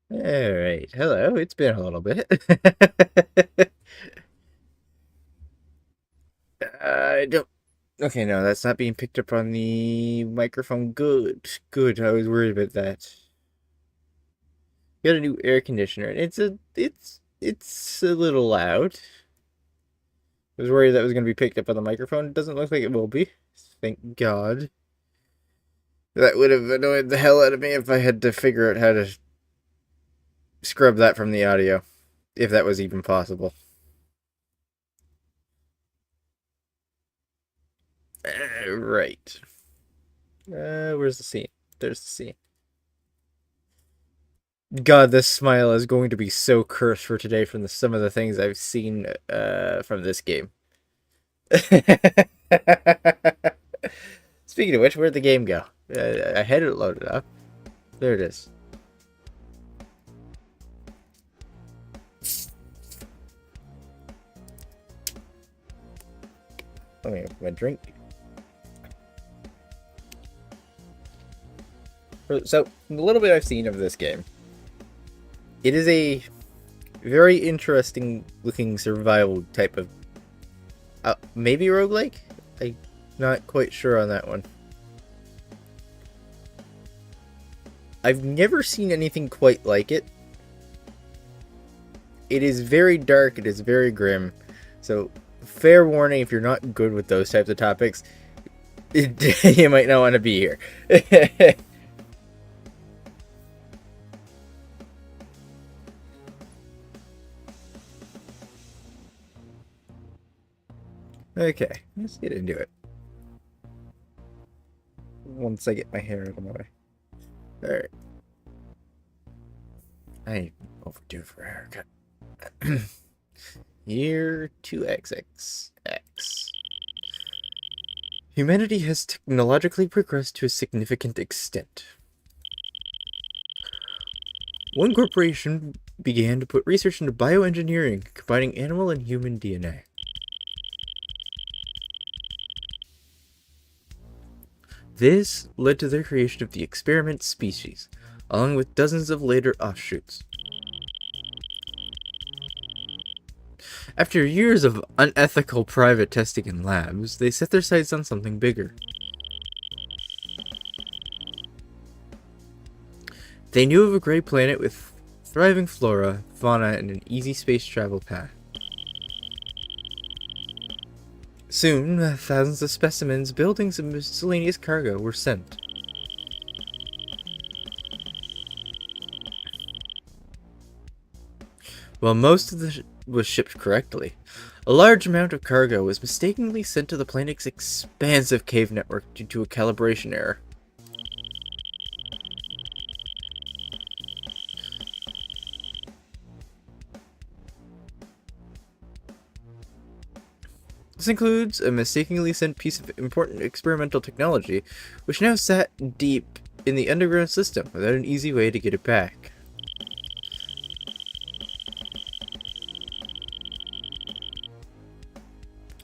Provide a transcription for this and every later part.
Alright, hello, it's been a little bit. I don't... Okay, no, that's not being picked up on the microphone. Good, good, I was worried about that. Got a new air conditioner, and it's a little loud. I was worried that was going to be picked up on the microphone. It doesn't look like it will be. Thank God. That would have annoyed the hell out of me if I had to figure out how to scrub that from the audio. If that was even possible. Right. Where's the scene? There's the scene. God, this smile is going to be so cursed for today from some of the things I've seen from this game. Speaking of which, where'd the game go? I had it loaded up. There it is. Let me open my drink. So, the little bit I've seen of this game, it is a very interesting looking survival type of maybe roguelike? I'm not quite sure on that one. I've never seen anything quite like it. It is very dark, it is very grim. So, fair warning if you're not good with those types of topics, you might not want to be here. Okay, let's get into it. Once I get my hair out of my way. Alright. I overdue for a haircut. Year 2XX. Humanity has technologically progressed to a significant extent. One corporation began to put research into bioengineering, combining animal and human DNA. This led to the creation of the experiment species, along with dozens of later offshoots. After years of unethical private testing in labs, they set their sights on something bigger. They knew of a great planet with thriving flora, fauna, and an easy space travel path. Soon, thousands of specimens, buildings, and miscellaneous cargo were sent. While most of was shipped correctly, a large amount of cargo was mistakenly sent to the planet's expansive cave network due to a calibration error. This includes a mistakenly sent piece of important experimental technology, which now sat deep in the underground system without an easy way to get it back.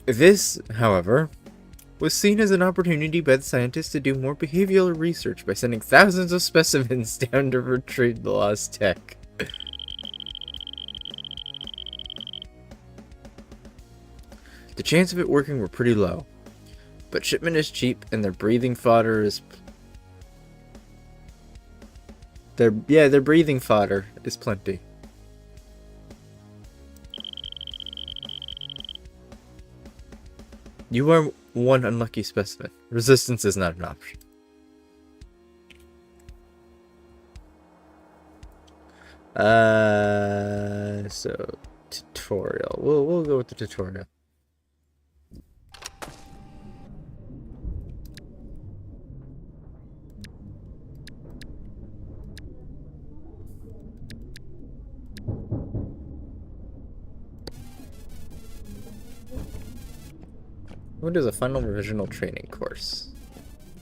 This, however, was seen as an opportunity by the scientists to do more behavioral research by sending thousands of specimens down to retrieve the lost tech. The chance of it working were pretty low, but shipment is cheap and their breathing fodder is their breathing fodder is plenty. You are one unlucky specimen. Resistance is not an option. So tutorial. We'll go with the tutorial. What is a final revisional training course?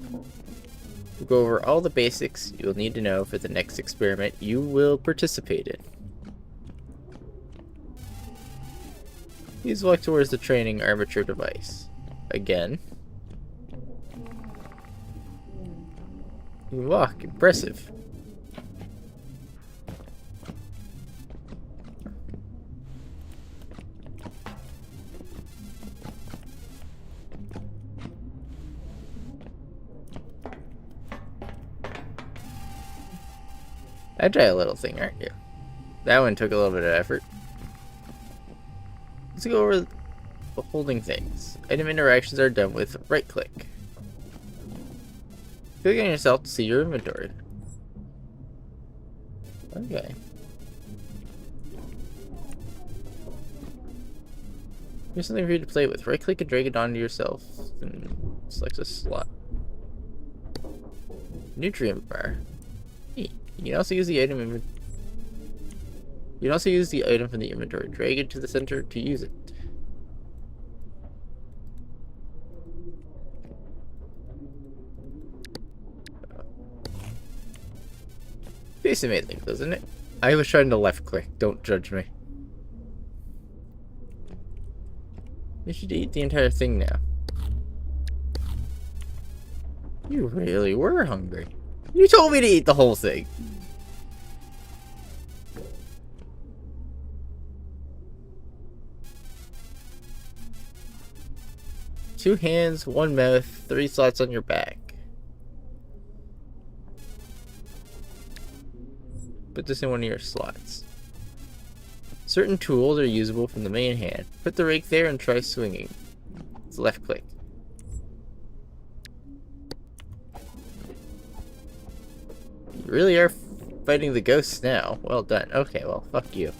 We'll go over all the basics you'll need to know for the next experiment you will participate in. Please walk towards the training armature device. Again. You walk. Impressive. Agile little thing, aren't you? That one took a little bit of effort. Let's go over the holding things. Item interactions are done with right click. Click on yourself to see your inventory. Okay. Here's something for you to play with. Right click and drag it onto yourself and select a slot. Nutrient bar. Neat. You can also use the item from the inventory. Drag it to the center to use it. Basically made things, doesn't it? I was trying to left click. Don't judge me. You should eat the entire thing now. You really were hungry. You told me to eat the whole thing. Two hands, one mouth, 3 slots on your back. Put this in one of your slots. Certain tools are usable from the main hand. Put the rake there and try swinging. It's left click. You really are fighting the ghosts now. Well done. Okay, well, fuck you.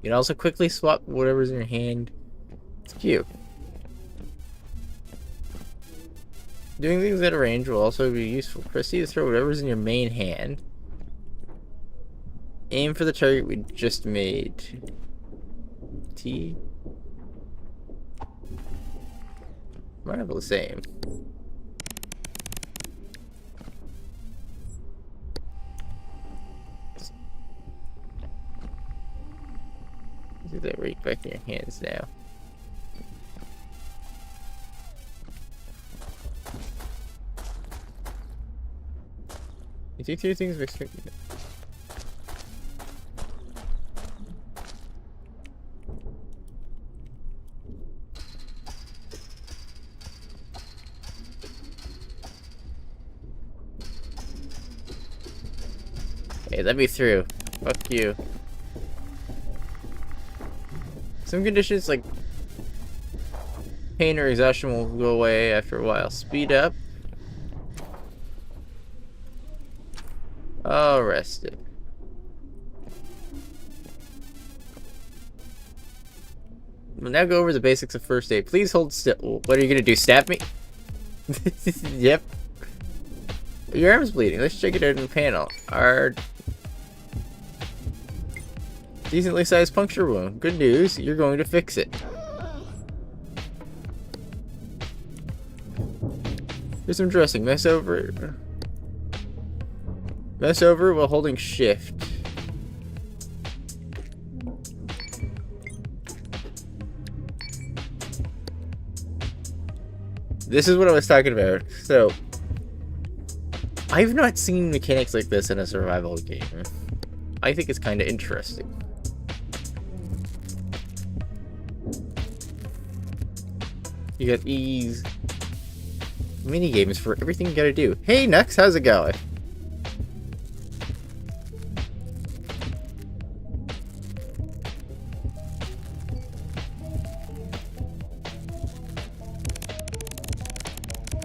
You can also quickly swap whatever's in your hand. It's cute. Doing things at a range will also be useful. Press C to throw whatever's in your main hand. Aim for the target we just made. T. Might have the same. Do that right back in your hands now. You take 2 things mixed. Hey, let me through. Fuck you. Some conditions like pain or exhaustion will go away after a while. Speed up. Oh, rest it. We'll now go over the basics of first aid. Please hold still. What are you gonna do? Stab me? Yep. Your arm's bleeding. Let's check it out in the panel. Our decently sized puncture wound. Good news, you're going to fix it. Here's some dressing. Mess over while holding shift. This is what I was talking about. So, I've not seen mechanics like this in a survival game. I think it's kind of interesting. You got these mini games for everything you gotta do. Hey Nux, how's it going?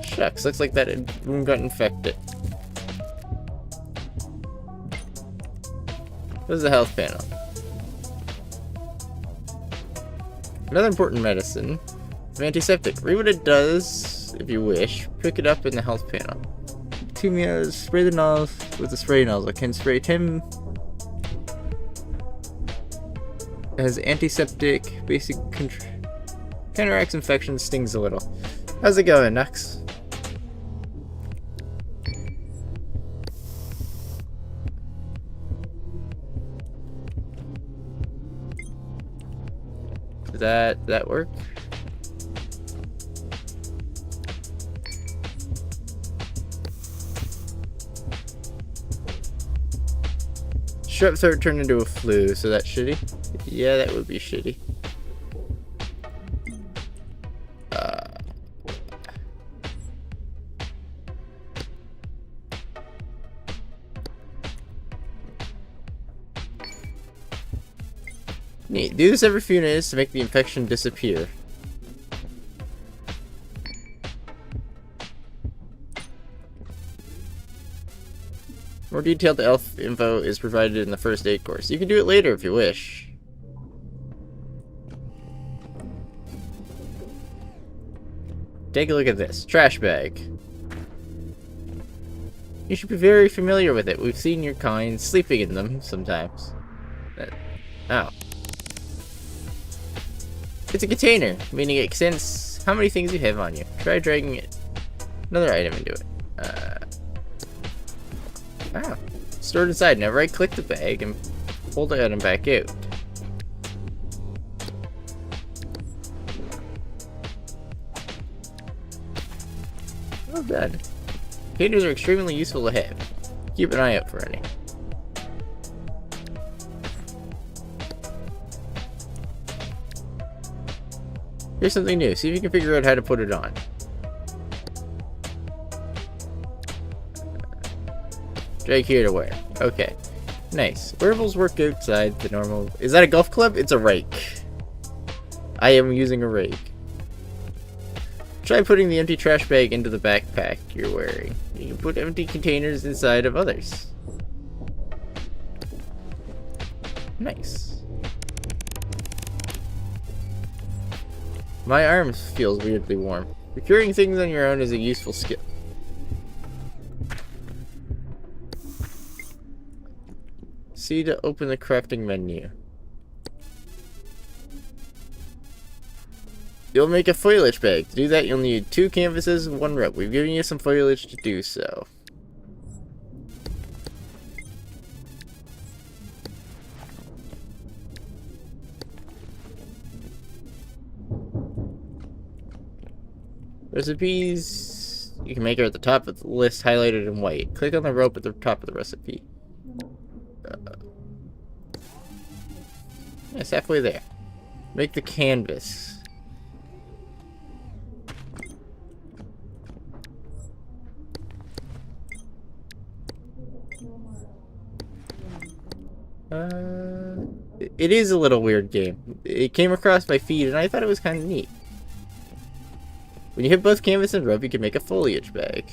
Shucks, looks like that room got infected. This is the health panel. Another important medicine. It's antiseptic. Read what it does if you wish. Pick it up in the health panel. 2 minutes. Spray the nozzle with the spray nozzle. It can spray 10. It has antiseptic. Basic counteracts infection. Stings a little. How's it going, Nux? Does that work? Strep throat turned into a flu, so that's shitty. Yeah, that would be shitty. Neat. Do this every few minutes to make the infection disappear. More detailed health info is provided in the first aid course. You can do it later if you wish. Take a look at this. Trash bag. You should be very familiar with it. We've seen your kind sleeping in them sometimes. Oh. It's a container, meaning it extends how many things you have on you. Try dragging it. Another item into it. Wow. Stored inside. Now right click the bag and pull the item back out. Oh god. Containers are extremely useful to have. Keep an eye out for any. Here's something new. See if you can figure out how to put it on. Drag here to wear. Okay. Nice. Wearables work outside the normal... Is that a golf club? It's a rake. I am using a rake. Try putting the empty trash bag into the backpack you're wearing. You can put empty containers inside of others. Nice. My arm feels weirdly warm. Procuring things on your own is a useful skill. C to open the crafting menu. You'll make a foliage bag. To do that, you'll need 2 canvases and 1 rope. We've given you some foliage to do so. Recipes. You can make it at the top of the list, highlighted in white. Click on the rope at the top of the recipe. Yeah, it's halfway there. Make the canvas. It is a little weird game. It came across my feed and I thought it was kind of neat. When you hit both canvas and rope, you can make a foliage bag.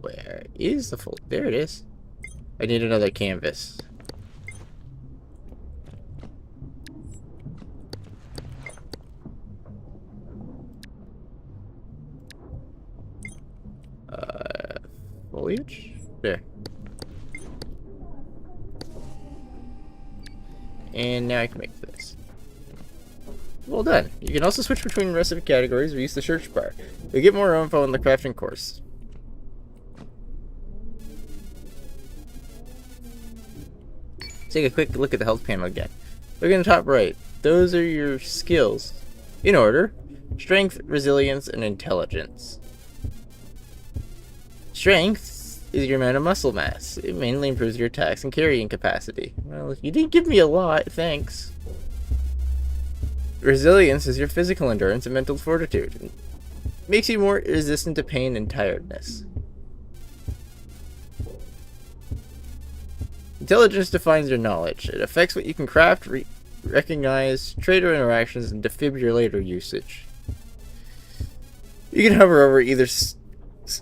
Where is the full? There it is. I need another canvas. Foliage? There. And now I can make this. Well done. You can also switch between recipe categories or use the search bar. You'll get more info in the crafting course. Take a quick look at the health panel again. Look in the top right. Those are your skills. In order. Strength, resilience, and intelligence. Strength is your amount of muscle mass. It mainly improves your attacks and carrying capacity. Well, you didn't give me a lot, thanks. Resilience is your physical endurance and mental fortitude. It makes you more resistant to pain and tiredness. Intelligence defines your knowledge. It affects what you can craft, recognize, trader interactions, and defibrillator usage. You can hover over either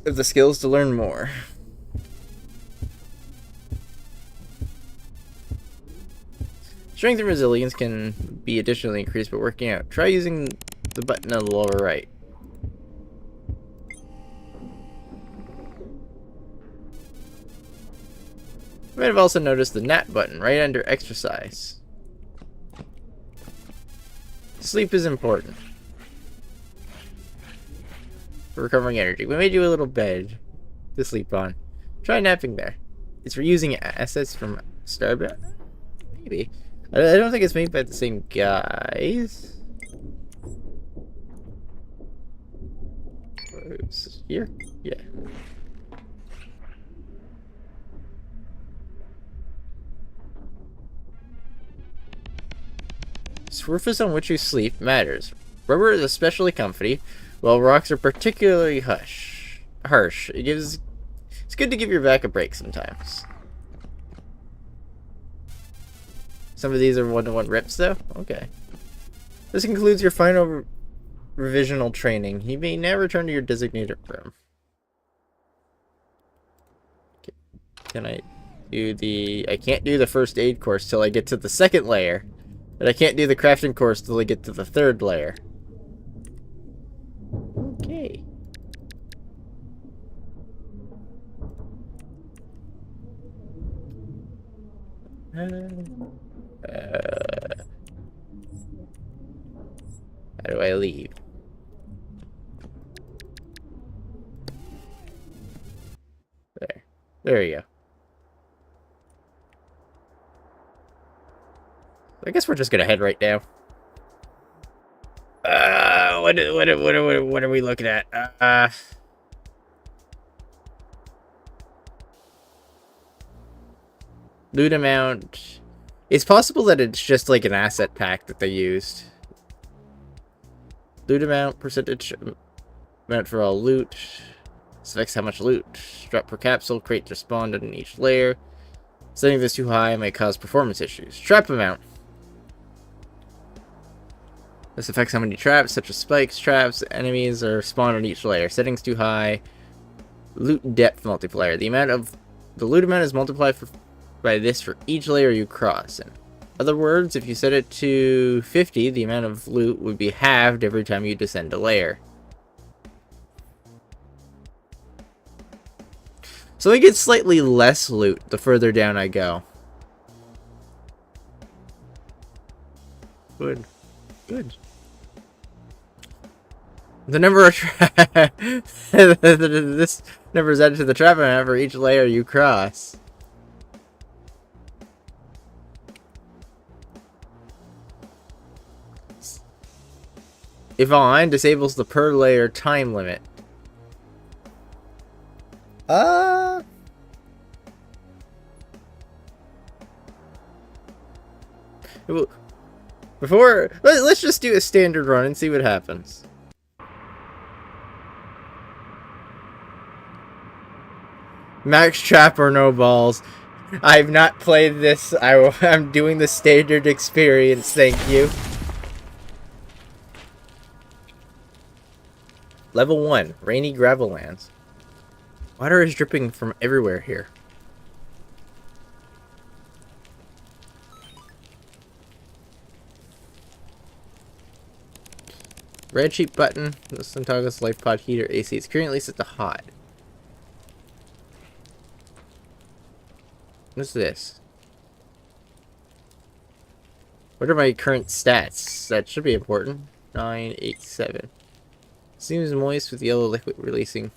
of the skills to learn more. Strength and resilience can be additionally increased by working out. Try using the button on the lower right. You might have also noticed the nap button right under exercise. Sleep is important for recovering energy. We made you a little bed to sleep on. Try napping there. It's for using assets from Starbucks? Maybe. I don't think it's made by the same guys. Oops. Here? Yeah. Surface on which you sleep matters. Rubber is especially comfy, while rocks are particularly harsh. It's good to give your back a break sometimes. Some of these are one-to-one rips, though? Okay. This concludes your final revisional training. You may now return to your designated room. Can I do the... I can't do the first aid course till I get to the second layer. But I can't do the crafting course till I get to the third layer. Okay. How do I leave? There. There you go. I guess we're just gonna head right now. What are we looking at? Loot amount. It's possible that it's just like an asset pack that they used. Loot amount, percentage amount for all loot. This affects how much loot. Drop per capsule, crate respawned in each layer. Setting this too high may cause performance issues. Trap amount. This affects how many traps, such as spikes, traps, enemies are spawned on each layer. Settings too high. Loot depth multiplier. The loot amount is multiplied by this for each layer you cross. In other words, if you set it to 50, the amount of loot would be halved every time you descend a layer. So I get slightly less loot the further down I go. Good. Good. The number of this number is added to the trap amount for each layer you cross. If on, disables the per layer time limit. Let's just do a standard run and see what happens. Max trap or no balls. I've not played this. I'm doing the standard experience. Thank you. Level 1, Rainy Gravel Lands. Water is dripping from everywhere here. Red sheep button. This toggles life pod heater AC. It's currently set to hot. What's this? What are my current stats? That should be important. 9, 8, 7. Seems moist with yellow liquid releasing.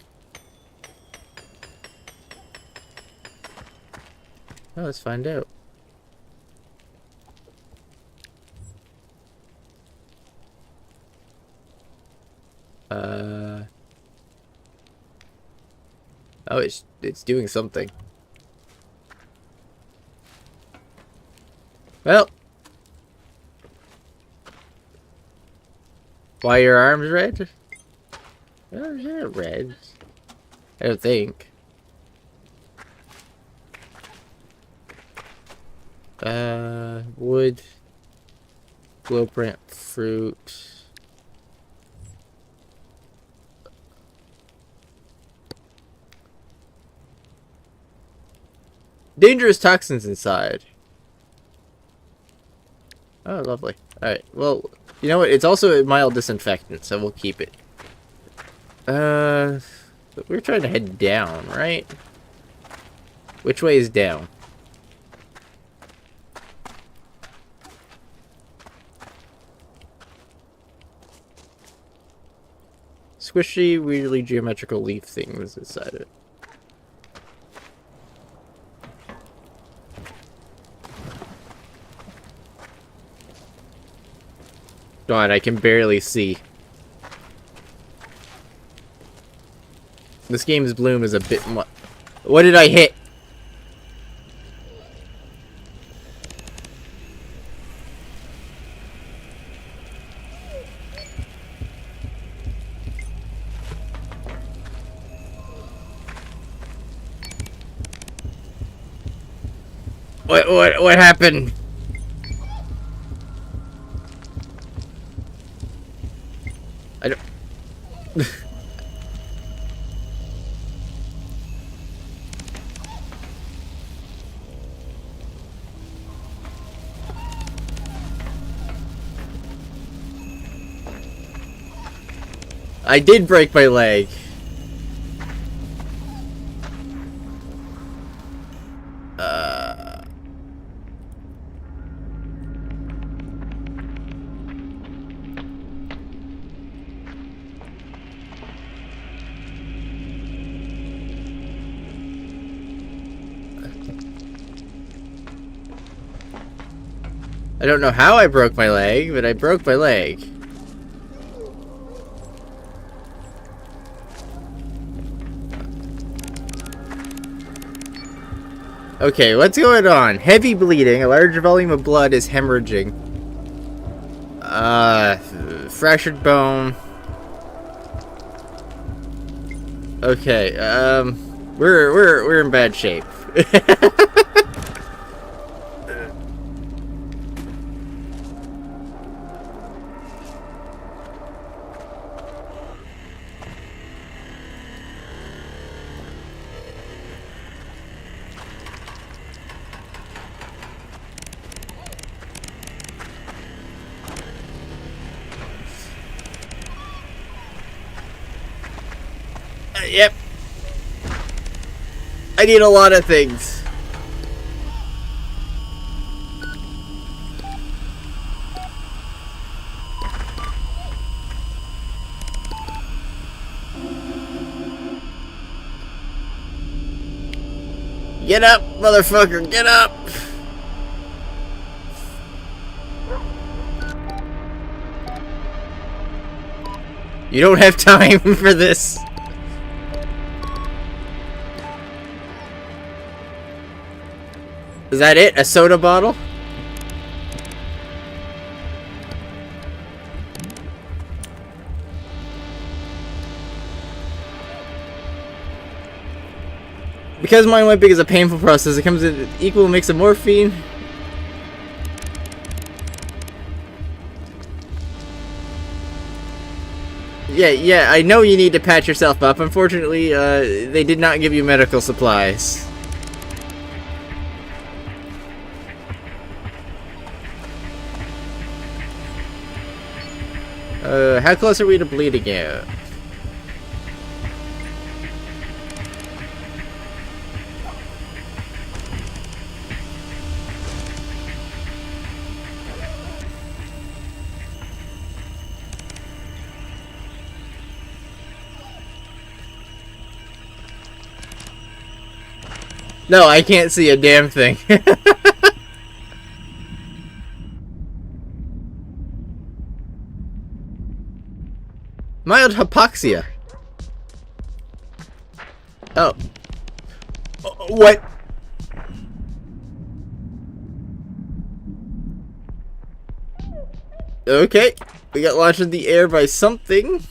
Oh, let's find out. Oh, it's doing something. Well. Why are your arms red? Oh, they're not red. I don't think. Wood. Glow print fruit. Dangerous toxins inside. Oh, lovely. Alright, well, you know what? It's also a mild disinfectant, so we'll keep it. We're trying to head down, right? Which way is down? Squishy, weirdly geometrical leaf thing was inside it. God, I can barely see. This game's bloom is a bit much. What did I hit? What happened? I don't... I did break my leg. I don't know how I broke my leg, but I broke my leg. Okay, what's going on? Heavy bleeding. A large volume of blood is hemorrhaging. Fractured bone. Okay, we're in bad shape. Yep. I need a lot of things. Get up, motherfucker, get up! You don't have time for this. Is that it? A soda bottle? Because mind wiping is a painful process, it comes in an equal mix of morphine. Yeah, I know you need to patch yourself up. Unfortunately, they did not give you medical supplies. How close are we to bleeding out? No, I can't see a damn thing. Mild hypoxia. Oh. What? Okay. We got launched in the air by something.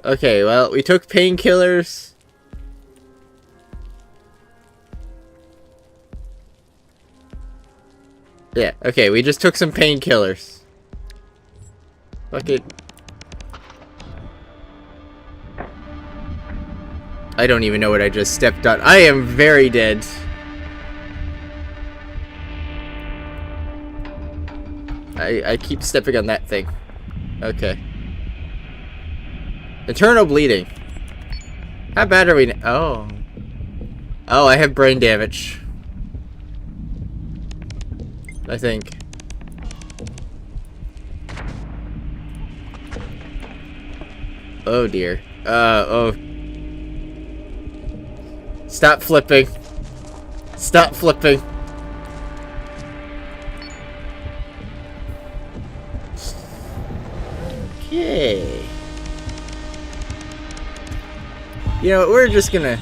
Okay, well, we took painkillers. Yeah, okay, we just took some painkillers. Fuck it. I don't even know what I just stepped on. I am very dead. I keep stepping on that thing. Okay. Internal bleeding. How bad are we? Oh. Oh, I have brain damage. I think. Oh dear. Oh. Stop flipping. Stop flipping. Okay. You know, we're just gonna...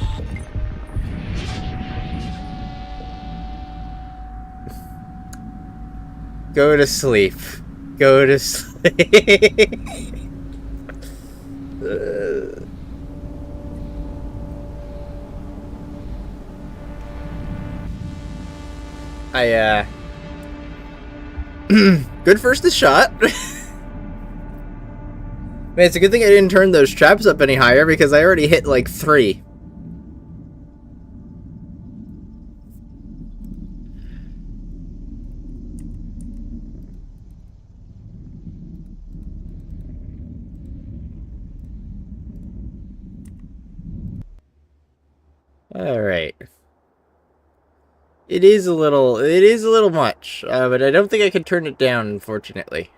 Go to sleep. Go to sleep. I good first shot. Man, it's a good thing I didn't turn those traps up any higher because I already hit like 3. Alright. It is a little much, but I don't think I can turn it down, unfortunately.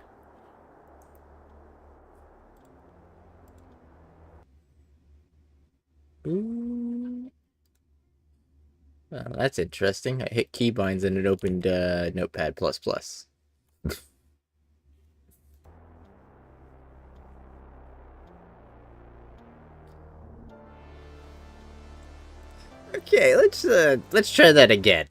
Ooh. Well, that's interesting. I hit keybinds and it opened Notepad++. Okay, let's try that again.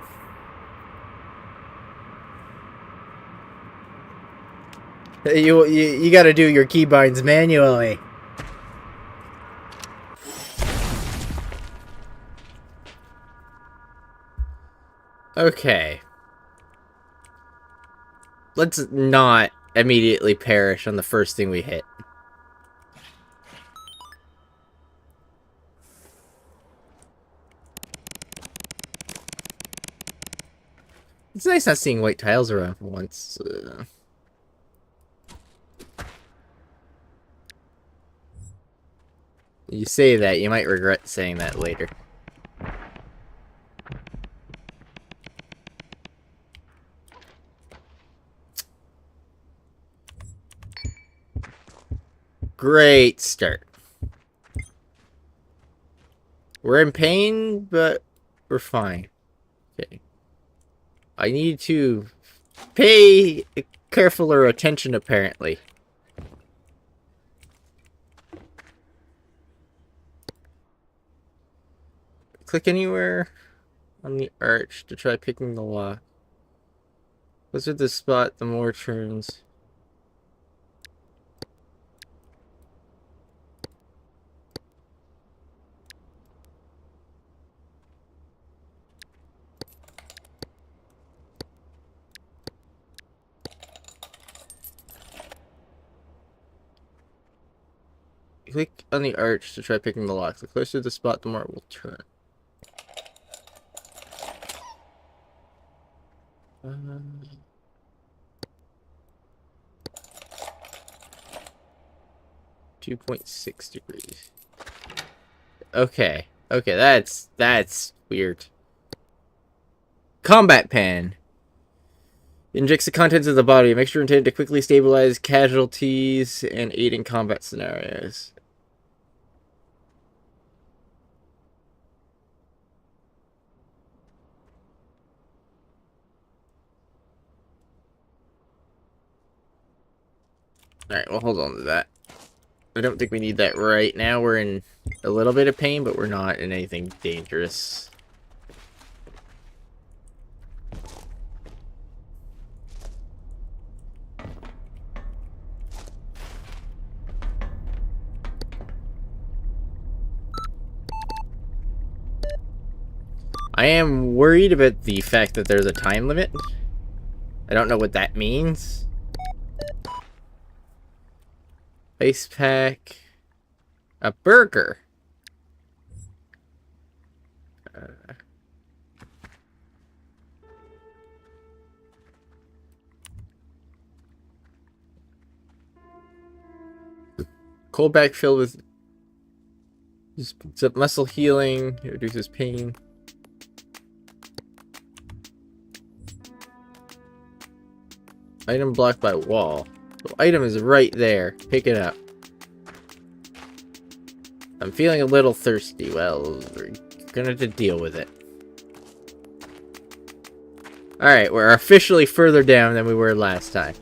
You got to do your keybinds manually. Okay. Let's not immediately perish on the first thing we hit. It's nice not seeing white tiles around for once. You say that, you might regret saying that later. Great start. We're in pain, but we're fine. Okay. I need to pay carefuler attention, apparently. Click anywhere on the arch to try picking the lock. Closer to the spot, the more turns. Click on the arch to try picking the lock. The closer to the spot, the more it will turn. 2.6 degrees. Okay. Okay, that's weird. Combat pan. Injects the contents of the body. Mixture intended to quickly stabilize casualties and aid in combat scenarios. Alright, well, hold on to that. I don't think we need that right now. We're in a little bit of pain, but we're not in anything dangerous. I am worried about the fact that there's a time limit. I don't know what that means. Ice pack. A burger. Cold bag filled with muscle healing. It reduces pain. Item blocked by wall. The item is right there. Pick it up. I'm feeling a little thirsty. Well, we're gonna have to deal with it. Alright, we're officially further down than we were last time.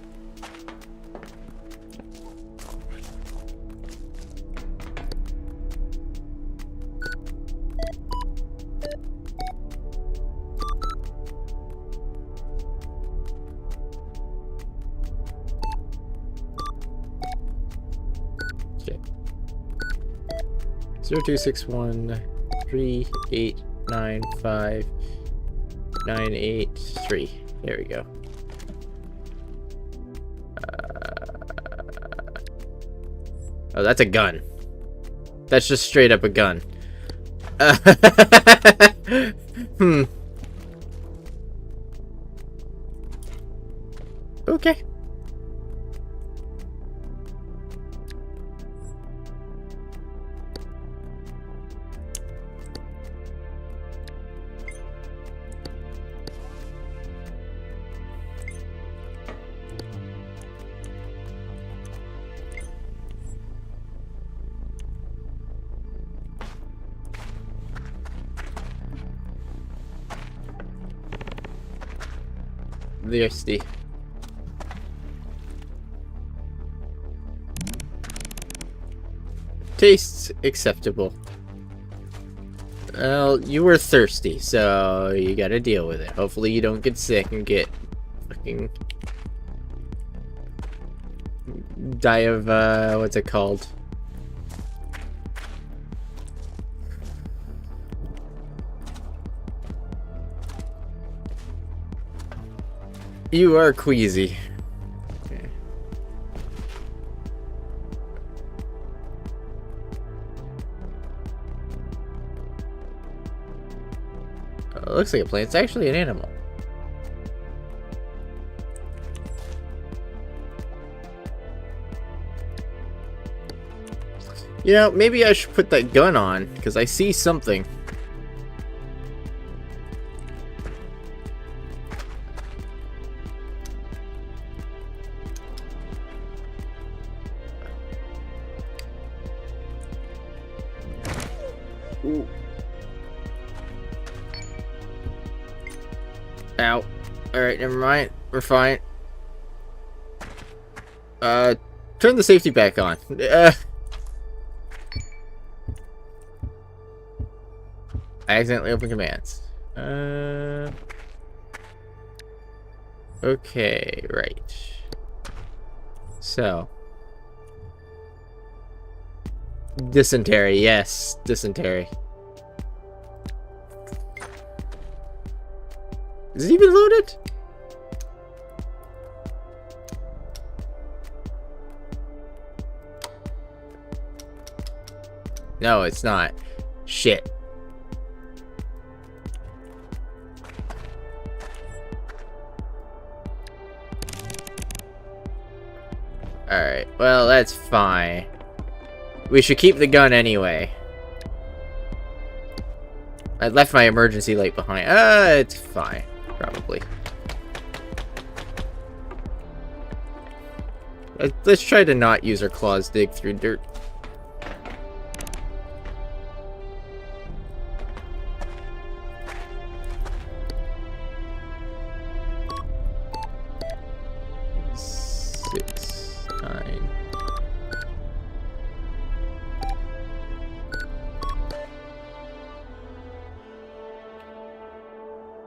0261 3895 983. There we go. Oh, that's a gun. That's just straight up a gun. Hmm. Okay. Thirsty. Tastes acceptable. Well, you were thirsty, so you gotta deal with it. Hopefully you don't get sick and get fucking die of what's it called? You are queasy. Okay. It looks like a plant. It's actually an animal. You know, maybe I should put that gun on, because I see something. Ooh. Ow. Alright, never mind. We're fine. Turn the safety back on. I accidentally opened commands. Okay, right. So. Dysentery, yes, dysentery. Is it even loaded? No, it's not. Shit. Alright, well, that's fine. We should keep the gun anyway. I left my emergency light behind. It's fine. Probably. Let's try to not use our claws dig through dirt.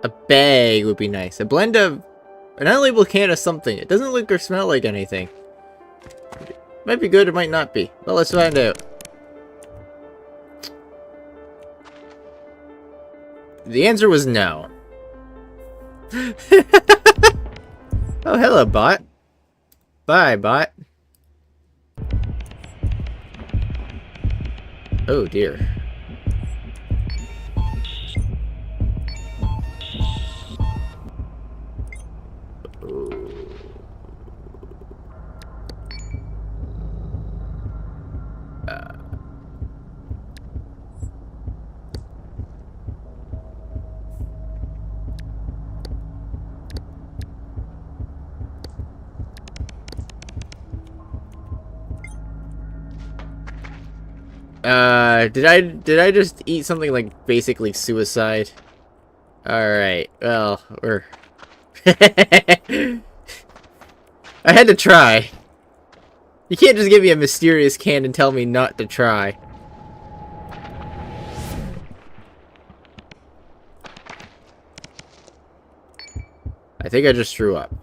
A bag would be nice. A blend of an unlabeled can of something. It doesn't look or smell like anything. It might be good, it might not be. Well, let's find out. The answer was no. Oh, hello, bot. Bye, bot. Oh, dear. Did I just eat something like basically suicide? Alright, well, we're... I had to try. You can't just give me a mysterious can and tell me not to try. I think I just threw up.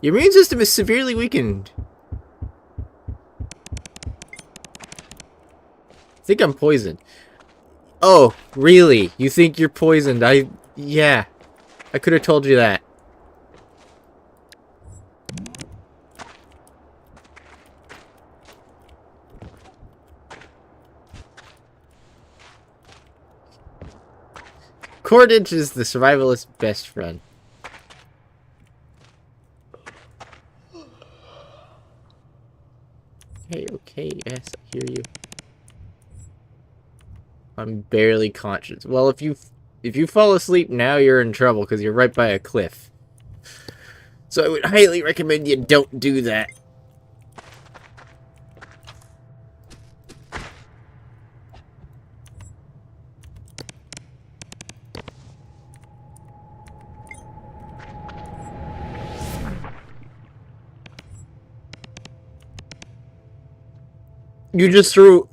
Your immune system is severely weakened. think I'm poisoned. Oh, really? You think you're poisoned? Yeah. I could have told you that. Cordage is the survivalist's best friend. Okay, yes, I hear you. I'm barely conscious. Well, if you fall asleep now, you're in trouble because you're right by a cliff. So I would highly recommend you don't do that. You just threw...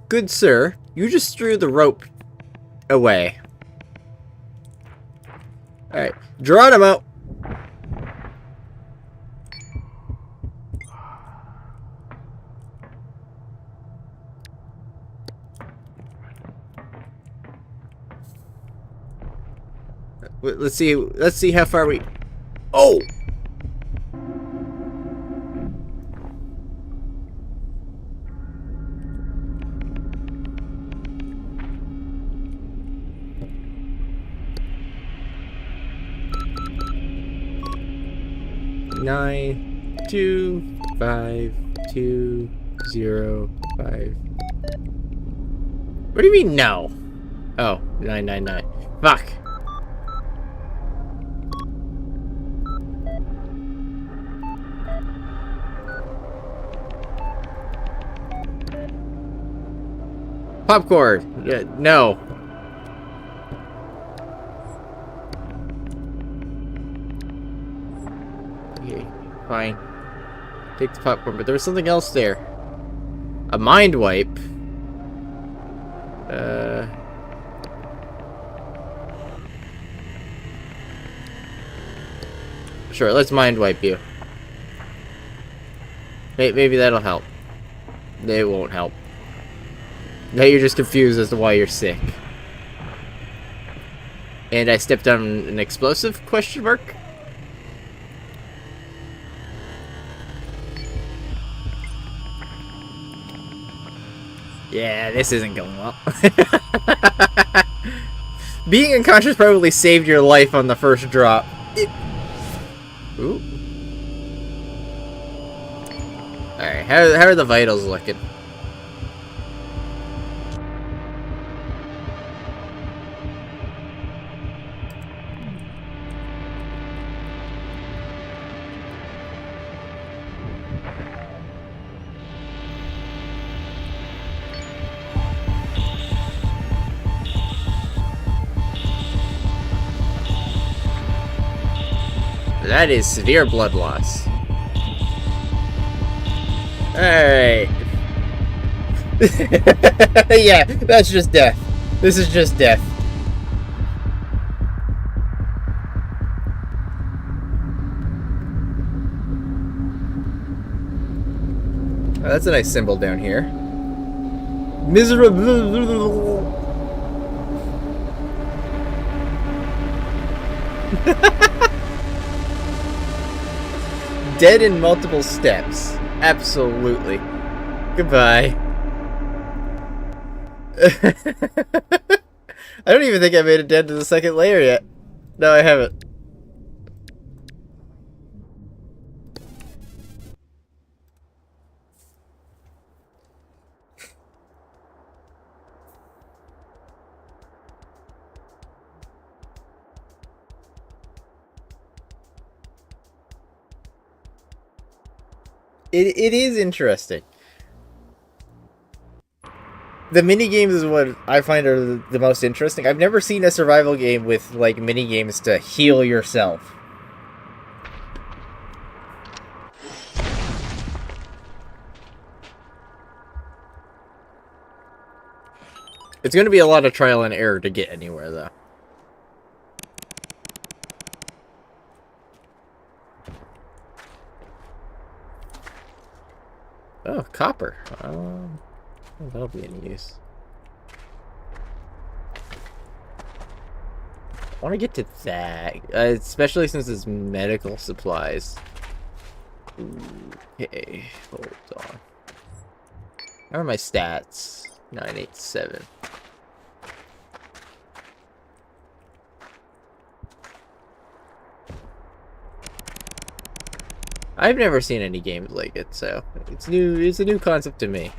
Good sir, you just threw the rope away. Alright, Geronimo! Let's see how far we... Oh! Nine, 2, 5, 2, 0, 5. What do you mean no? Oh, 999. Fuck. Popcorn. Yeah, no. Okay, fine. Take the popcorn, but there was something else there. A mind wipe. Sure, let's mind wipe you. Maybe that'll help. It won't help. Now you're just confused as to why you're sick. And I stepped on an explosive? Question mark? Yeah, this isn't going well. Being unconscious probably saved your life on the first drop. Ooh. Alright, how are the vitals looking? That is severe blood loss. Alright. Yeah, that's just death. This is just death. Oh, that's a nice symbol down here. Miserable. Dead in multiple steps. Absolutely. Goodbye. I don't even think I made it dead to the second layer yet. No, I haven't. It is interesting. The mini games is what I find are the most interesting. I've never seen a survival game with like mini games to heal yourself. It's going to be a lot of trial and error to get anywhere, though. Oh, copper. That'll be any use. I want to get to that, especially since it's medical supplies. Okay, hold on. How are my stats? 987. I've never seen any games like it, so it's new. It's a new concept to me.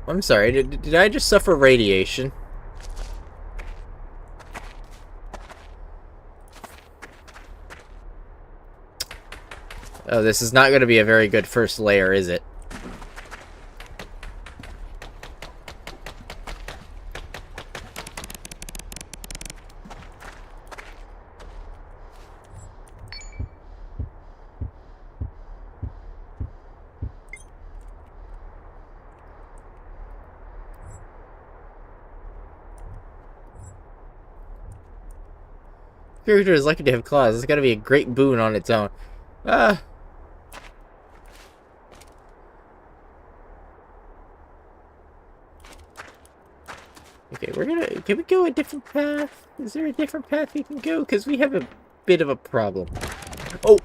I'm sorry, did I just suffer radiation? Oh, this is not going to be a very good first layer, is it? Character is lucky to have claws. It's got to be a great boon on its own. Okay, can we go a different path? Is there a different path we can go? Because we have a bit of a problem. Oh!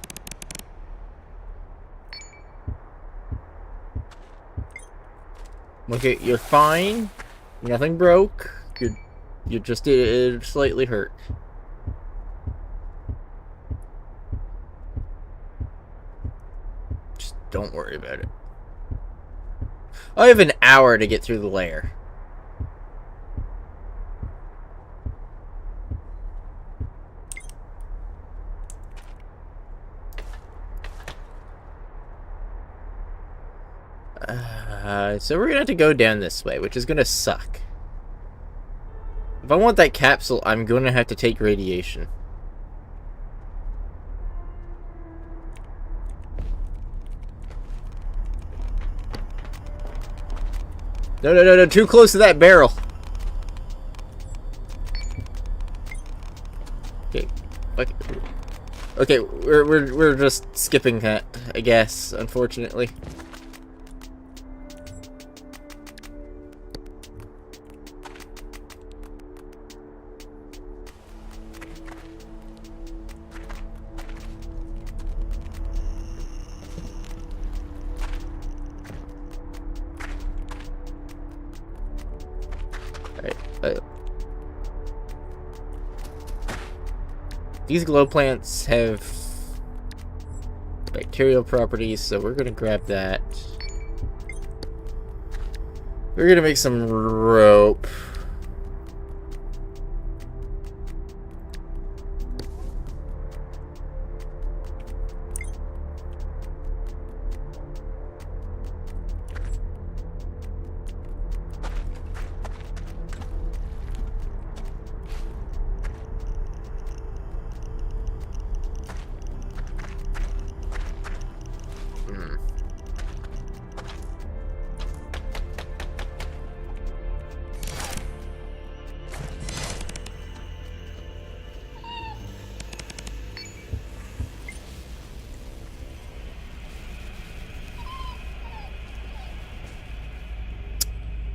Okay, you're fine. Nothing broke. You're just slightly hurt. Just don't worry about it. I have an hour to get through the layer. So we're gonna have to go down this way, which is gonna suck. If I want that capsule, I'm gonna have to take radiation. No, too close to that barrel. Okay, we're just skipping that, I guess, unfortunately. These glow plants have bacterial properties, so we're gonna grab that. We're gonna make some rope.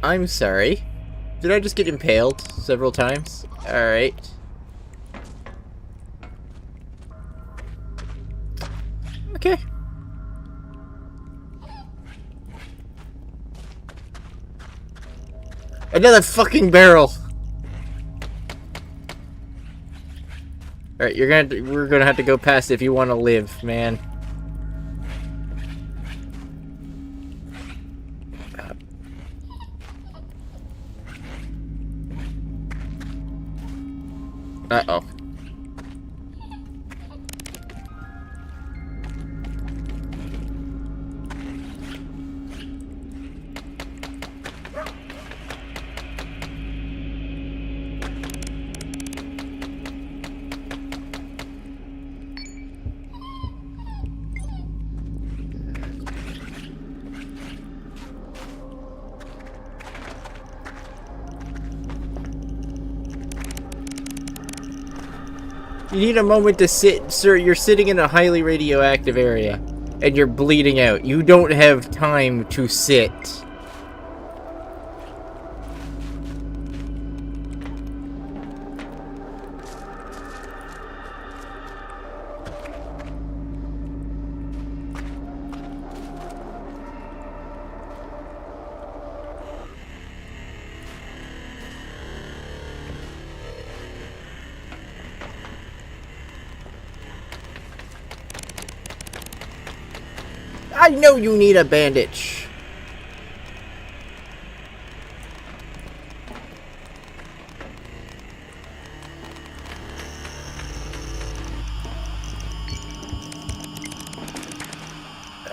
I'm sorry. Did I just get impaled several times? Alright. Okay. Another fucking barrel! Alright, we're gonna have to go past it if you want to live, man. Uh-oh. You need a moment to sit, sir. You're sitting in a highly radioactive area, and you're bleeding out. You don't have time to sit. I know you need a bandage.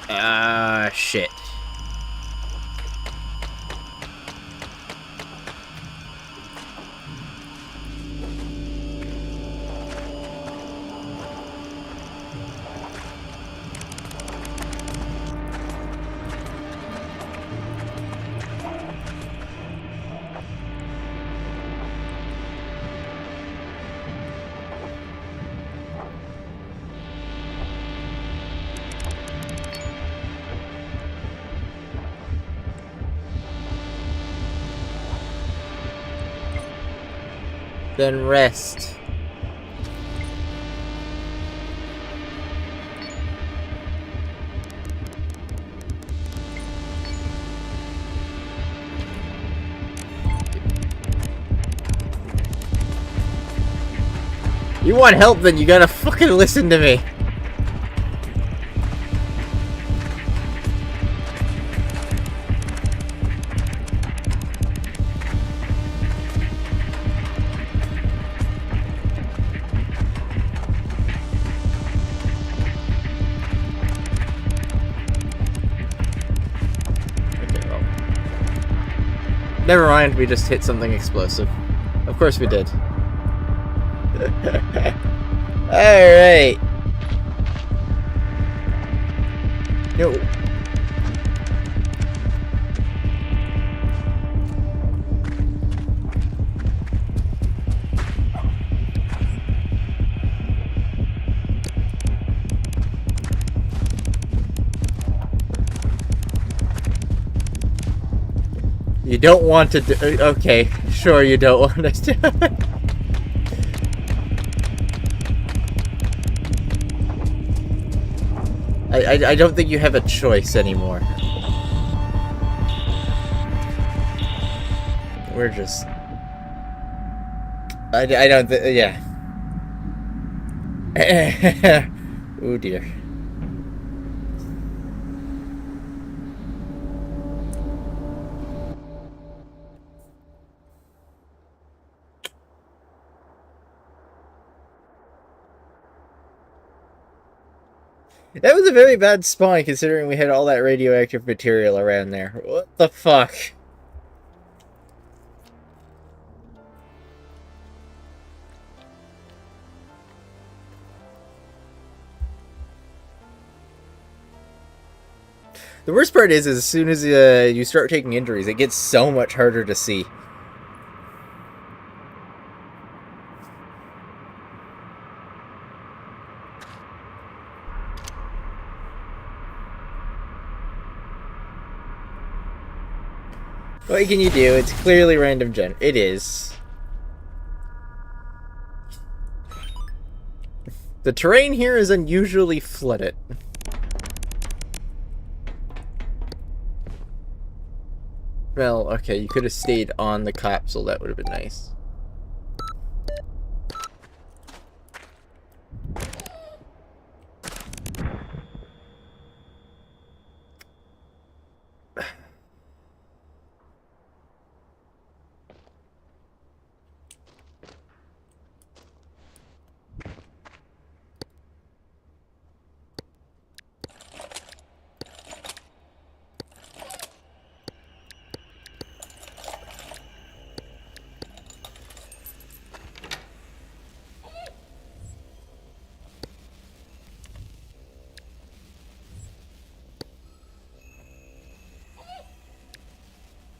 Ah, shit. Then rest. You want help, then you gotta fucking listen to me. Okay, well. Never mind, we just hit something explosive. Of course we did. Alright. No. You don't want to do... Okay, sure you don't want us to... I don't think you have a choice anymore. We're just... I don't yeah. Oh dear. That was a very bad spawn considering we had all that radioactive material around there. What the fuck? The worst part is as soon as you start taking injuries, it gets so much harder to see. What can you do? It's clearly random gen. It is. The terrain here is unusually flooded. Well, okay, you could have stayed on the capsule. That would have been nice.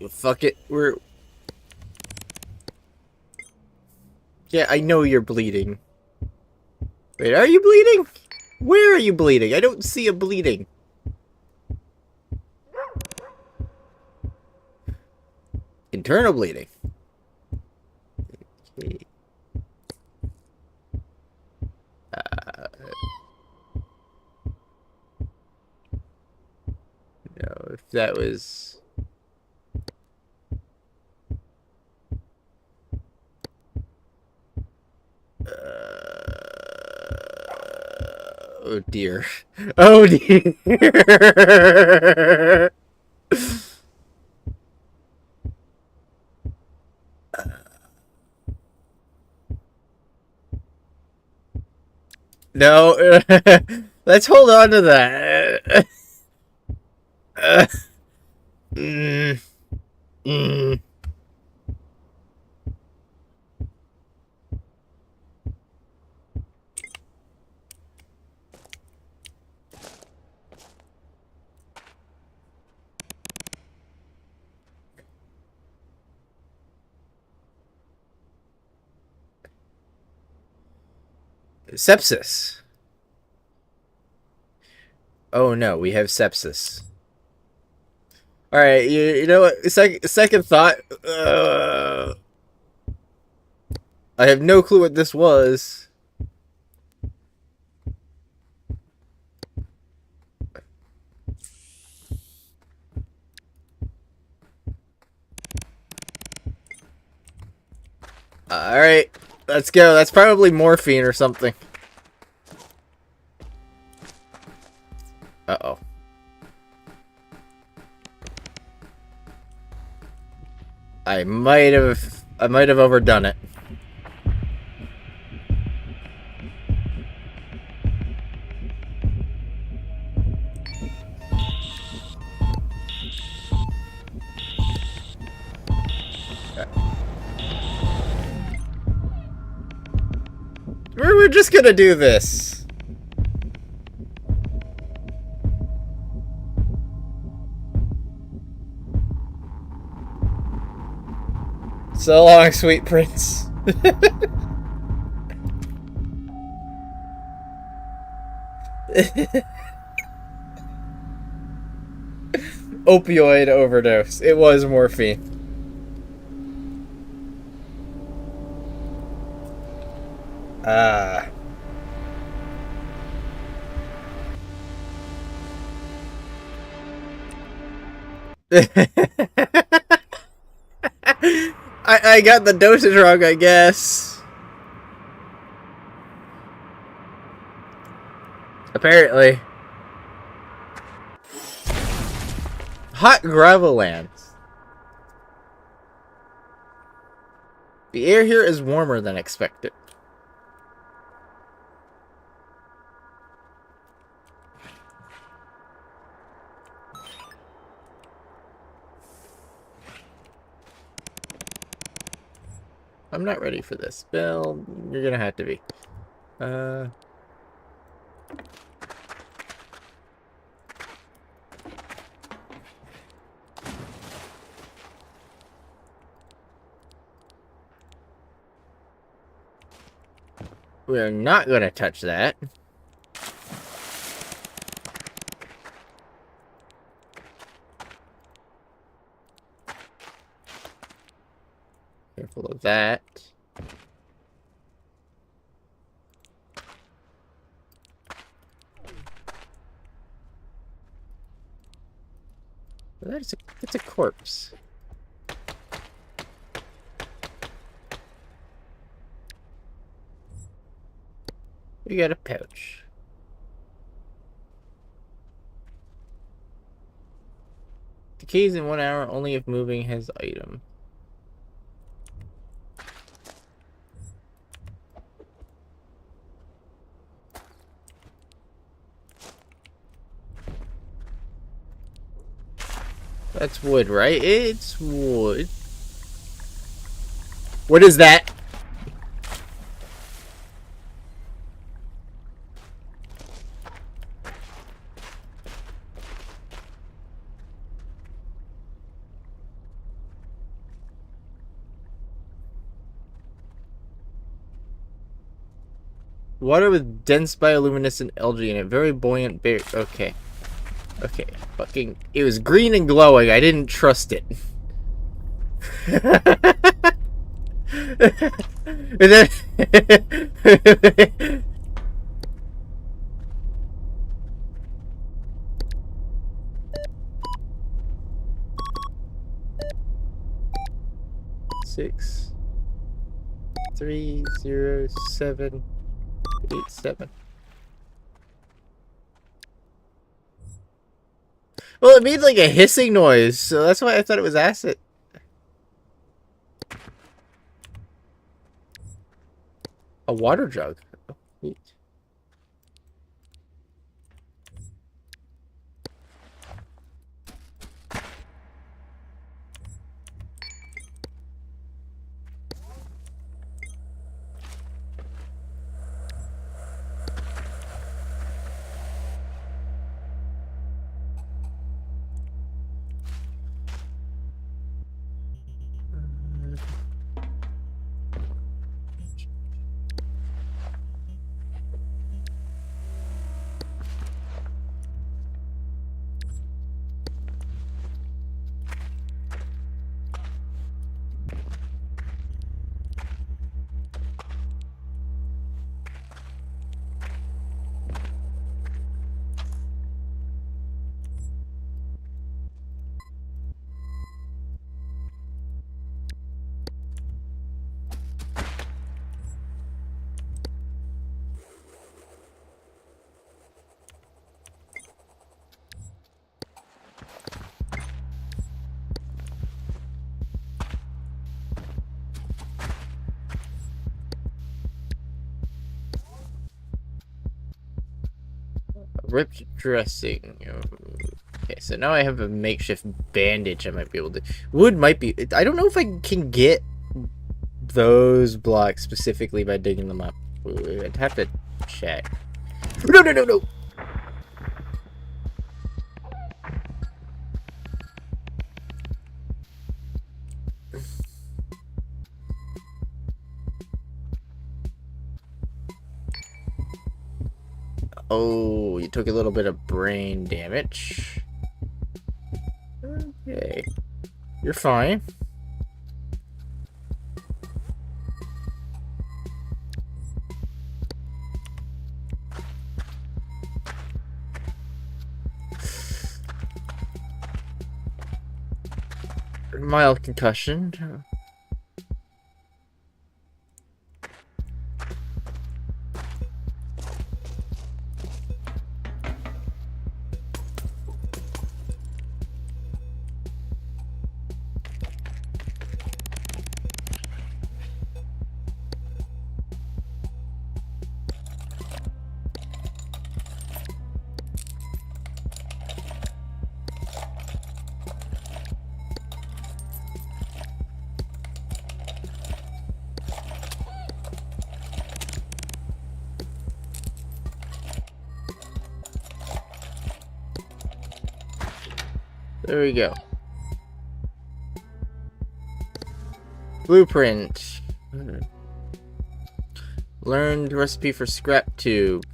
Fuck it. Yeah, I know you're bleeding. Wait, are you bleeding? Where are you bleeding? I don't see a bleeding. Internal bleeding. Okay. No, if that was... oh dear. Oh dear. No. Let's hold on to that. Mm, mm. Sepsis. Oh no, we have sepsis. All right, you know what? Second thought. I have no clue what this was. All right, let's go. That's probably morphine or something. Uh-oh. I might have overdone it. We're just gonna do this. So long, sweet prince. Opioid overdose. It was morphine. Ah. I got the dosage wrong, I guess. Apparently. Hot gravel lands. The air here is warmer than expected. I'm not ready for this. Bill, you're gonna have to be. We're not gonna touch that. Careful of that. It's a corpse. We got a pouch. Decays in 1 hour only if moving his item. That's wood, right? It's wood. What is that? Water with dense bioluminescent algae in it. Very buoyant bear. Okay. Okay. Fucking. It was green and glowing. I didn't trust it. And then. 6 3 0 7 8 7. Well, it made like a hissing noise, so that's why I thought it was acid. A water jug. Oh, neat. Ripped dressing. Okay, so now I have a makeshift bandage I might be able to... Wood might be... I don't know if I can get those blocks specifically by digging them up. I'd have to check. No, no, no, no! Oh, you took a little bit of brain damage. Okay. You're fine. Mild concussion. There we go. Blueprint. Learned recipe for scrap tube.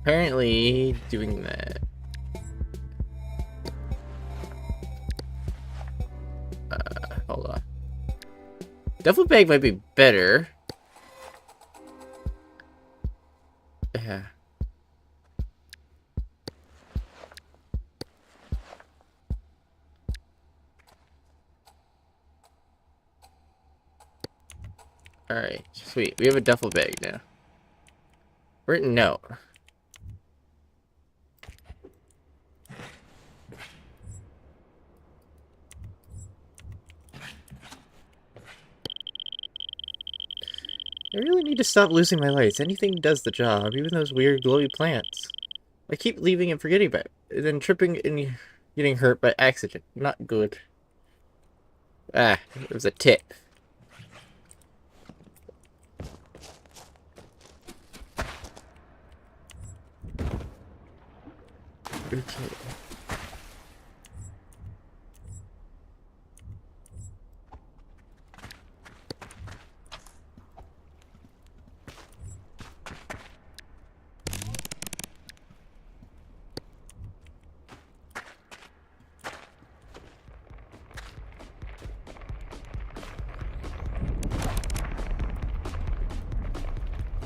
Apparently doing that. Hold on. Duffel bag might be better. Yeah. Alright, sweet. We have a duffel bag now. Written note. I really need to stop losing my lights. Anything does the job, even those weird glowy plants. I keep leaving and forgetting about it, then tripping and getting hurt by accident. Not good. Ah, it was a tit. Okay.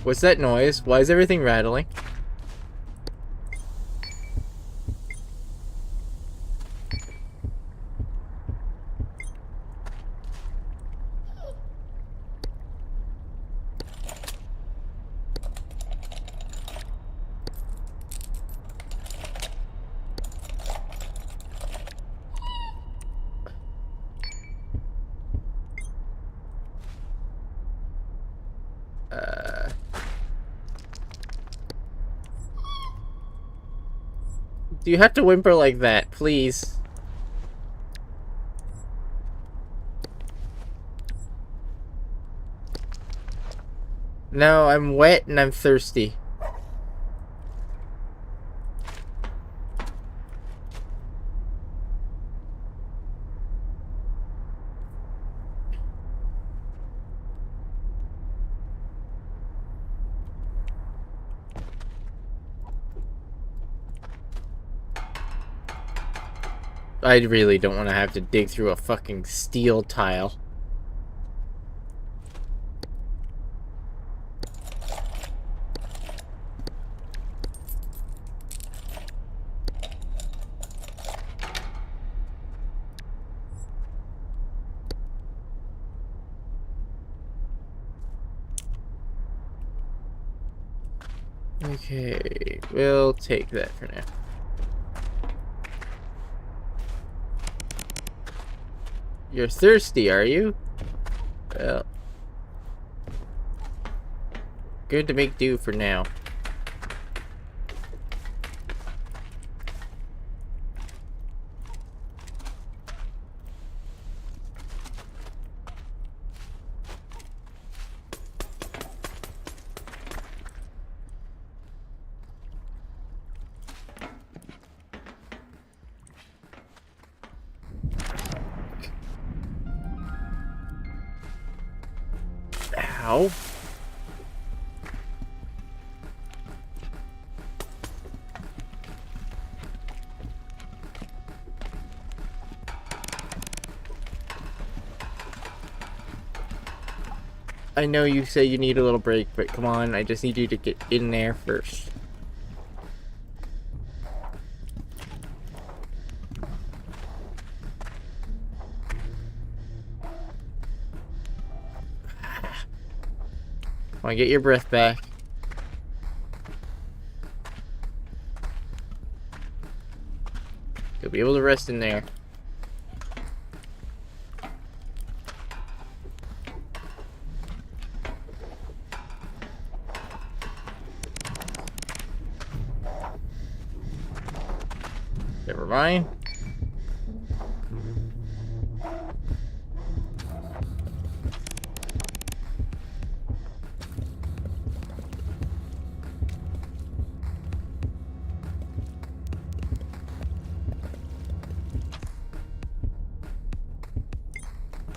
What's that noise? Why is everything rattling? Do you have to whimper like that, please? No, I'm wet and I'm thirsty. I really don't want to have to dig through a fucking steel tile. Okay, we'll take that for now. You're thirsty, are you? Well, good to make do for now. Ow. I know you say you need a little break, but come on, I just need you to get in there first. Come on, get your breath back. You'll be able to rest in there. Never mind.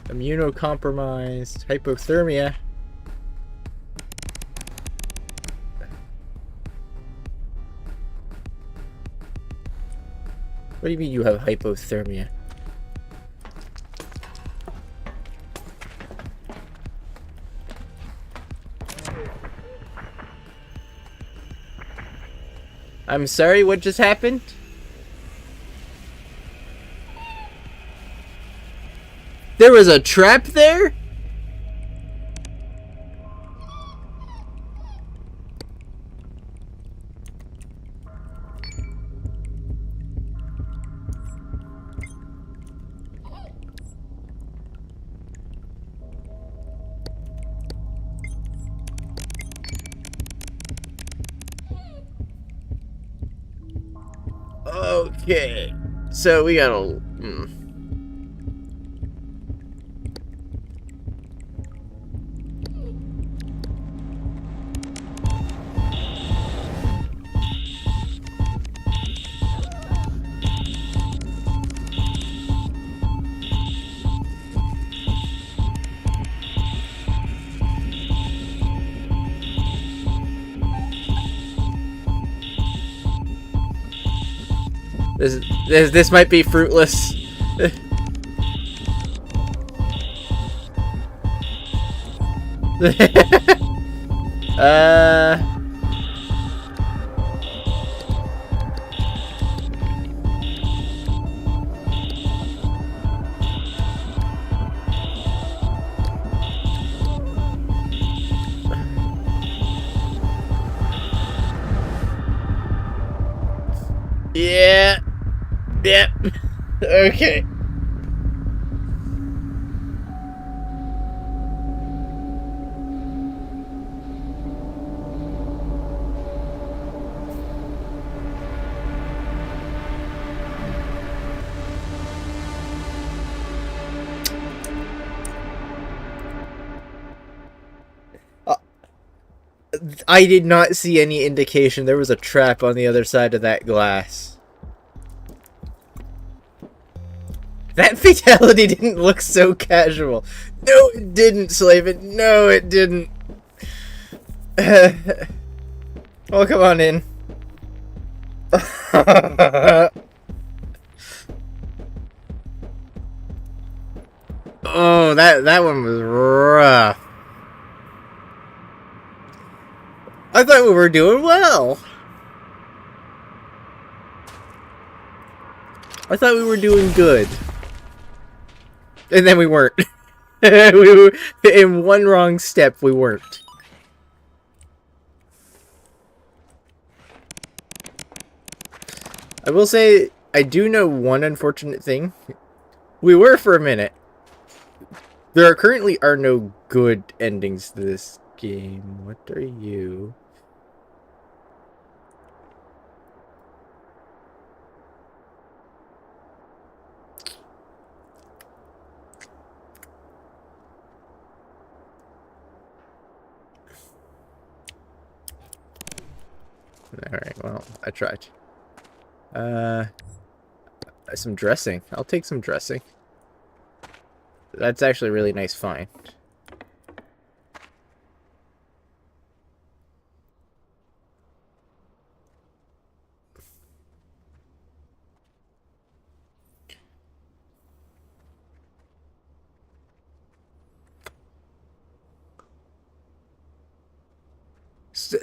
Immunocompromised, hypothermia. What do you mean you have hypothermia? I'm sorry, what just happened? There was a trap there? Okay, so we got a... This might be fruitless. Yeah. Yep. Okay. I did not see any indication there was a trap on the other side of that glass. That fatality didn't look so casual. No, it didn't, Slavin. No, it didn't. Oh, come on in. Oh, that one was rough. I thought we were doing well. I thought we were doing good. And then we weren't. We were, in one wrong step, we weren't. I will say, I do know one unfortunate thing. We were for a minute. There currently are no good endings to this game. What are you? Alright, well, I tried. Some dressing. I'll take some dressing. That's actually a really nice find.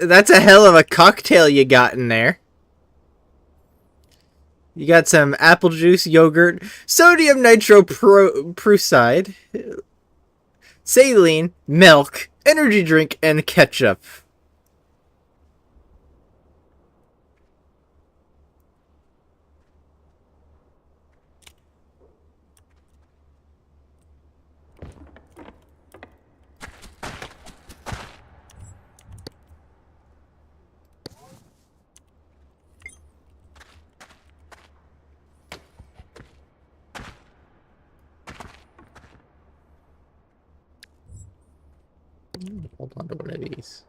That's a hell of a cocktail you got in there. You got some apple juice, yogurt, sodium nitroprusside, saline, milk, energy drink, and ketchup. Hold on to one of these.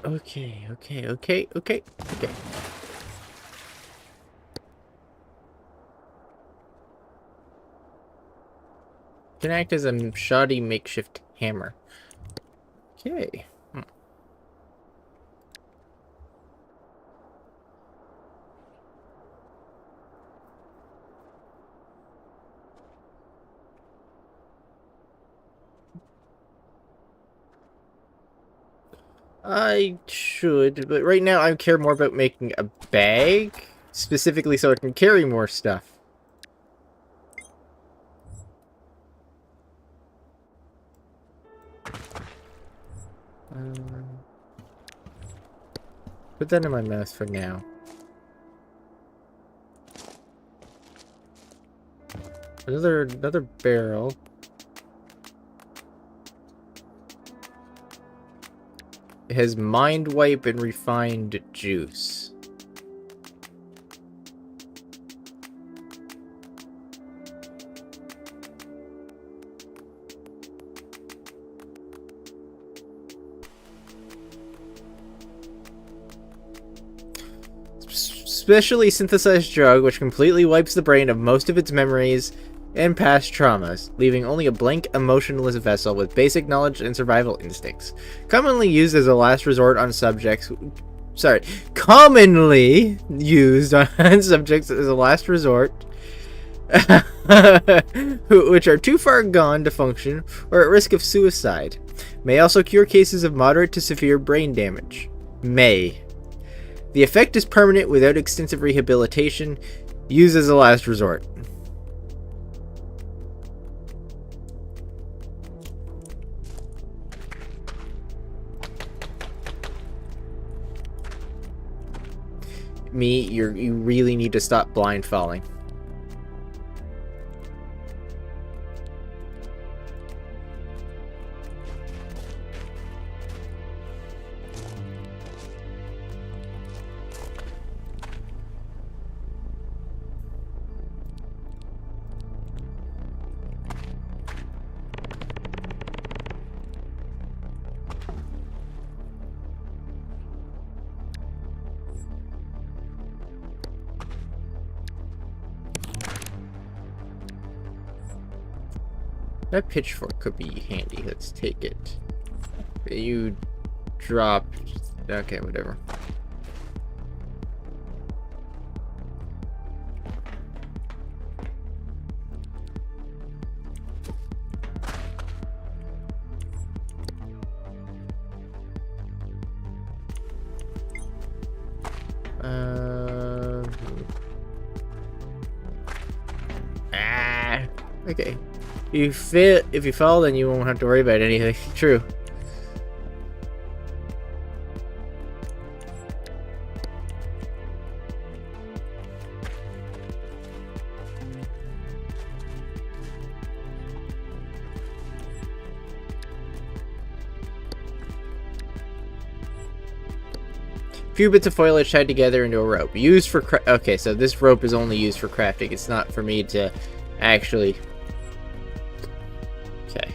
Okay. Can act as a shoddy makeshift hammer. Okay. I should, but right now I care more about making a bag, specifically so I can carry more stuff. Put that in my mouth for now. Another barrel. It has mind wipe and refined juice. Specially synthesized drug, which completely wipes the brain of most of its memories and past traumas, leaving only a blank, emotionless vessel with basic knowledge and survival instincts. Commonly used as a last resort on subjects. Commonly used on subjects as a last resort, which are too far gone to function or at risk of suicide. May also cure cases of moderate to severe brain damage. May. The effect is permanent without extensive rehabilitation. Used as a last resort. You really need to stop blind falling. That pitchfork could be handy. Let's take it. You dropped... Okay, whatever. Okay. If you fall, then you won't have to worry about anything. True. Few bits of foliage tied together into a rope. Used for okay, so this rope is only used for crafting. It's not for me to actually... Okay.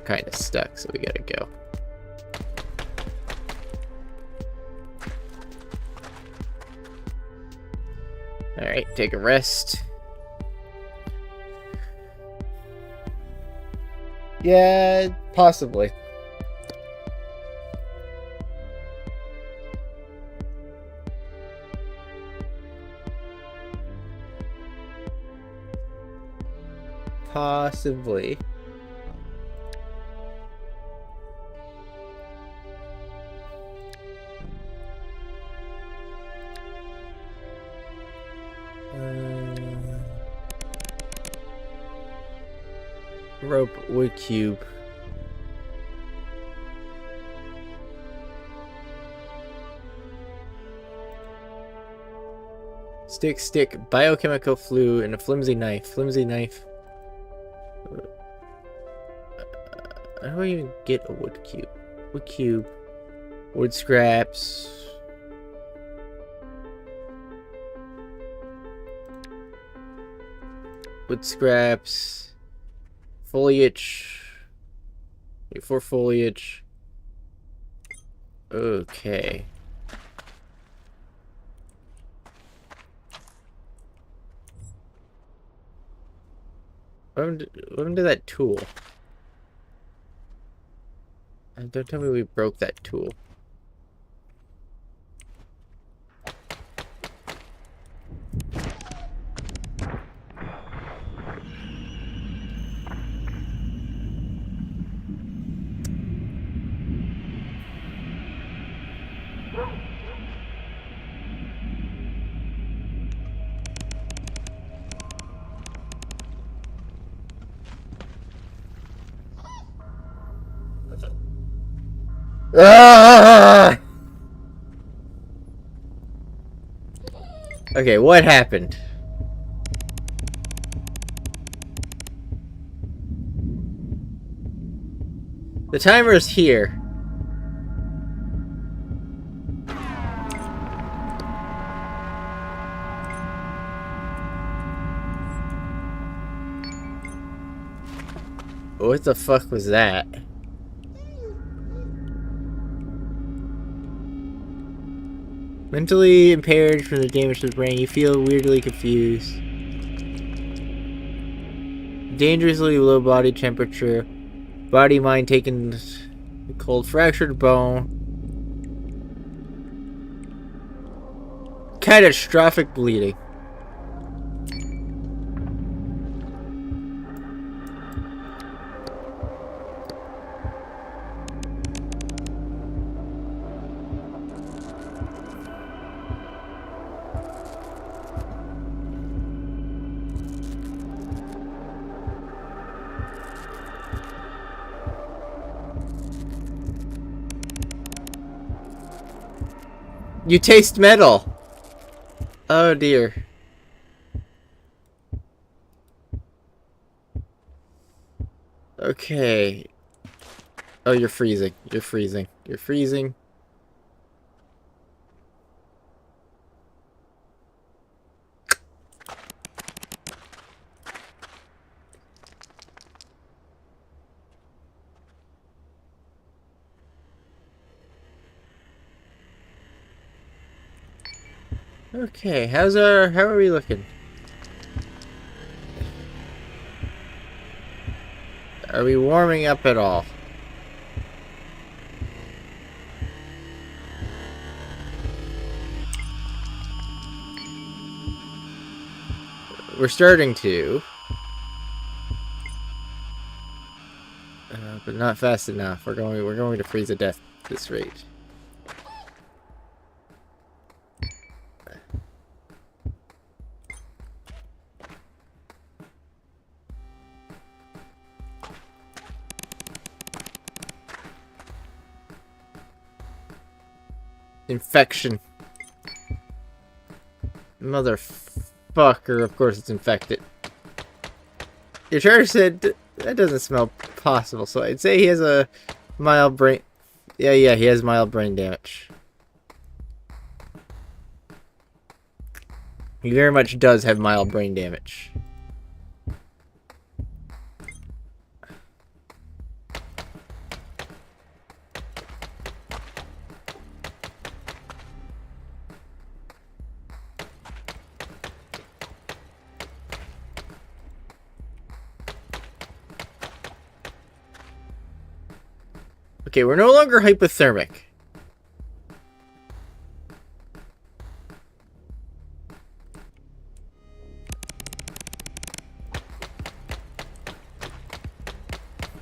Kind of stuck, so we gotta go. Alright, take a rest. Yeah, possibly. Possibly. Rope, wood cube. Stick, biochemical flue, and a flimsy knife. Flimsy knife. How do I even get a wood cube? Wood cube. Wood scraps. Wood scraps. Foliage. Wait for foliage. Okay. What happened to that tool? Don't tell me we broke that tool. Ah! Okay, what happened? The timer is here. What the fuck was that? Mentally impaired from the damage to the brain, you feel weirdly confused. Dangerously low body temperature. Body mind taken cold. Fractured bone. Catastrophic bleeding. You taste metal! Oh dear. Okay. Oh, you're freezing. You're freezing. You're freezing. Okay, how are we looking? Are we warming up at all? We're starting to. But not fast enough. We're going to freeze to death at this rate. Infection. Motherfucker, of course it's infected. Your charger said that doesn't smell possible, so I'd say he has a mild brain... Yeah, he has mild brain damage. He very much does have mild brain damage. Okay, we're no longer hypothermic.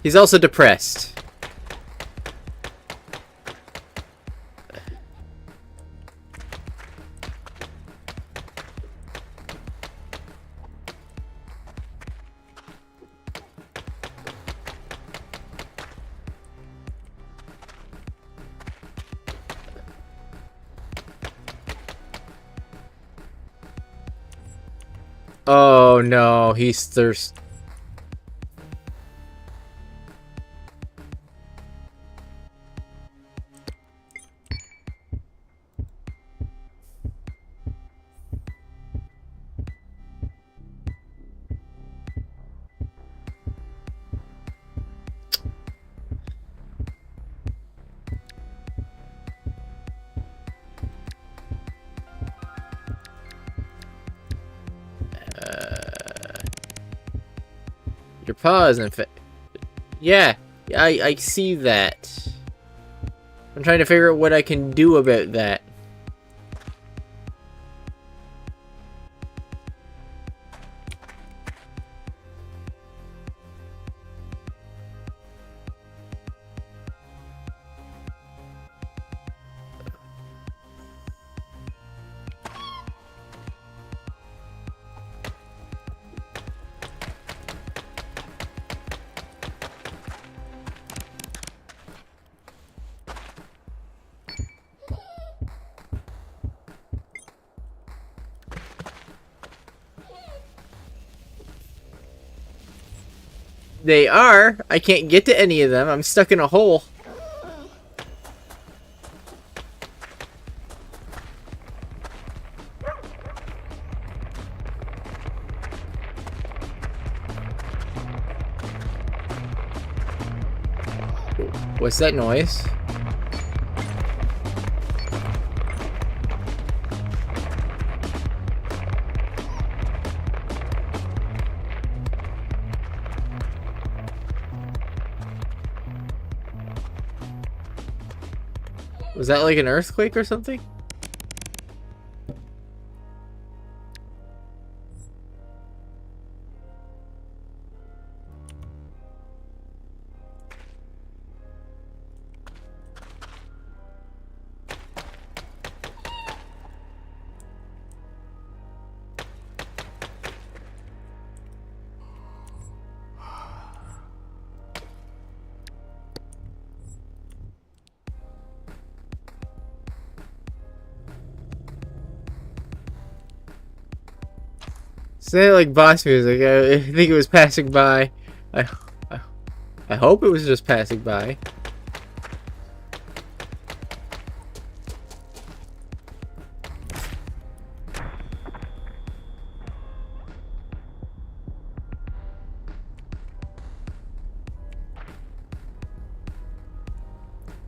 He's also depressed. Oh no, he's thirsty. Your paw is infected. Yeah, I see that. I'm trying to figure out what I can do about that. They are. I can't get to any of them. I'm stuck in a hole. What's that noise? Was that like an earthquake or something? Sounded like boss music. I think it was passing by. I, I, I hope it was just passing by.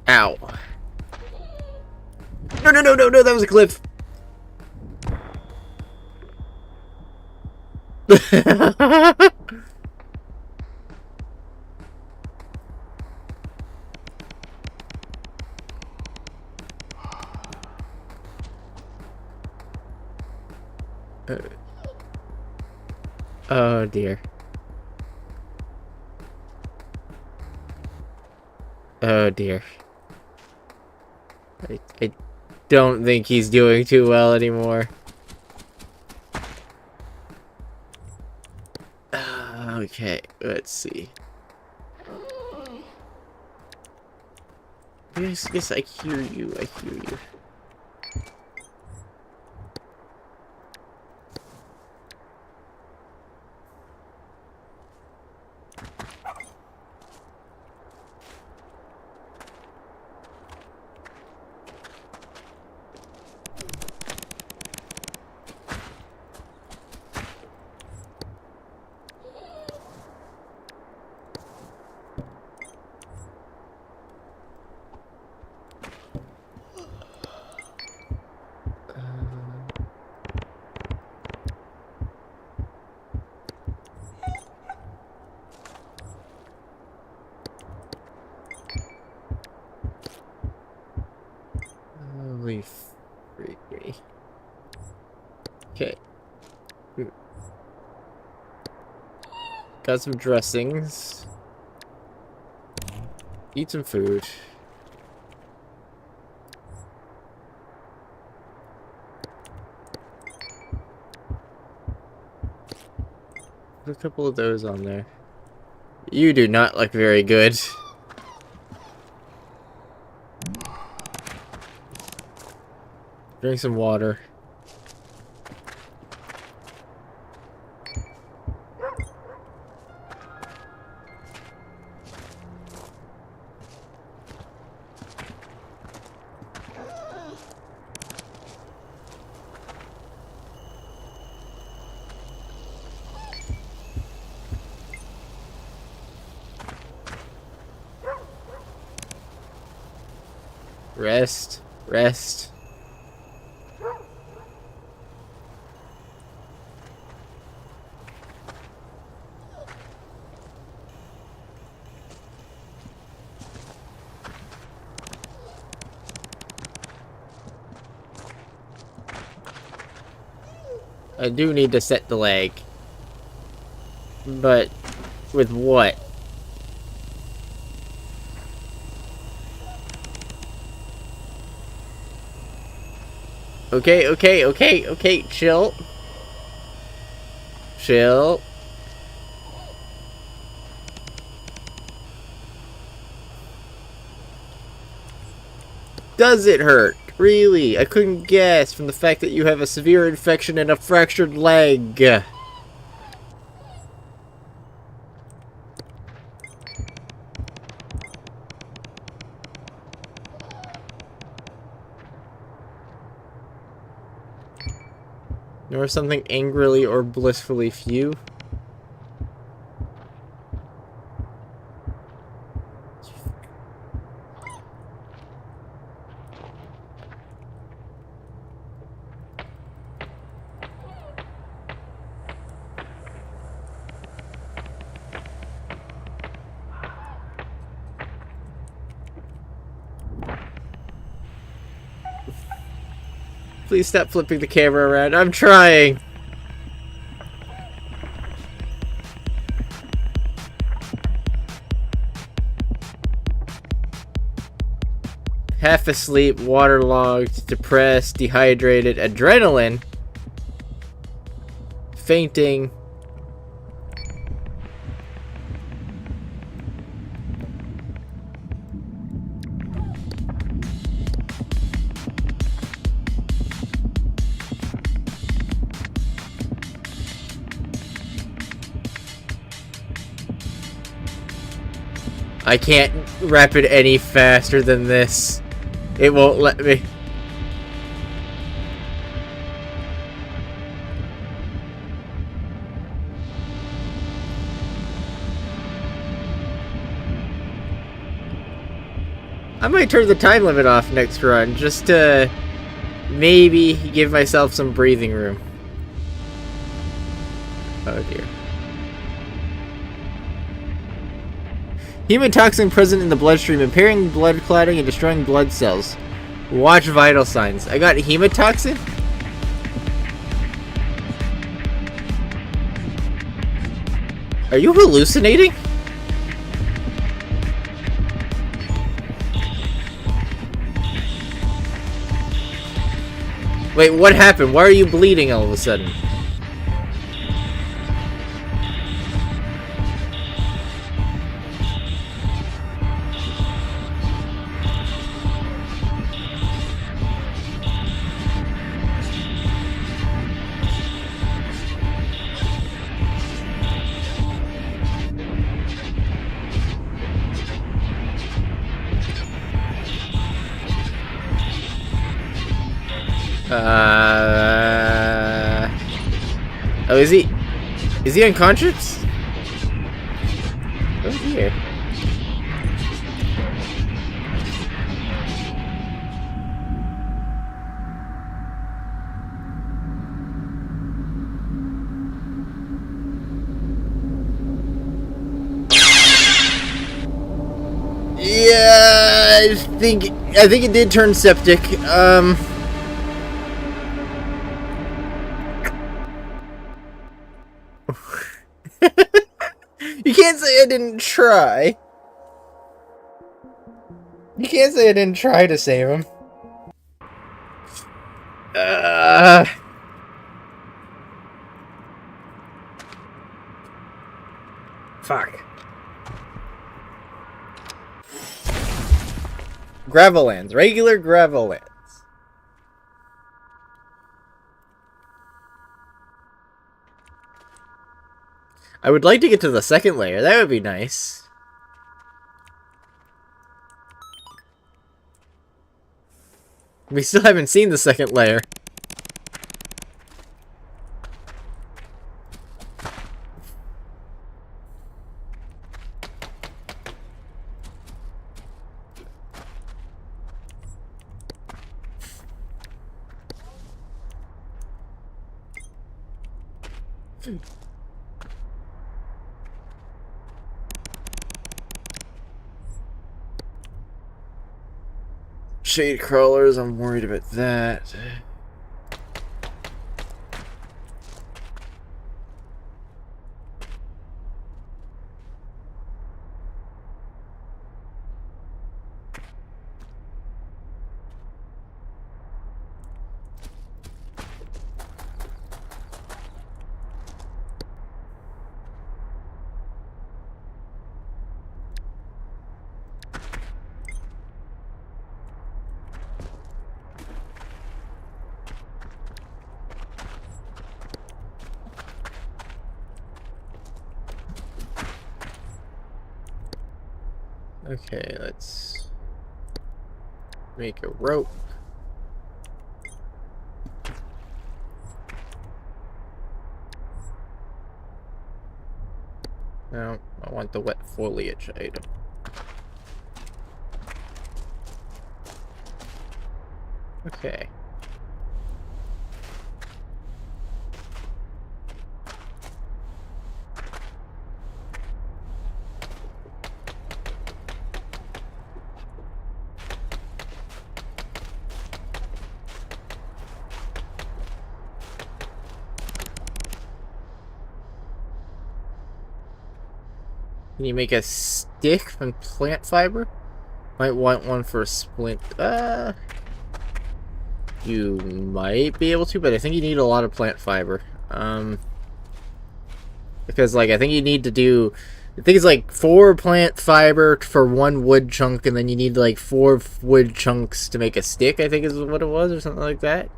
Ow. No, no, no, no, no, that was a cliff. Oh dear. Oh dear. I don't think he's doing too well anymore. Okay, let's see. Yes, I hear you. I hear you. Holy freak me. Okay. Got some dressings. Eat some food. Put a couple of those on there. You do not look very good. Drink some water. Rest. Rest. I do need to set the leg. But with what? Okay, chill. Chill. Does it hurt? Really? I couldn't guess from the fact that you have a severe infection and a fractured leg. Or something angrily or blissfully few. Please stop flipping the camera around. I'm trying. Half asleep, waterlogged, depressed, dehydrated, adrenaline, fainting. I can't wrap it any faster than this. It won't let me. I might turn the time limit off next run, just to maybe give myself some breathing room. Oh dear. Hemotoxin present in the bloodstream, impairing blood clotting and destroying blood cells. Watch vital signs. I got hemotoxin? Are you hallucinating? Wait, what happened? Why are you bleeding all of a sudden? Oh, is he? Is he unconscious? Oh dear. Yeah, I think it did turn septic. You can't say I didn't try. You can't say I didn't try to save him. Fuck. Gravellands. Regular Gravellands. I would like to get to the second layer. That would be nice. We still haven't seen the second layer. Shade crawlers, I'm worried about that. Okay, let's make a rope. No, I want the wet foliage item. Okay. Can you make a stick from plant fiber? Might want one for a splint. You might be able to, but I think you need a lot of plant fiber. Because, like, I think you need to do... I think it's, like, 4 plant fiber for 1 wood chunk, and then you need, like, 4 wood chunks to make a stick, I think is what it was, or something like that.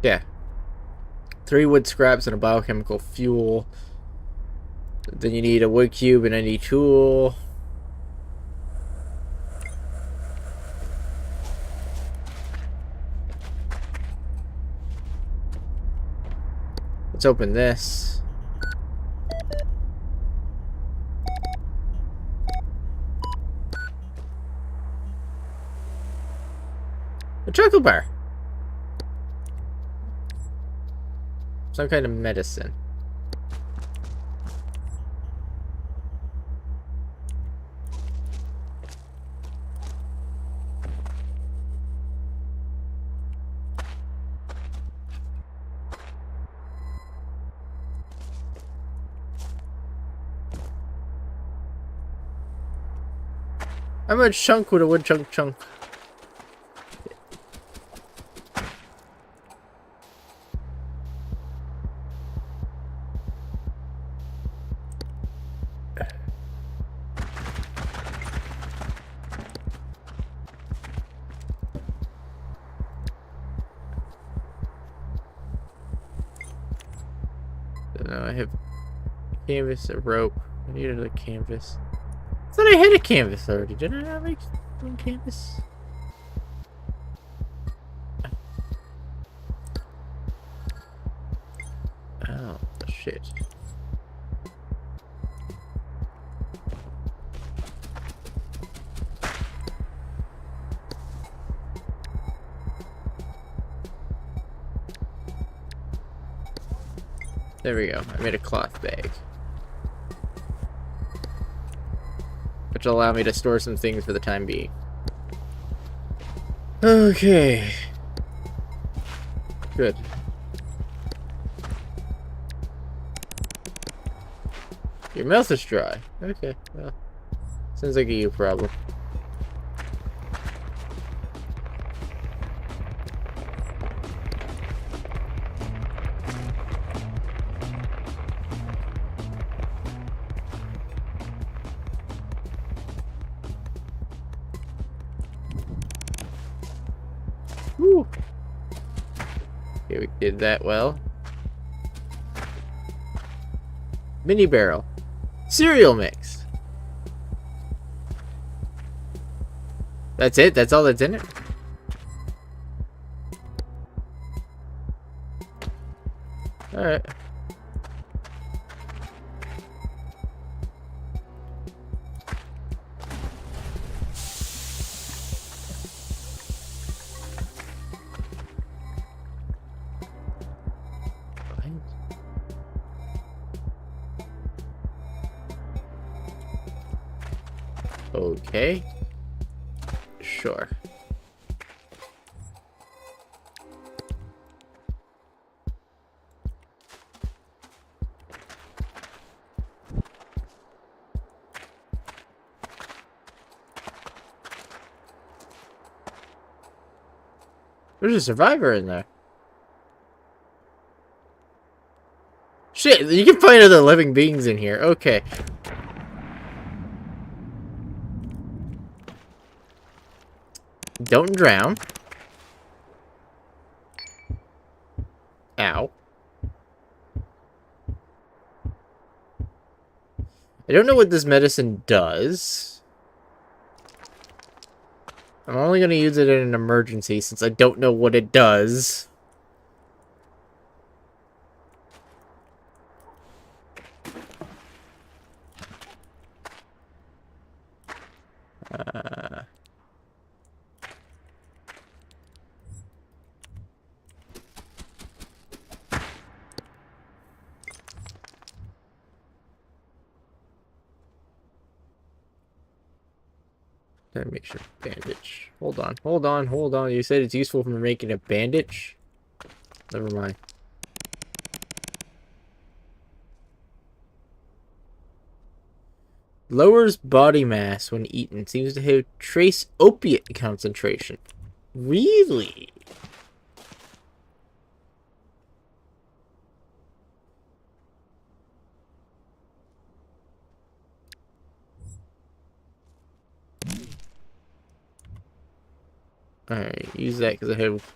Yeah. 3 wood scraps and a biochemical fuel. Then you need a wood cube and any tool. Let's open this. A chocolate bar. Some kind of medicine. How much chunk would a wood chunk? No, I have canvas, a rope. I needed a canvas. I thought I had a canvas already. Didn't I make one canvas? Oh, shit. There we go. I made a cloth bag. Which will allow me to store some things for the time being. Okay. Good. Your mouth is dry. Okay, well. Sounds like a you problem. Woo! Okay, we did that well. Mini barrel. Cereal mix. That's it? That's all that's in it? Alright. Okay. Sure. There's a survivor in there. Shit, you can find other living beings in here. Okay. Don't drown. Ow. I don't know what this medicine does. I'm only going to use it in an emergency since I don't know what it does. Gotta make sure bandage. Hold on. You said it's useful for making a bandage? Never mind. Lowers body mass when eaten. Seems to have trace opiate concentration. Really? Alright, use that because I have...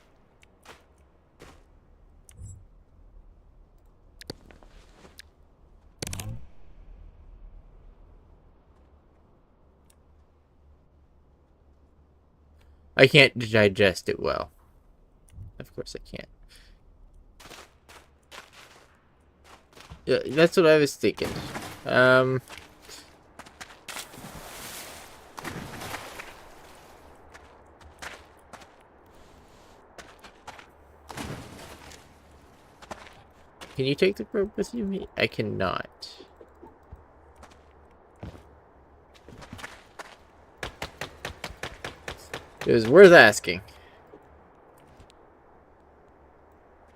I can't digest it well. Of course I can't. Yeah, that's what I was thinking. Can you take the rope with you? I cannot. It was worth asking.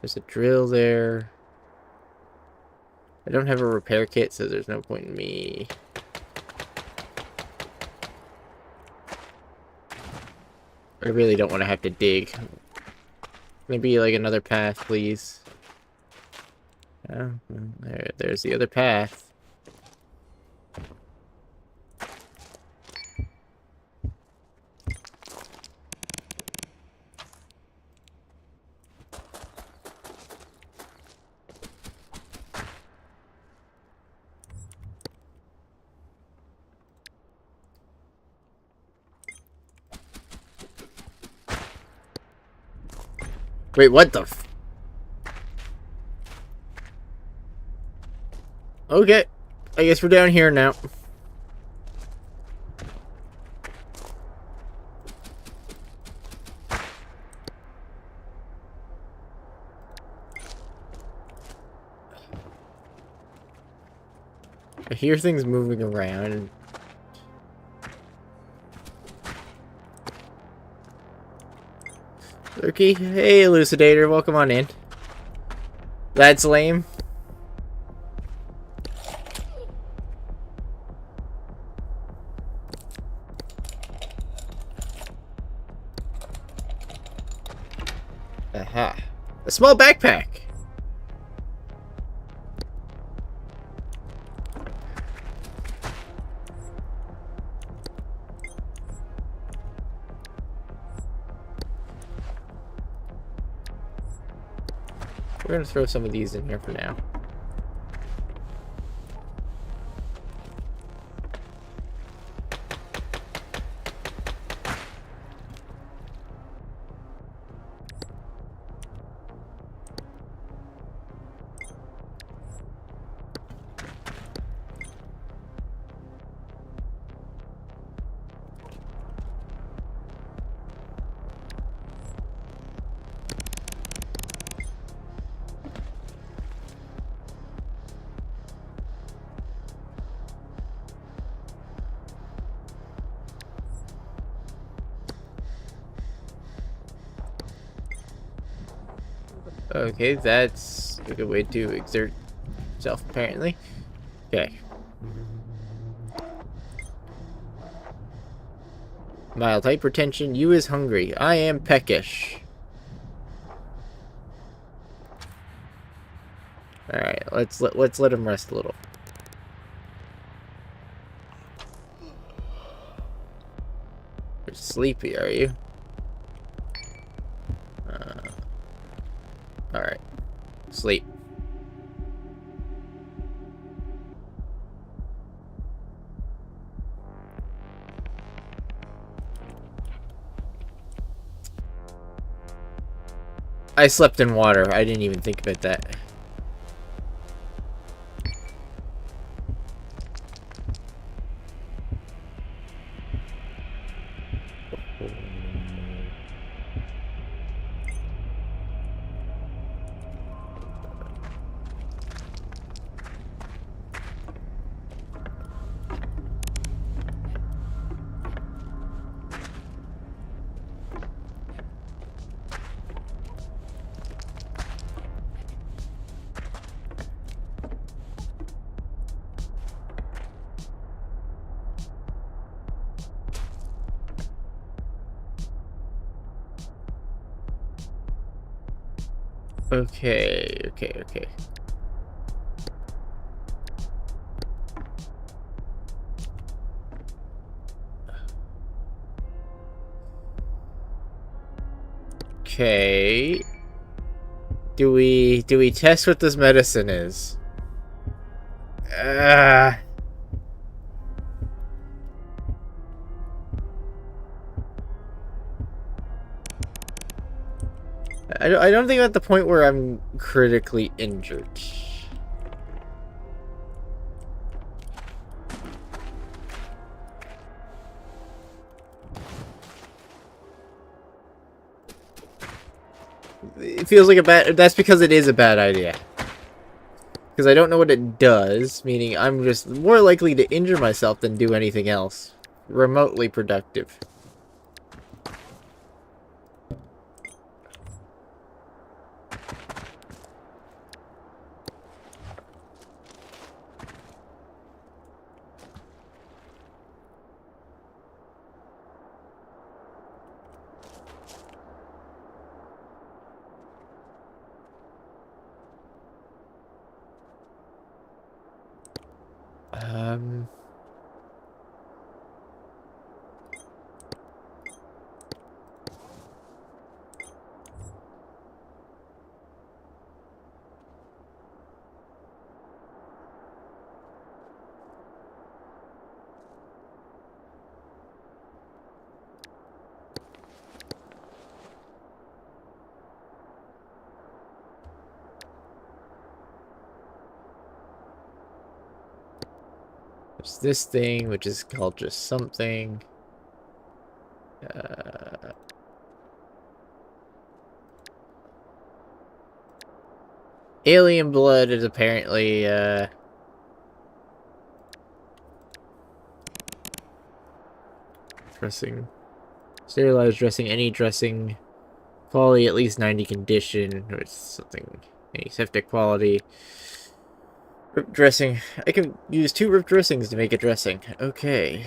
There's a drill there. I don't have a repair kit, so there's no point in me. I really don't want to have to dig. Maybe like another path, please. Oh, well, there's the other path. Wait, what the f... Okay. I guess we're down here now. I hear things moving around. Okay, hey Elucidator, welcome on in. That's lame. Aha. A small backpack. We're gonna throw some of these in here for now. Okay, that's a good way to exert yourself, apparently. Okay. Mild hypertension. You is hungry. I am peckish. All right, let's let him rest a little. You're sleepy, are you? All right, sleep. I slept in water. I didn't even think about that. Okay. Okay. Do we test what this medicine is? I don't think I'm at the point where I'm critically injured. It feels like a bad... That's because it is a bad idea. Because I don't know what it does, meaning I'm just more likely to injure myself than do anything else. Remotely productive. There's this thing, which is called just something. Alien blood is apparently, dressing. Sterilized dressing, any dressing. Quality at least 90 condition, or something. Aseptic quality. Rip dressing. I can use 2 rip dressings to make a dressing. Okay.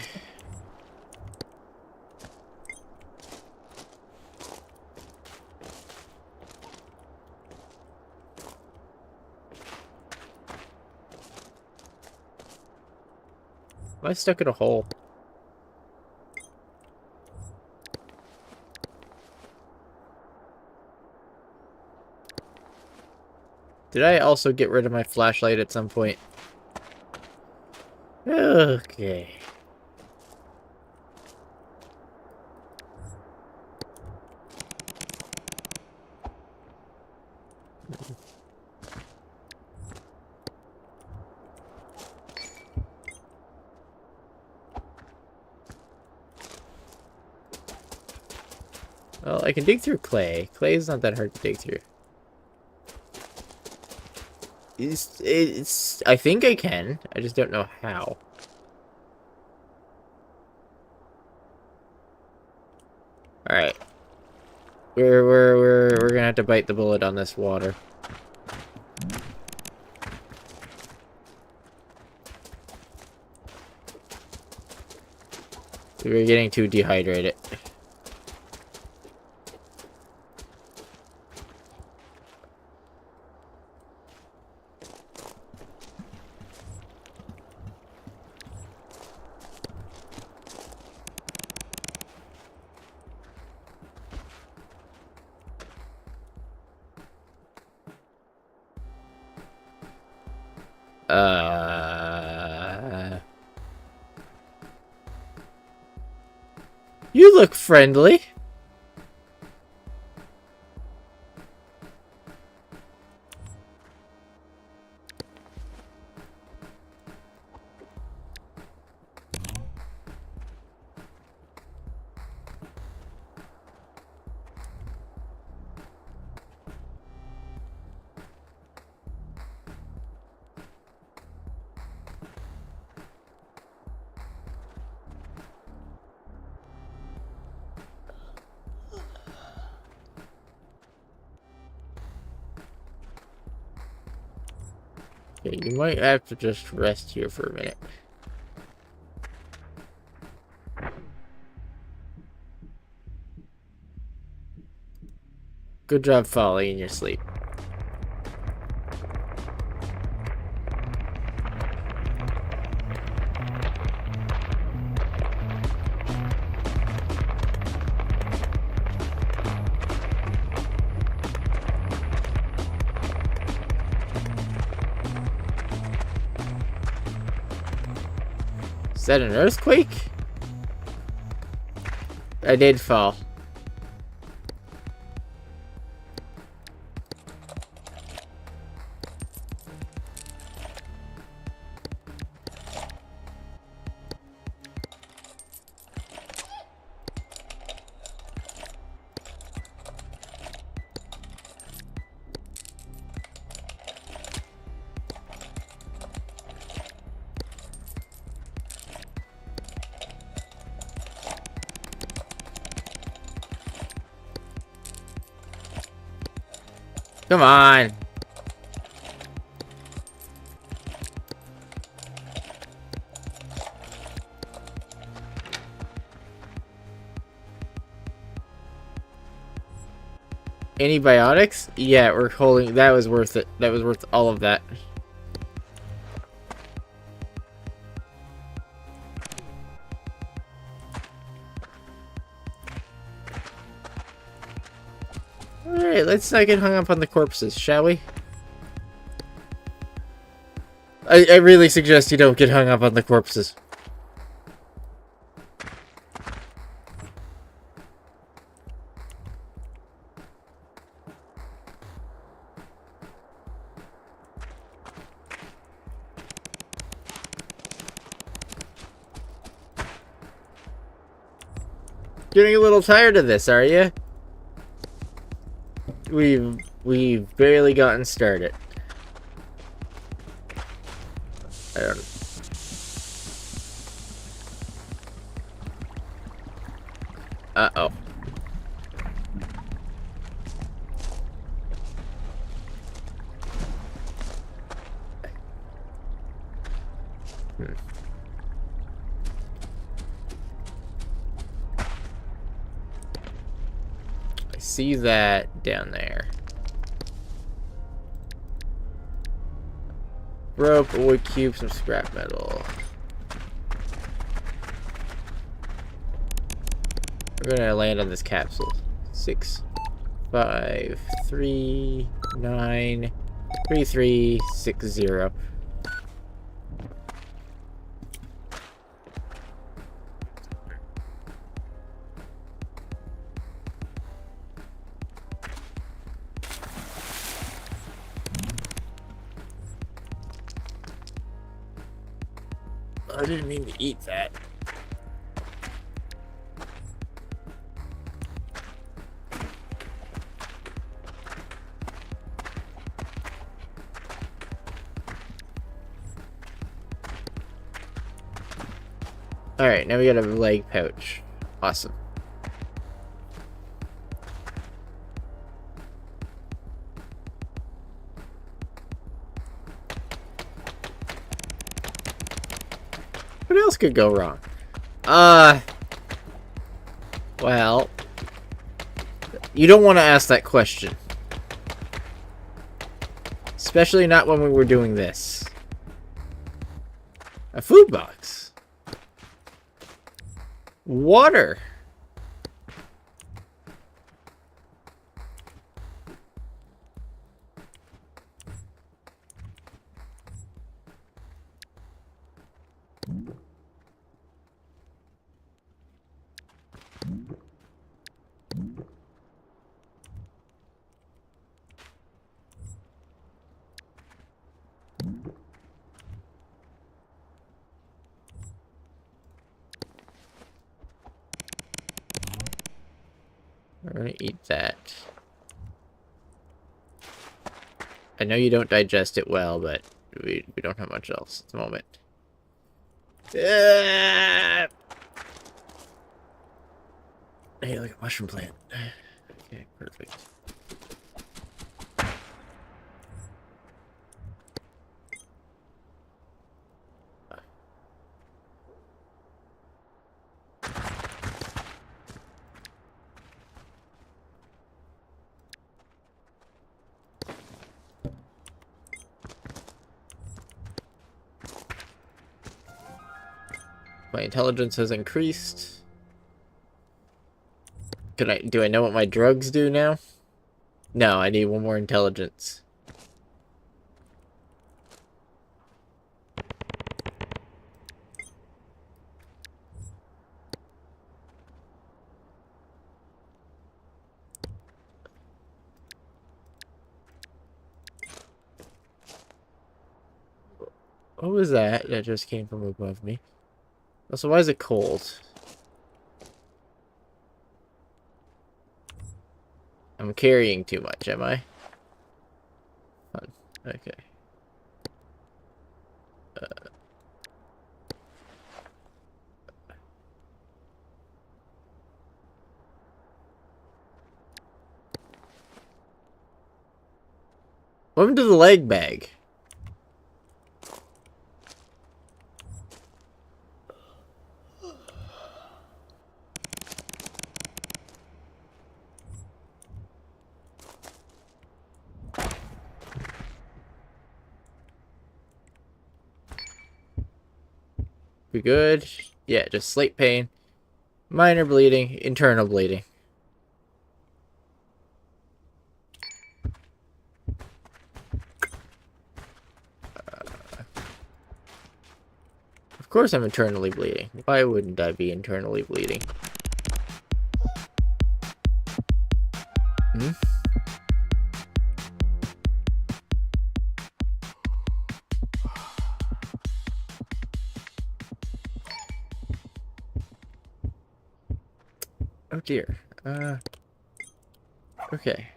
Am I stuck in a hole? Did I also get rid of my flashlight at some point? Okay. Well, I can dig through clay. Clay is not that hard to dig through. I think I can. I just don't know how. Alright. We're gonna have to bite the bullet on this water. We're getting too dehydrated. You look friendly. Okay, you might have to just rest here for a minute. Good job falling in your sleep. Is that an earthquake? I did fall. Come on. Antibiotics? Yeah, we're holding. That was worth it. That was worth all of that. Alright, let's not get hung up on the corpses, shall we? I really suggest you don't get hung up on the corpses. Getting a little tired of this, are you? We've barely gotten started. I don't. Uh-oh. I see that down there. Rope, a wood cube, some scrap metal. We're gonna land on this capsule. 6, 5, 3, 9, 3, 3, 6, 0. I didn't mean to eat that. Alright, now we got a leg pouch. Awesome. What else could go wrong? Well, you don't want to ask that question. Especially not when we were doing this. A food box. Water. We're gonna eat that. I know you don't digest it well, but we don't have much else at the moment. Hey, look at mushroom plant. Okay, perfect. My intelligence has increased. Do I know what my drugs do now? No, I need one more intelligence. What was that? That just came from above me. Also, why is it cold? I'm carrying too much, am I? Fun. Okay. Welcome to the leg bag. We good? Yeah, just slight pain. Minor bleeding. Internal bleeding. Of course I'm internally bleeding. Why wouldn't I be internally bleeding? Hmm? Oh dear. Okay.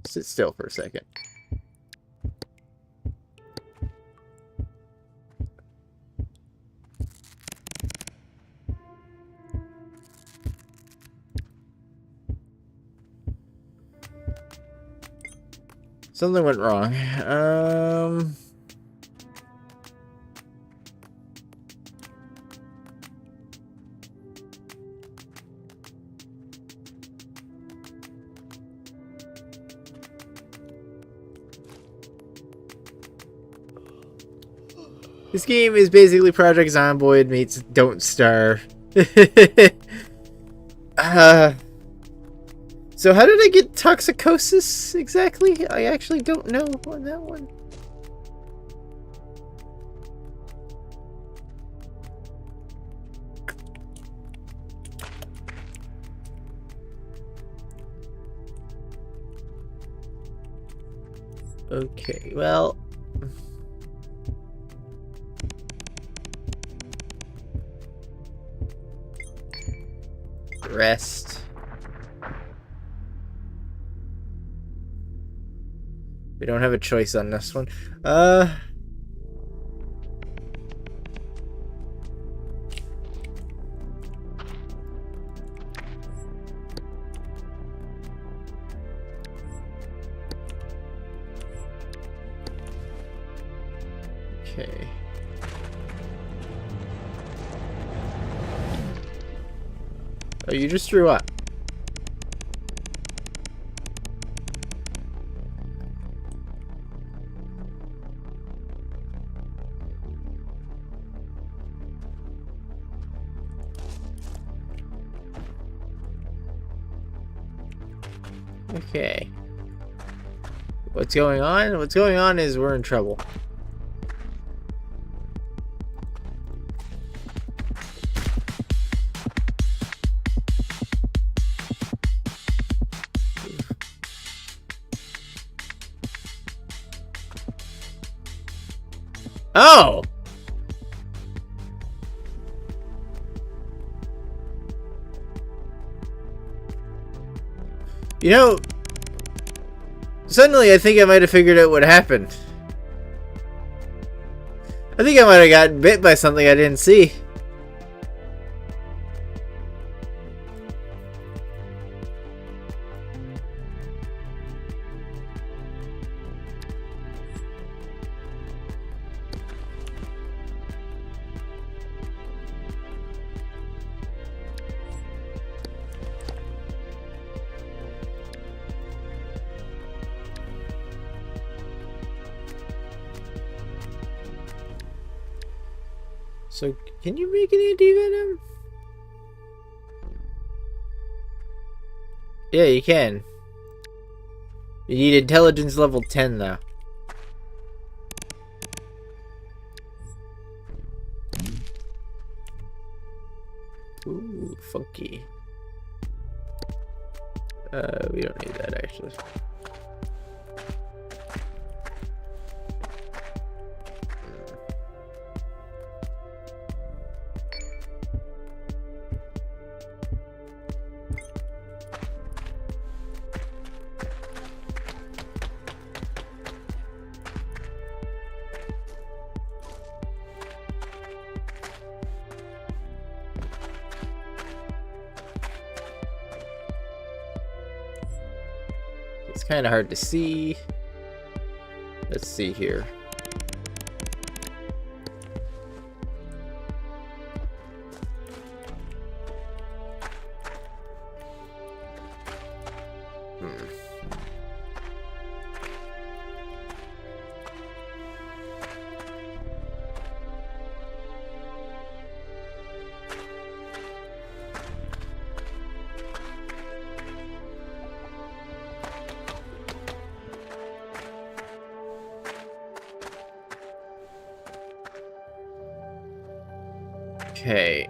Sit still for a second. Something went wrong. This game is basically Project Zomboid meets Don't Starve. So how did I get toxicosis exactly? I actually don't know on that one. Okay, well... Rest. We don't have a choice on this one. Okay. Oh, you just threw up. Okay. What's going on? What's going on is we're in trouble. Oh! You know, suddenly I think I might have figured out what happened. I think I might have gotten bit by something I didn't see. So, can you make an anti-venom? Yeah, you can. You need intelligence level 10, though. Ooh, funky. We don't need that, actually. It's kind of hard to see. Let's see here. Okay.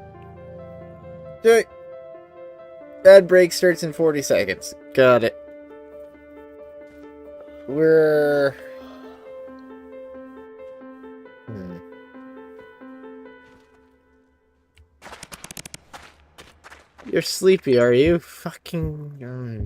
Ad break starts in 40 seconds. Got it. We're... You're sleepy, are you? Fucking...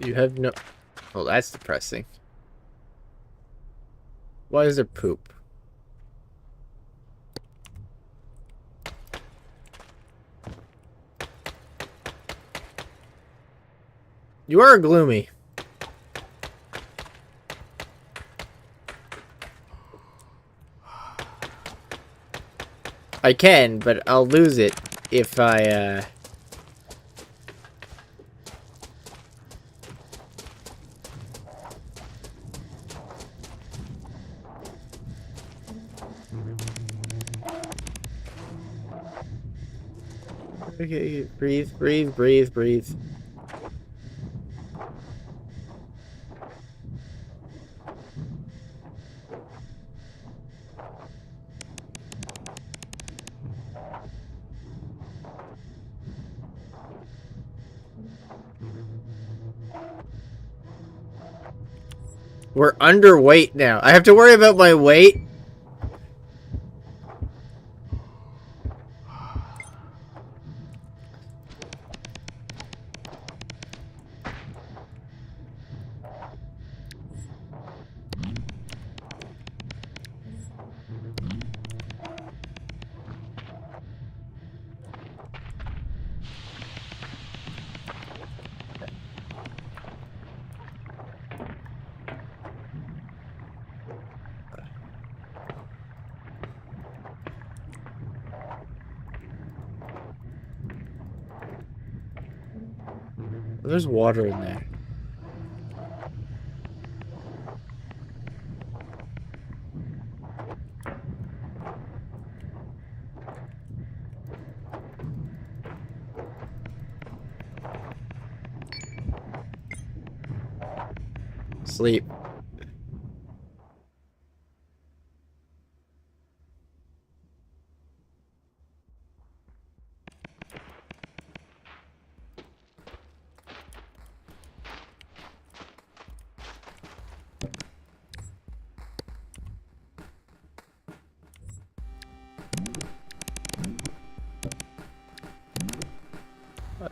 You have no... Oh, that's depressing. Why is there poop? You are gloomy. I can, but I'll lose it if I, Okay, breathe, breathe, breathe, breathe. We're underweight now. I have to worry about my weight? There's water in there. Sleep.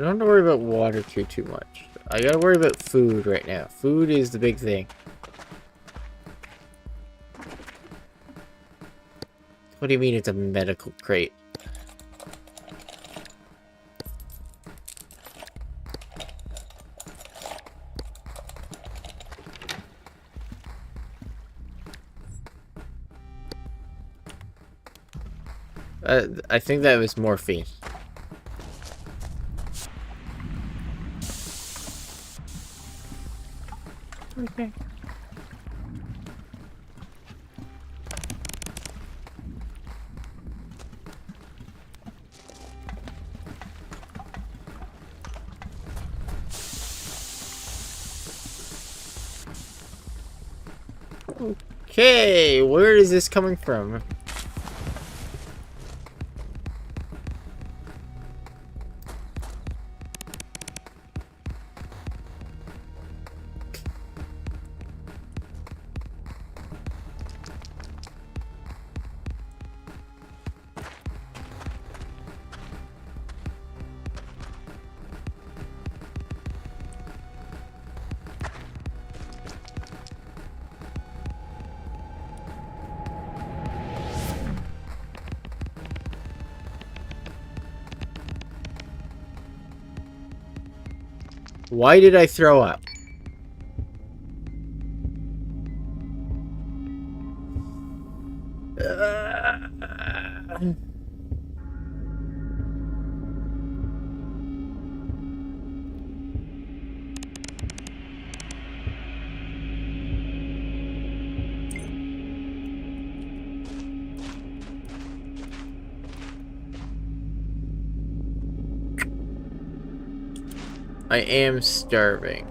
I don't have to worry about water too much. I gotta worry about food right now. Food is the big thing. What do you mean it's a medical crate? I think that was morphine. Okay. Okay, where is this coming from? Why did I throw up? I am starving.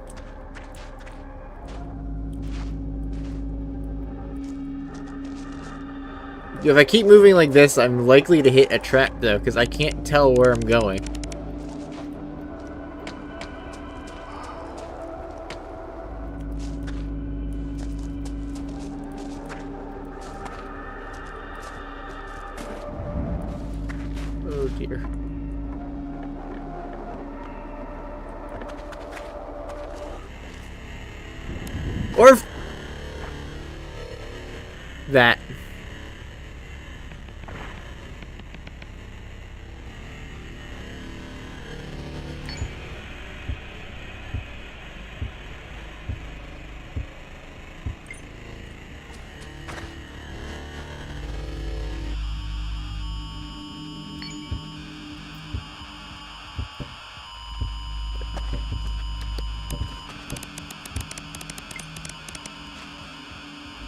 If I keep moving like this, I'm likely to hit a trap though, because I can't tell where I'm going. Oh dear. Or that.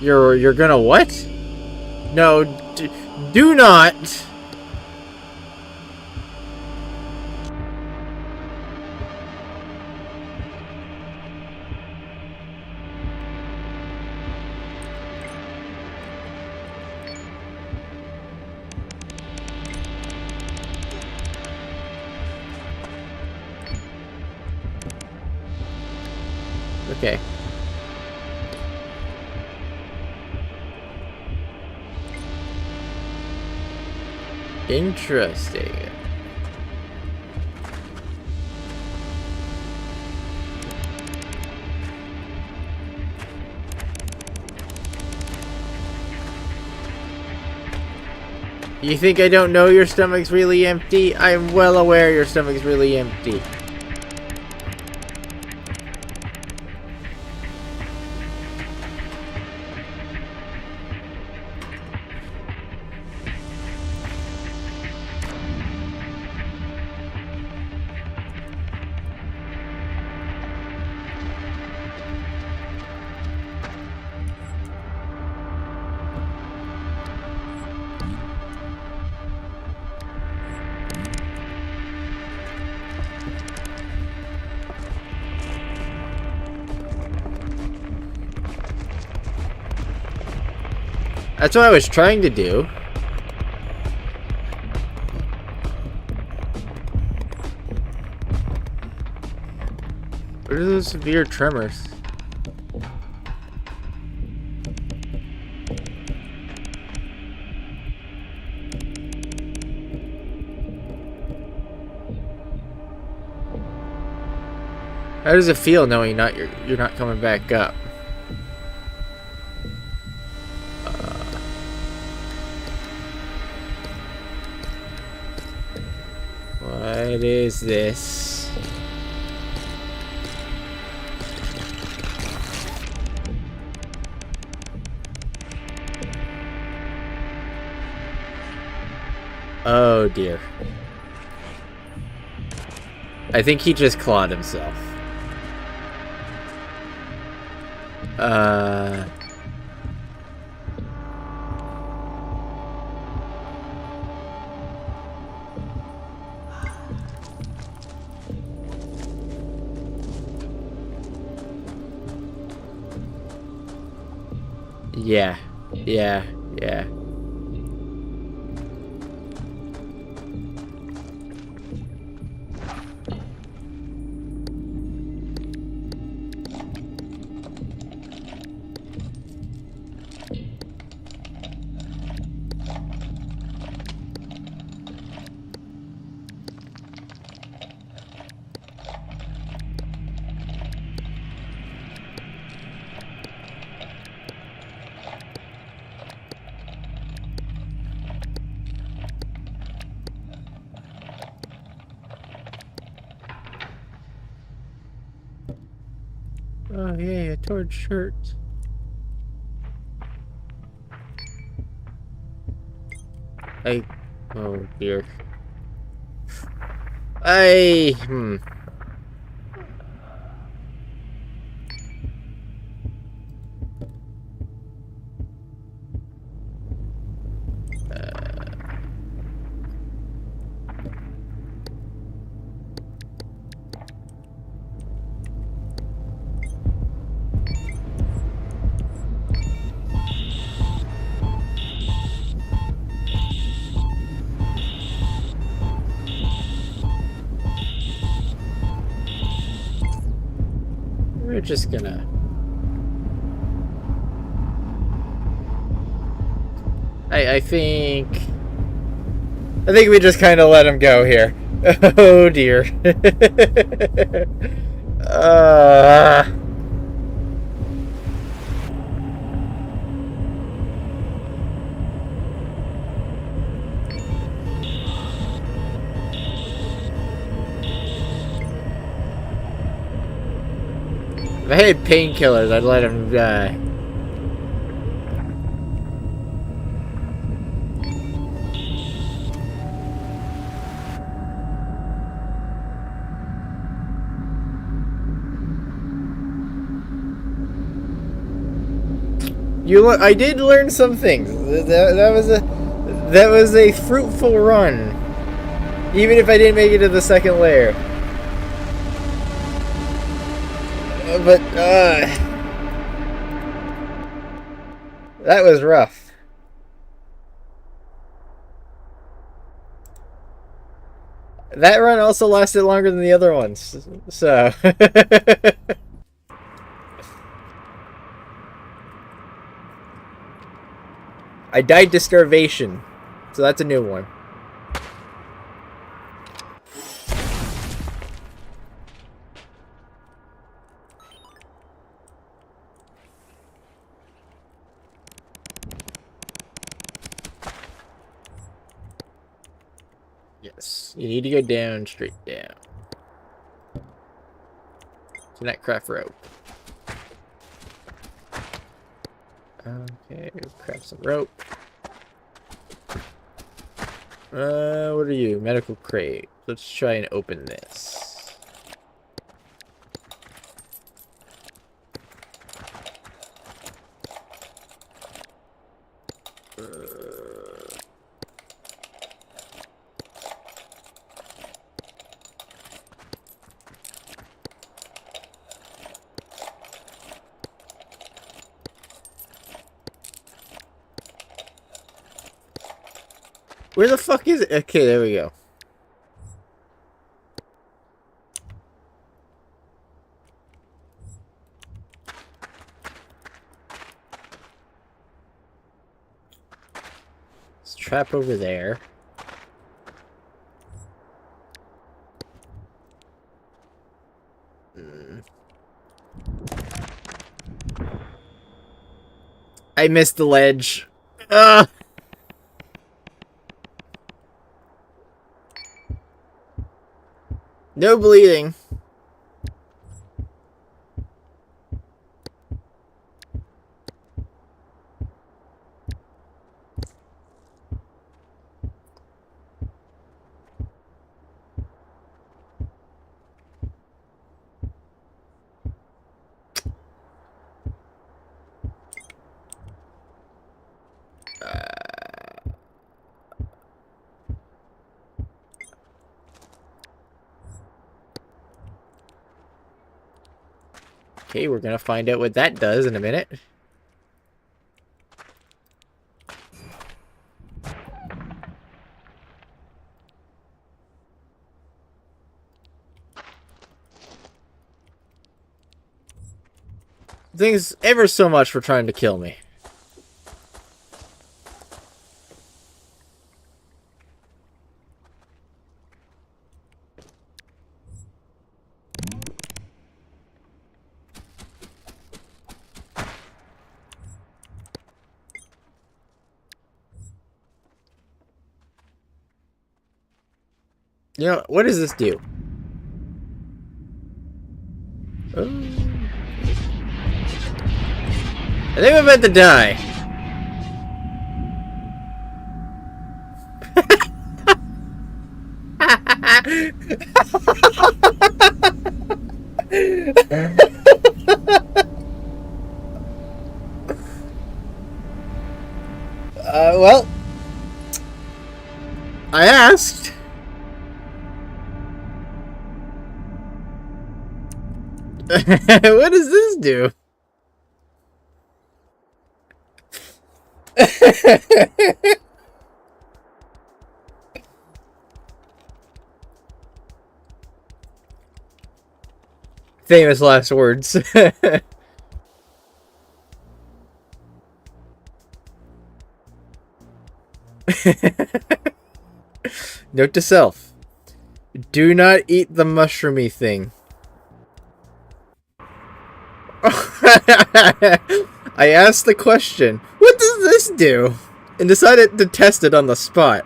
You're gonna what? No, do not. Okay. Interesting. You think I don't know your stomach's really empty? I'm well aware your stomach's really empty. That's what I was trying to do. What are those severe tremors? How does it feel knowing you're not coming back up? What is this? Oh dear. I think he just clawed himself. Yeah. Yeah. Yeah. Oh yeah, a torn shirt. Oh dear. Hmm. We're just gonna... I think we just kind of let him go here. Oh dear. uh... If I had painkillers, I'd let him die. I did learn some things. That was a fruitful run. Even if I didn't make it to the second layer. That was rough. That run also lasted longer than the other ones, so... I died to starvation, so that's a new one. Yes, you need to go down, straight down. Do not craft rope. Okay, craft some rope. What are you? Medical crate. Let's try and open this. Where the fuck is it? Okay, there we go. It's trap over there. I missed the ledge. Ugh. No bleeding. Okay, we're gonna find out what that does in a minute. Thanks ever so much for trying to kill me. You know, what does this do? Oh. I think I'm about to die. Well, I asked. What does this do? Famous last words. Note to self. Do not eat the mushroomy thing. I asked the question, what does this do? And decided to test it on the spot.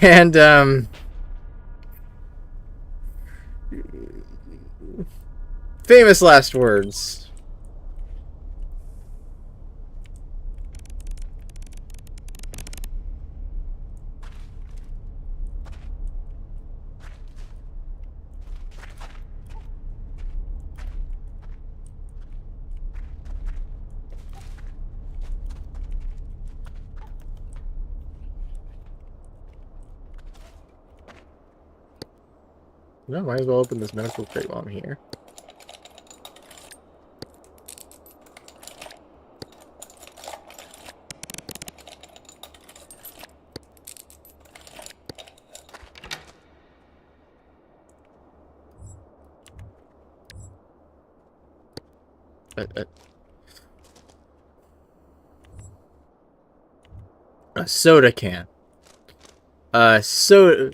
And, famous last words. No, might as well open this medical crate while I'm here. A soda can. Soda.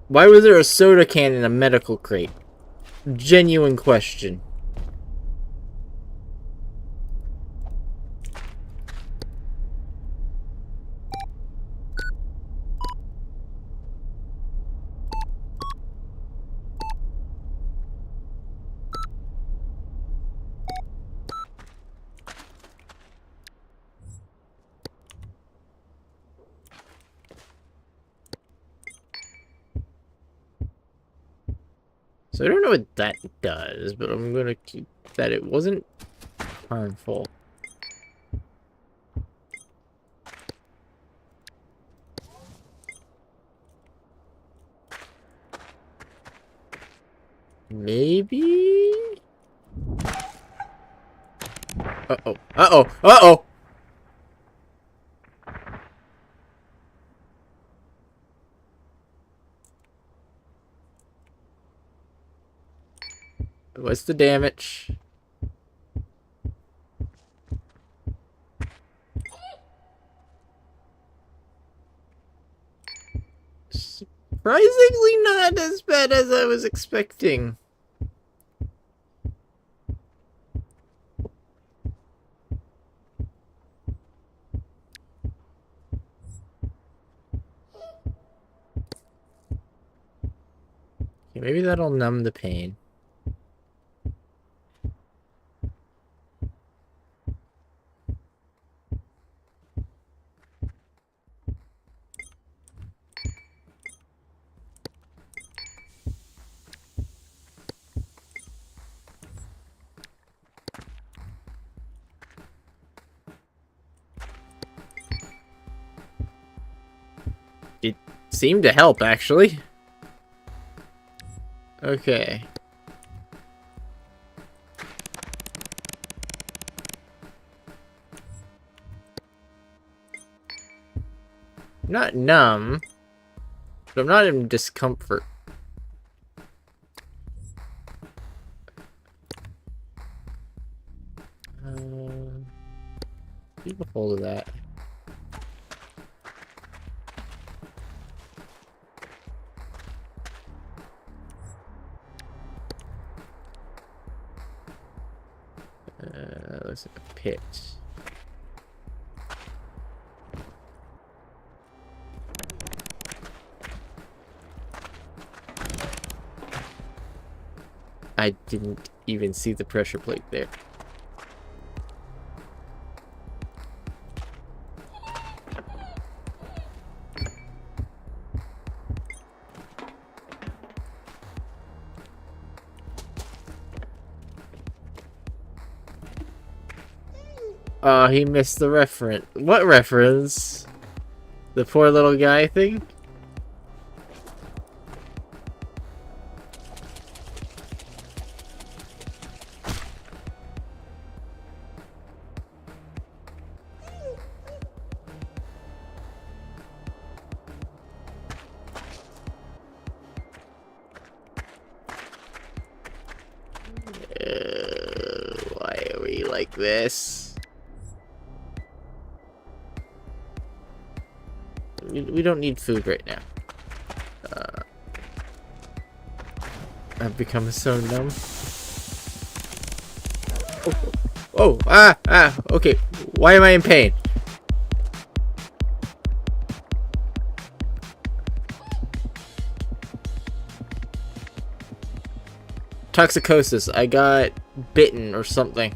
Why was there a soda can in a medical crate? Genuine question. So I don't know what that does, but I'm gonna keep that it wasn't harmful. Maybe? Uh-oh. Uh-oh. Uh-oh! What's the damage? Surprisingly not as bad as I was expecting. Maybe that'll numb the pain. It seemed to help, actually. Okay. I'm not numb, but I'm not in discomfort. Keep a hold of that. Looks like a pit. I didn't even see the pressure plate there. Oh, he missed the reference. What reference? The poor little guy thing? Why are we like this? We don't need food right now. I've become so numb. Okay. Why am I in pain? Toxicosis. I got bitten or something.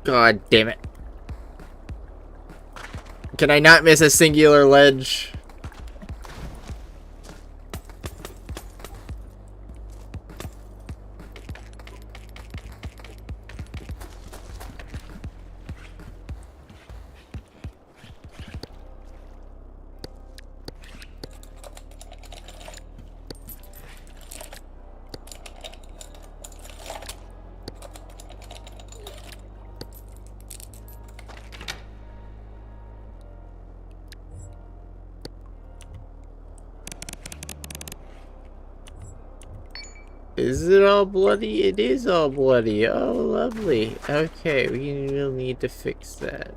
God damn it. Can I not miss a singular ledge? Is it all bloody? It is all bloody. Oh, lovely. Okay, we will need to fix that.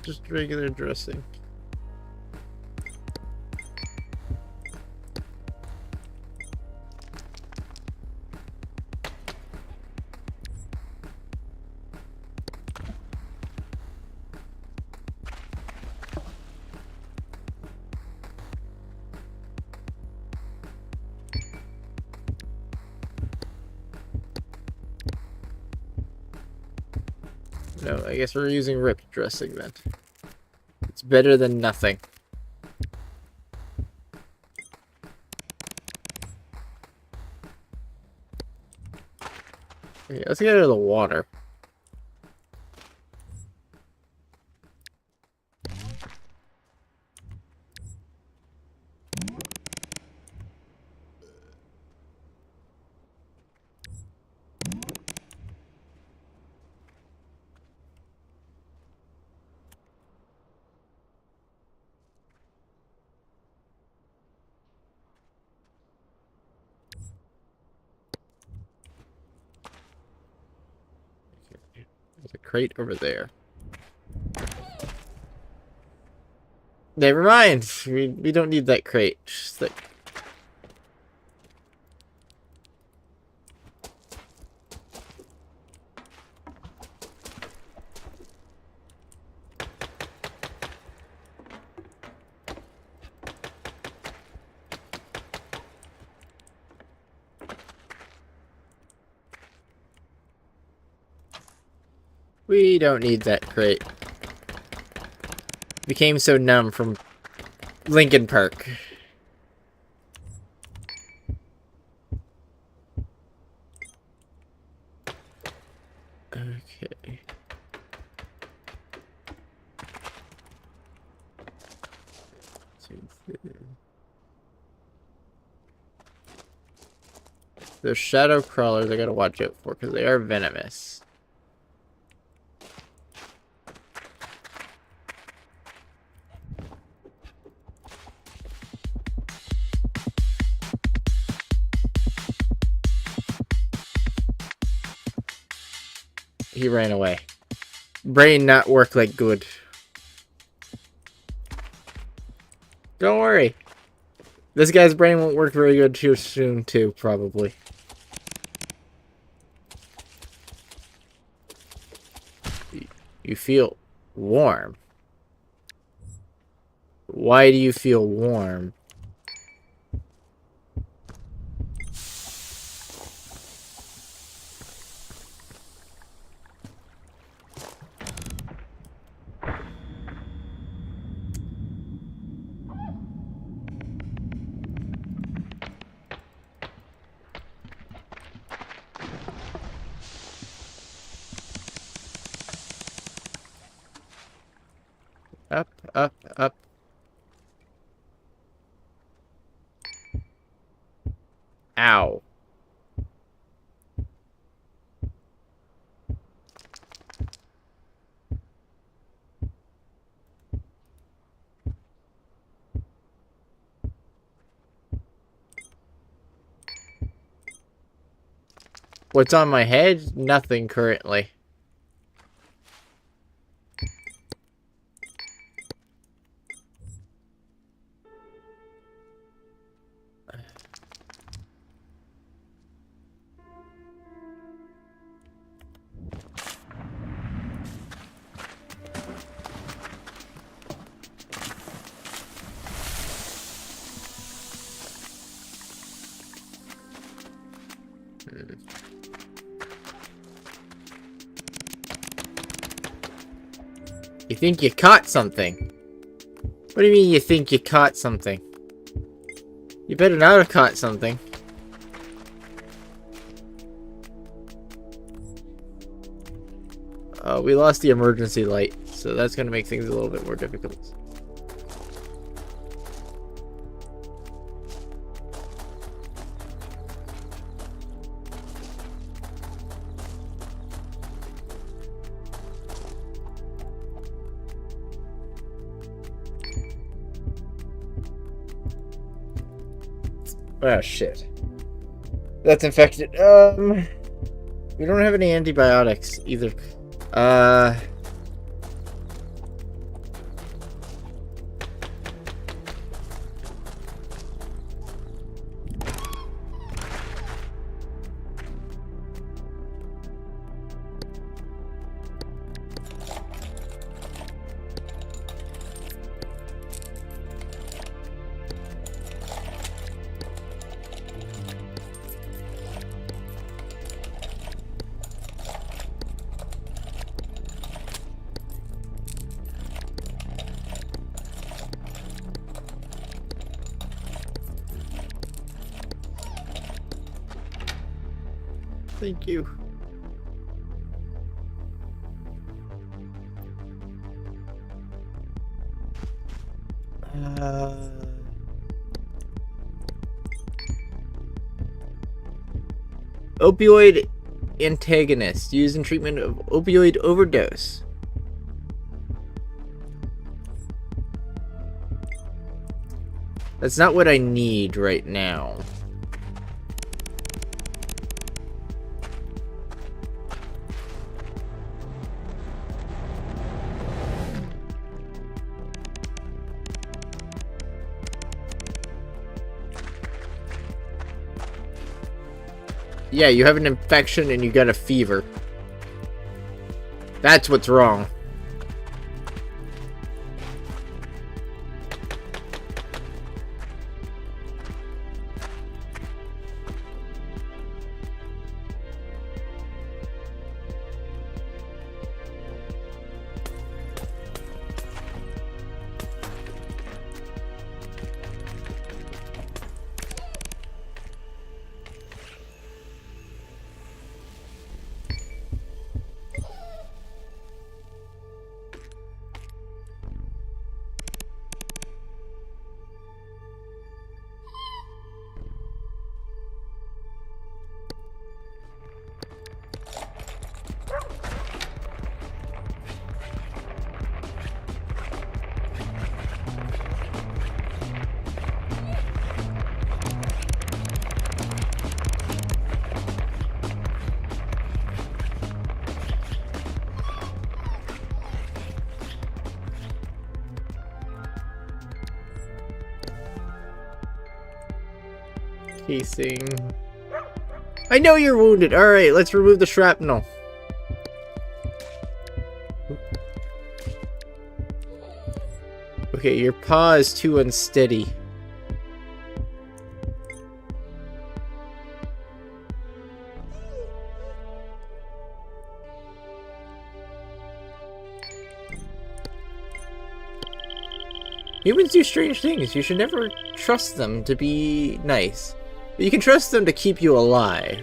Just regular dressing. No, I guess we're using ripped dressing then. It's better than nothing. Okay, let's get out of the water. There's a crate over there. Never mind. We don't need that crate. Just like... We don't need that crate. Became so numb from Lincoln Park. Okay. There's shadow crawlers I gotta watch out for because they are venomous. He ran away. Brain not work like good. Don't worry. This guy's brain won't work very good too soon too, probably. You feel warm. Why do you feel warm? Up, up, up. Ow. What's on my head? Nothing currently. You think you caught something? What do you mean you think you caught something? You better not have caught something. We lost the emergency light, so that's gonna make things a little bit more difficult. Oh shit. That's infected. We don't have any antibiotics either. Thank you. Opioid antagonist used in treatment of opioid overdose. That's not what I need right now. Yeah, you have an infection and you got a fever. That's what's wrong. Casing. I know you're wounded. Alright, let's remove the shrapnel. Okay, your paw is too unsteady. Humans do strange things. You should never trust them to be nice. But you can trust them to keep you alive.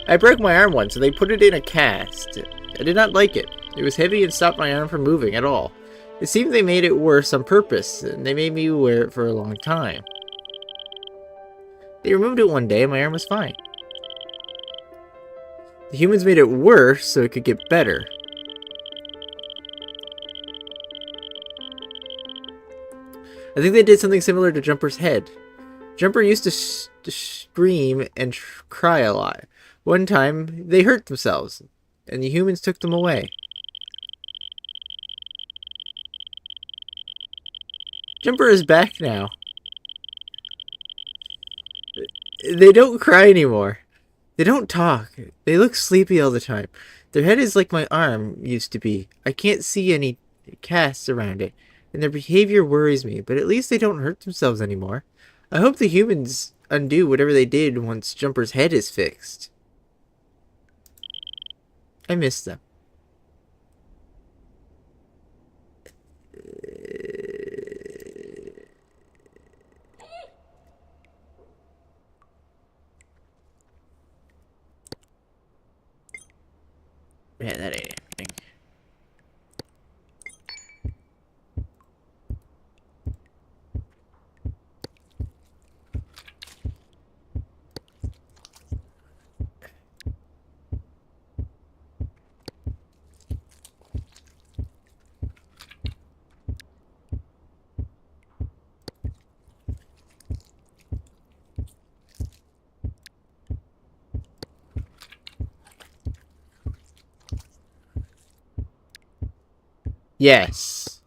I broke my arm once, so they put it in a cast. I did not like it. It was heavy and stopped my arm from moving at all. It seemed they made it worse on purpose, and they made me wear it for a long time. They removed it one day, and my arm was fine. The humans made it worse so it could get better. I think they did something similar to Jumper's head. Jumper used to scream and cry a lot. One time, they hurt themselves, and the humans took them away. Jumper is back now. They don't cry anymore. They don't talk. They look sleepy all the time. Their head is like my arm used to be. I can't see any casts around it, and their behavior worries me, but at least they don't hurt themselves anymore. I hope the humans undo whatever they did once Jumper's head is fixed. I miss them. Yeah, that ain't anything. Yes.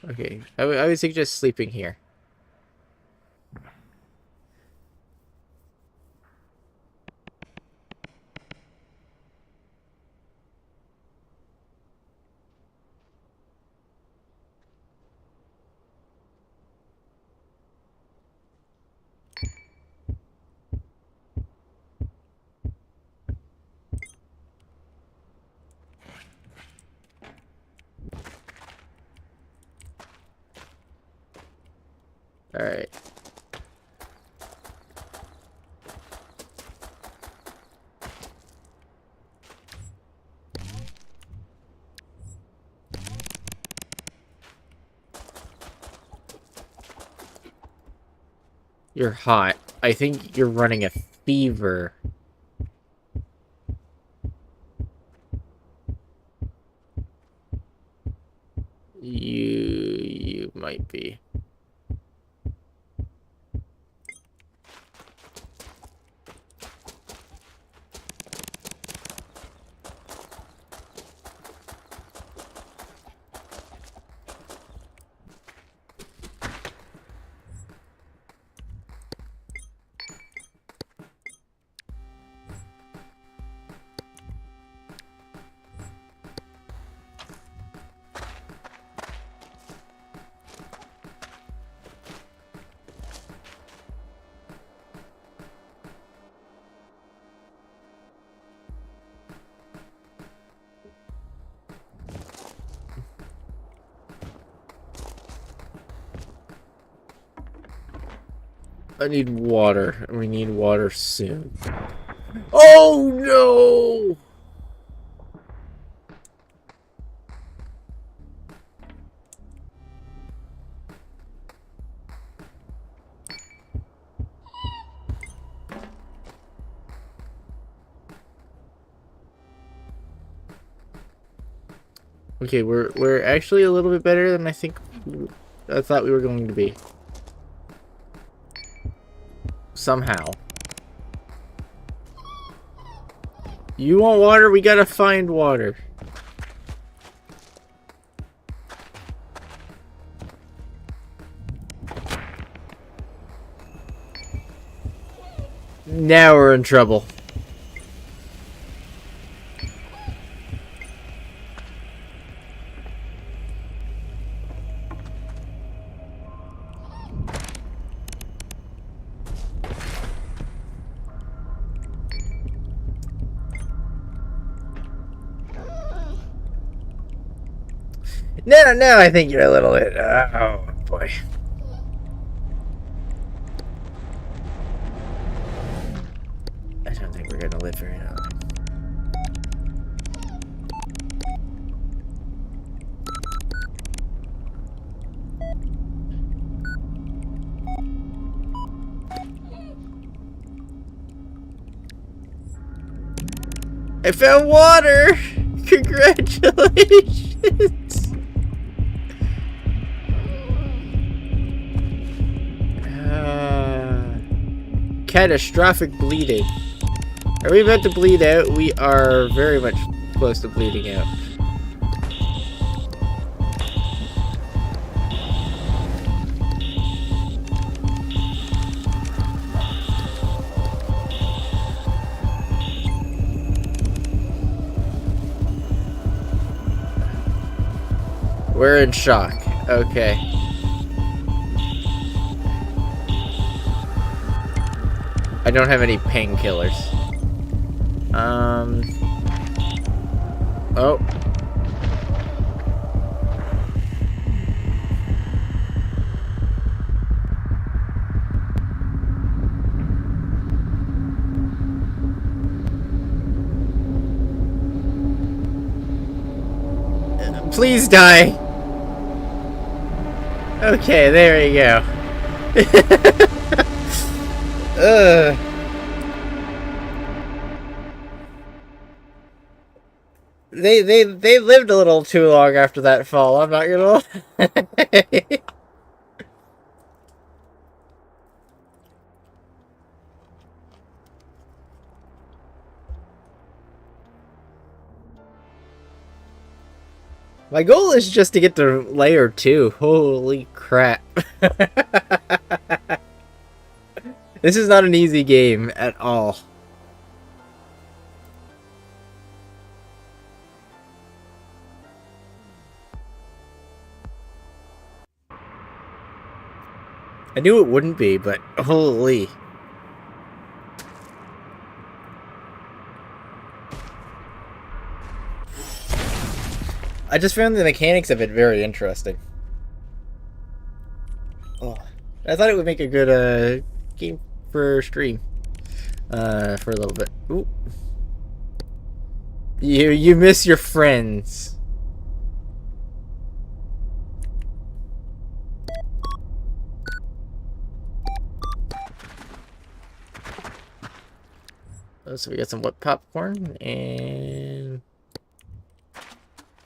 Okay, I would suggest sleeping here. Alright. You're hot. I think you're running a fever. You might be. I need water. We need water soon. Oh no! Okay, we're actually a little bit better than I thought we were going to be. Somehow. You want water? We gotta find water. Now we're in trouble. Now I think you're a little bit... oh, boy. I don't think we're gonna live very long. I found water! Congratulations! Catastrophic bleeding. Are we about to bleed out? We are very much close to bleeding out. We're in shock. Okay. I don't have any painkillers. Oh. Please die. Okay, there you go. They lived a little too long after that fall, I'm not gonna lie. My goal is just to get to layer 2. Holy crap. This is not an easy game at all. I knew it wouldn't be, but holy. I just found the mechanics of it very interesting. Oh. I thought it would make a good game for stream. For a little bit. Ooh. You miss your friends. So we got some wet popcorn, and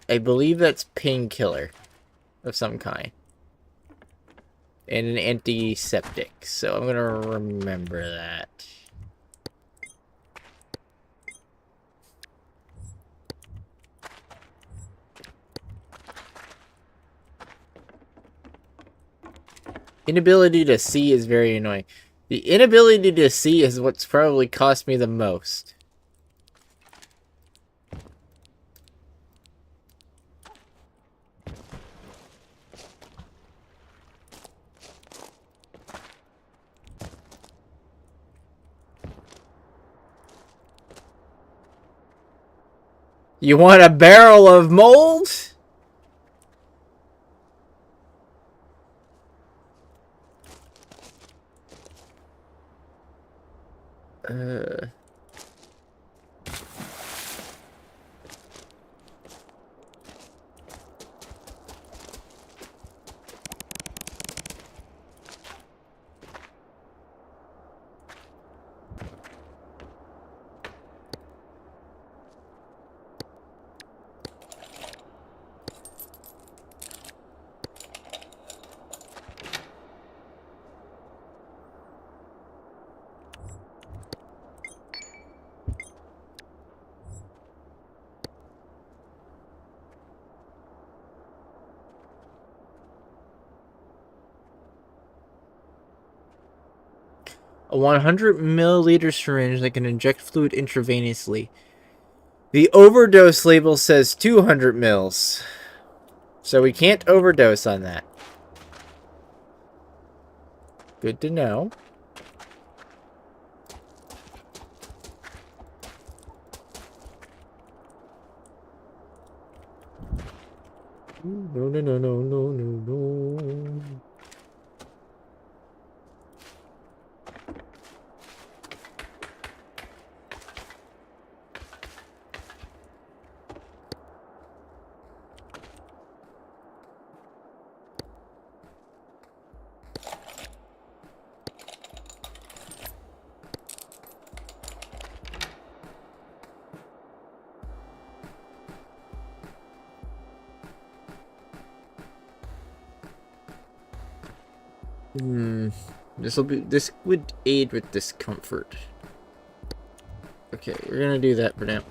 I believe that's painkiller of some kind. And an antiseptic, so I'm gonna remember that. Inability to see is very annoying. The inability to see is what's probably cost me the most. You want a barrel of mold? A 100 milliliter syringe that can inject fluid intravenously. The overdose label says 200 mils. So we can't overdose on that. Good to know. No, no, no, no, no, no, no. This would aid with discomfort. Okay, we're gonna do that for now.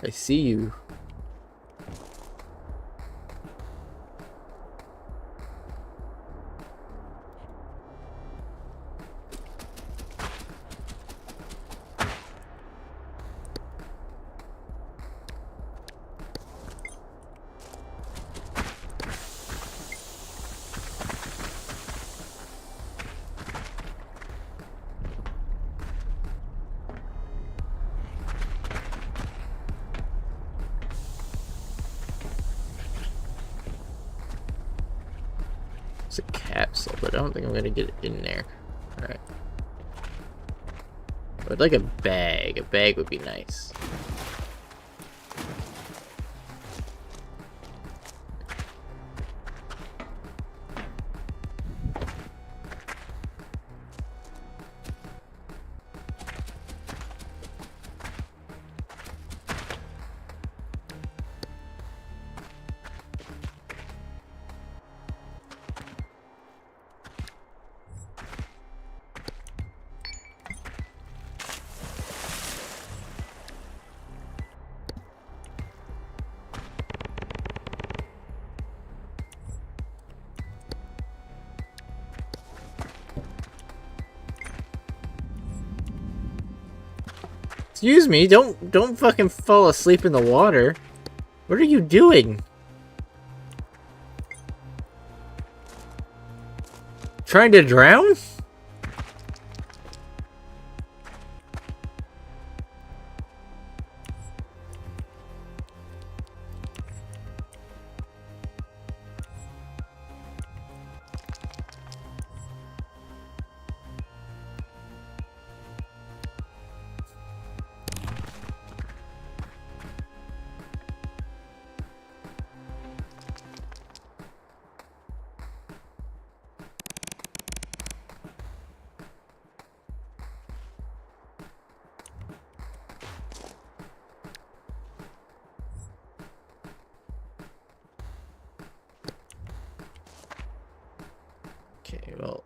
I see you. It's a capsule, but I don't think I'm gonna get it in there. Alright. I'd like a bag. A bag would be nice. Excuse me, don't fucking fall asleep in the water. What are you doing? Trying to drown? Okay, well.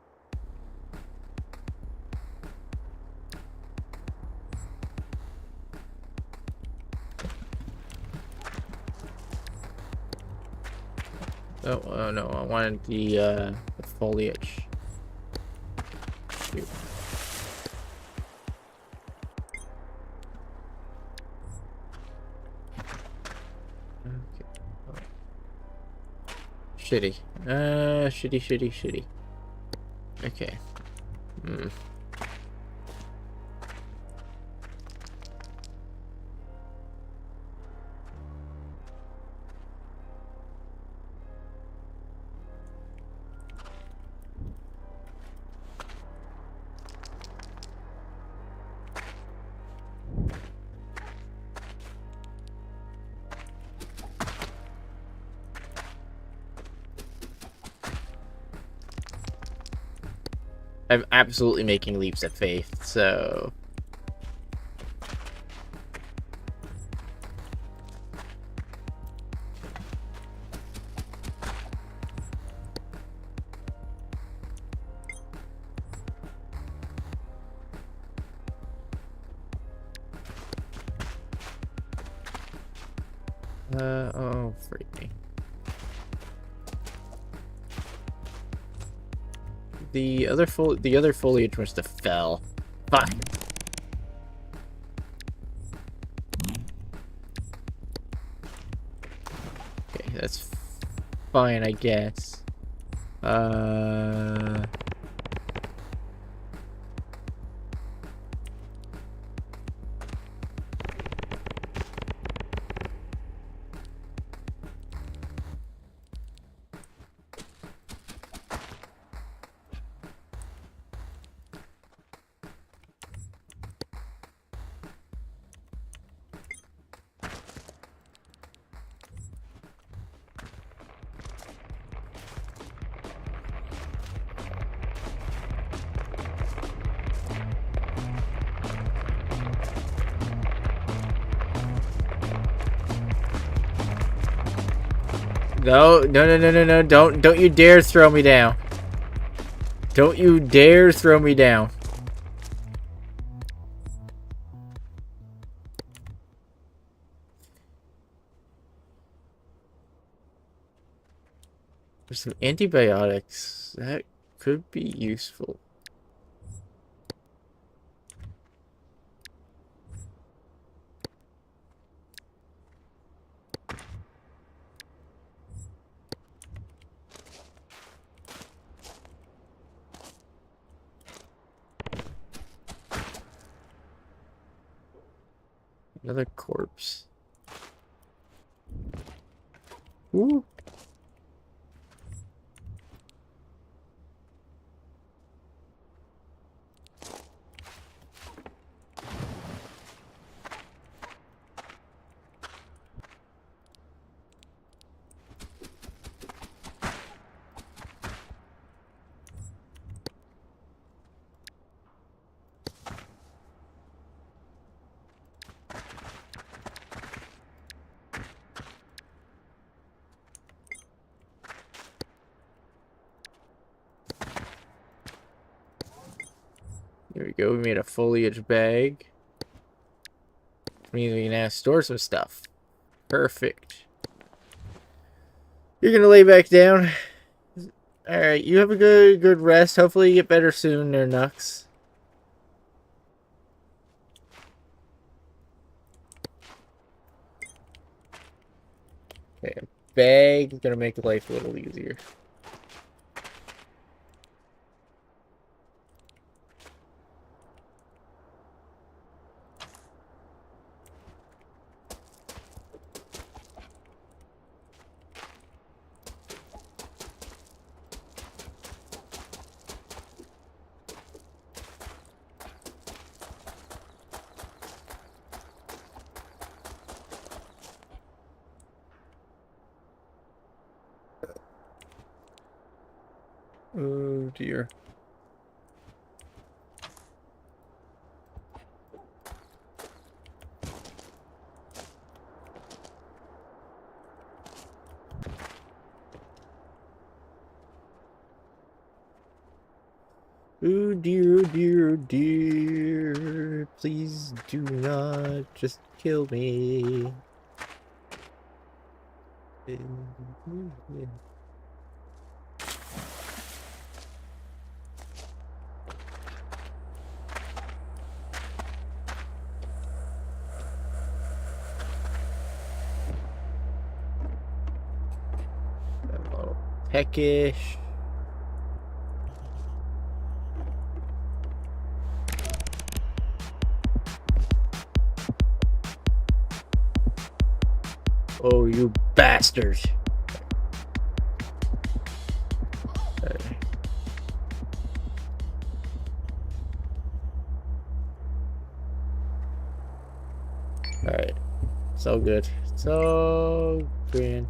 Oh no, I wanted the foliage. Shoot. Okay. Oh. Shitty. Shitty. Okay. Hmm. I'm absolutely making leaps of faith, so... oh, freak me. The other foliage must have fell. Fuck. Okay, that's fine, I guess. No, don't you dare throw me down. Don't you dare throw me down. There's some antibiotics. That could be useful. Another corpse. Ooh. There we go. We made a foliage bag. Which means we can now store some stuff. Perfect. You're gonna lay back down. Alright, you have a good rest. Hopefully you get better soon there, Nux. Okay, a bag is gonna make life a little easier. Oh dear. Oh dear, oh dear, oh dear. Please do not just kill me. I'm a little peckish. Oh, you bastard. Alright. So good. So grand.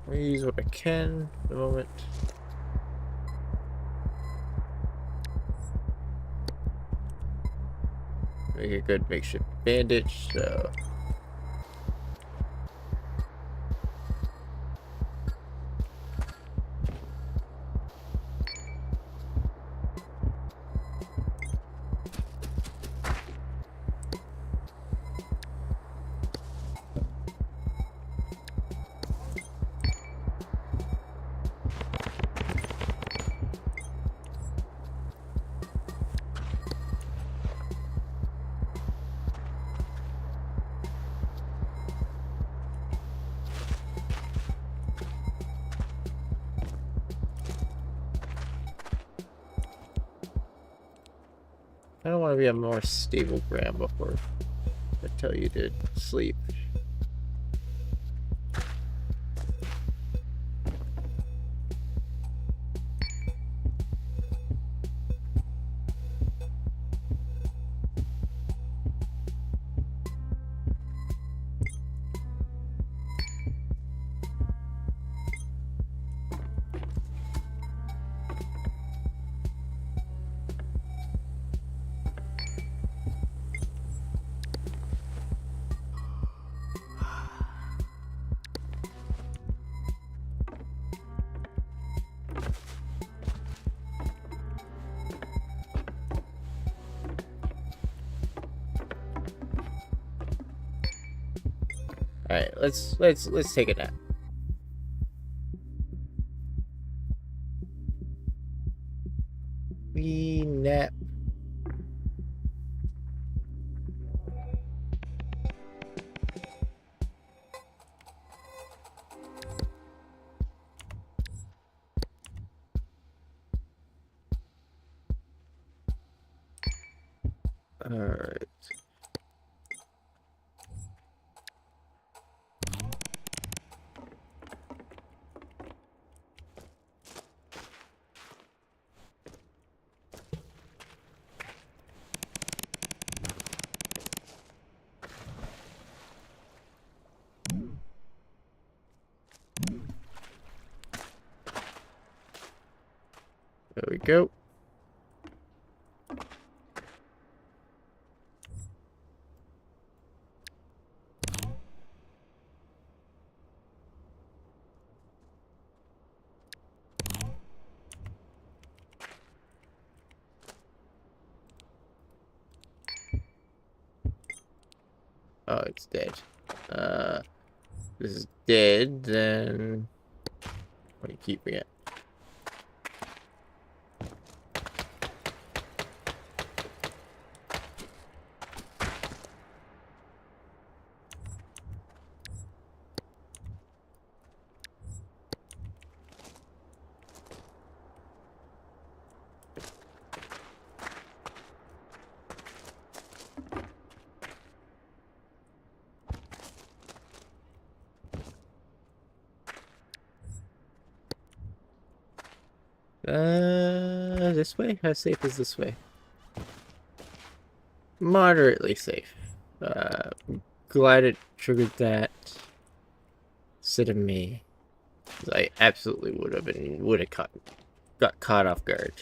I'll use what I can at the moment. Make a good makeshift bandage, so. I don't want to be a more stable ground before I tell you to sleep. All right, let's take a nap. We nap. All right. There we go. Oh, it's dead. This is dead, then what are you keeping it? This way? How safe is this way? Moderately safe. Glad it triggered that instead of me. 'Cause I absolutely would have got caught off guard.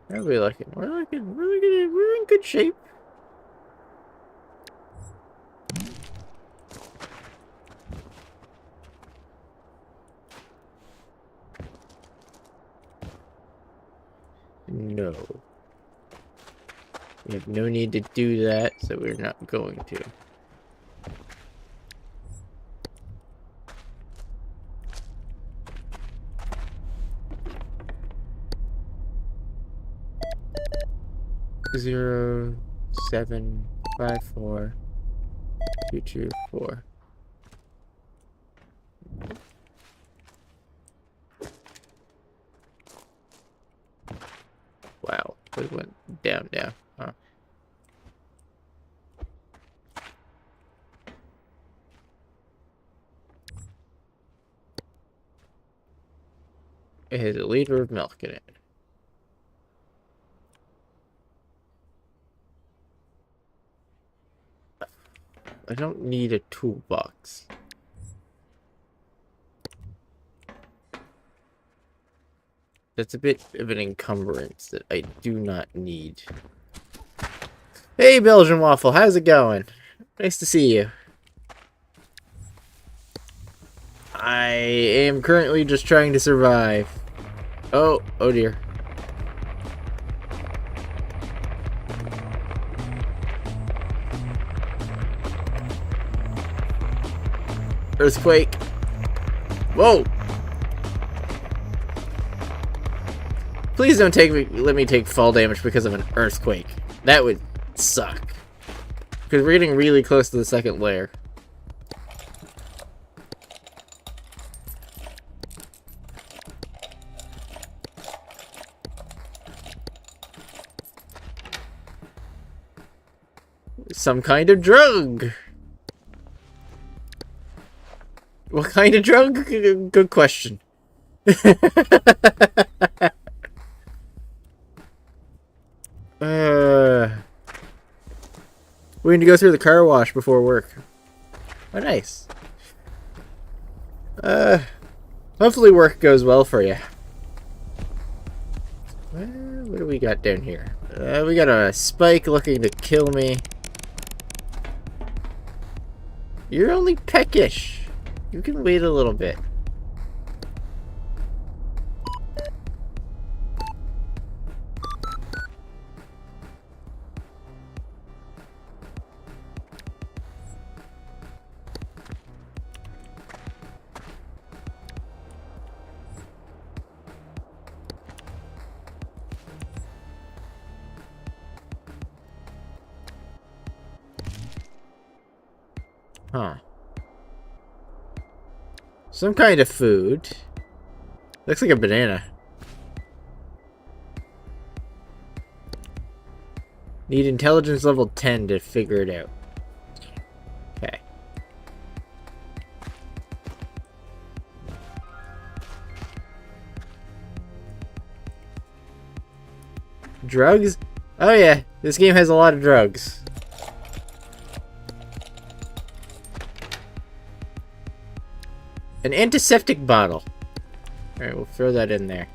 How are we looking? We're in good shape. No. We have no need to do that, so we're not going to. Zero, 7, 5, 4, 2, 2, 4. Wow, it went down, huh? It has a liter of milk in it. I don't need a toolbox. That's a bit of an encumbrance that I do not need. Hey, Belgian Waffle, how's it going? Nice to see you. I am currently just trying to survive. Oh dear. Earthquake. Whoa! Please don't let me take fall damage because of an earthquake. That would suck. Because we're getting really close to the second layer. Some kind of drug! What kind of drug? Good question. We need to go through the car wash before work. Oh, nice. Hopefully work goes well for you. What do we got down here? We got a spike looking to kill me. You're only peckish. You can wait a little bit. Huh. Some kind of food. Looks like a banana. Need intelligence level 10 to figure it out. Okay. Drugs? Oh yeah, this game has a lot of drugs. An antiseptic bottle. Alright, we'll throw that in there.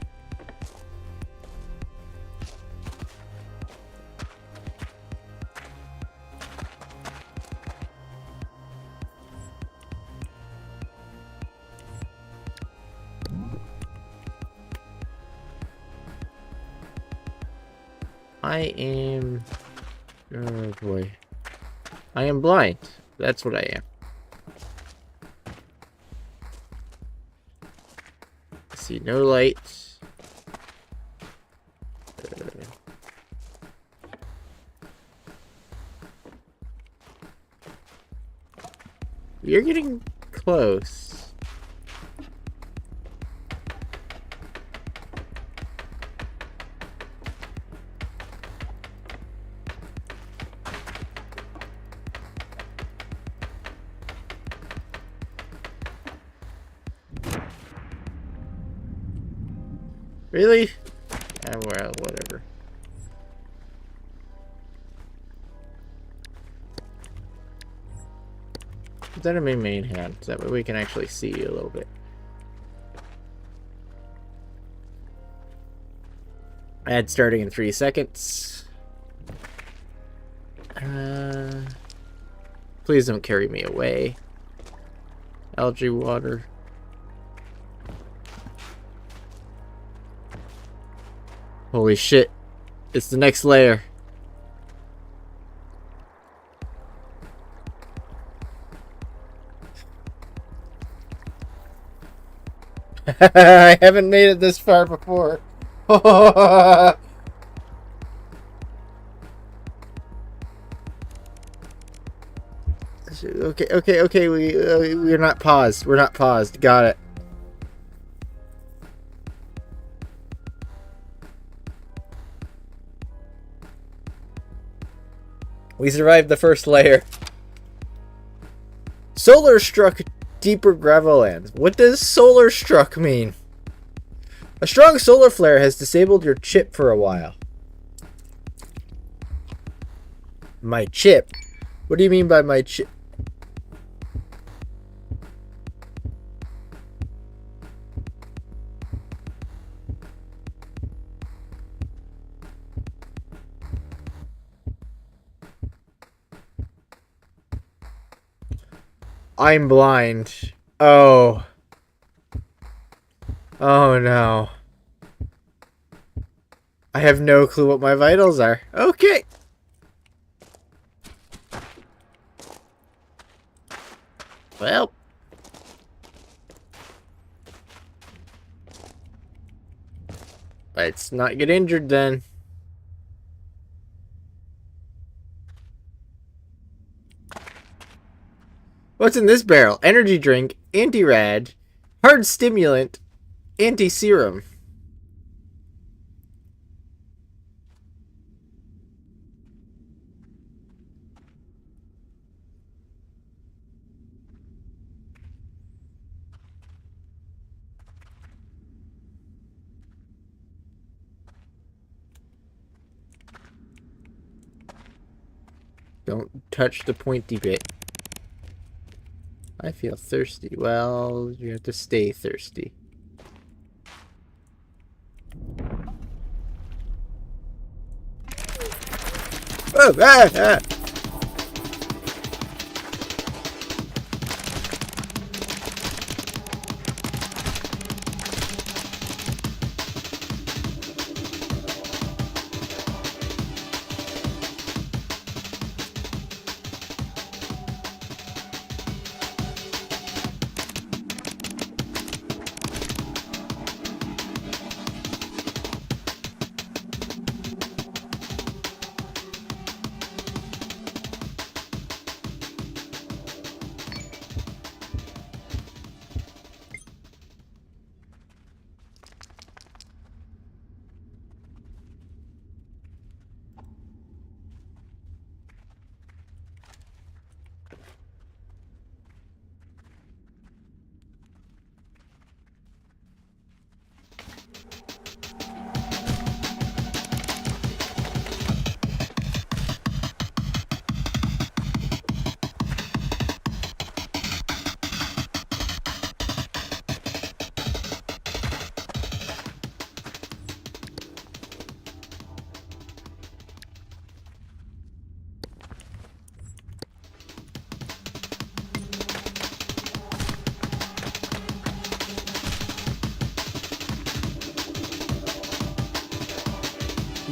I am... Oh boy. I am blind. That's what I am. See, no lights. You're getting close. Really? Well, whatever. Put that in my main hand, so that way we can actually see a little bit. Ad starting in 3 seconds. Please don't carry me away. Algae water. Holy shit. It's the next layer. I haven't made it this far before. Okay. We're not paused. We're not paused. Got it. We survived the first layer. Solar struck deeper gravellands. What does solar struck mean? A strong solar flare has disabled your chip for a while. My chip? What do you mean by my chip? I'm blind. Oh. Oh no. I have no clue what my vitals are. Okay. Well. Let's not get injured then. What's in this barrel? Energy drink, anti-rad, hard stimulant, anti-serum. Don't touch the pointy bit. I feel thirsty. Well, you have to stay thirsty. Oh, ah!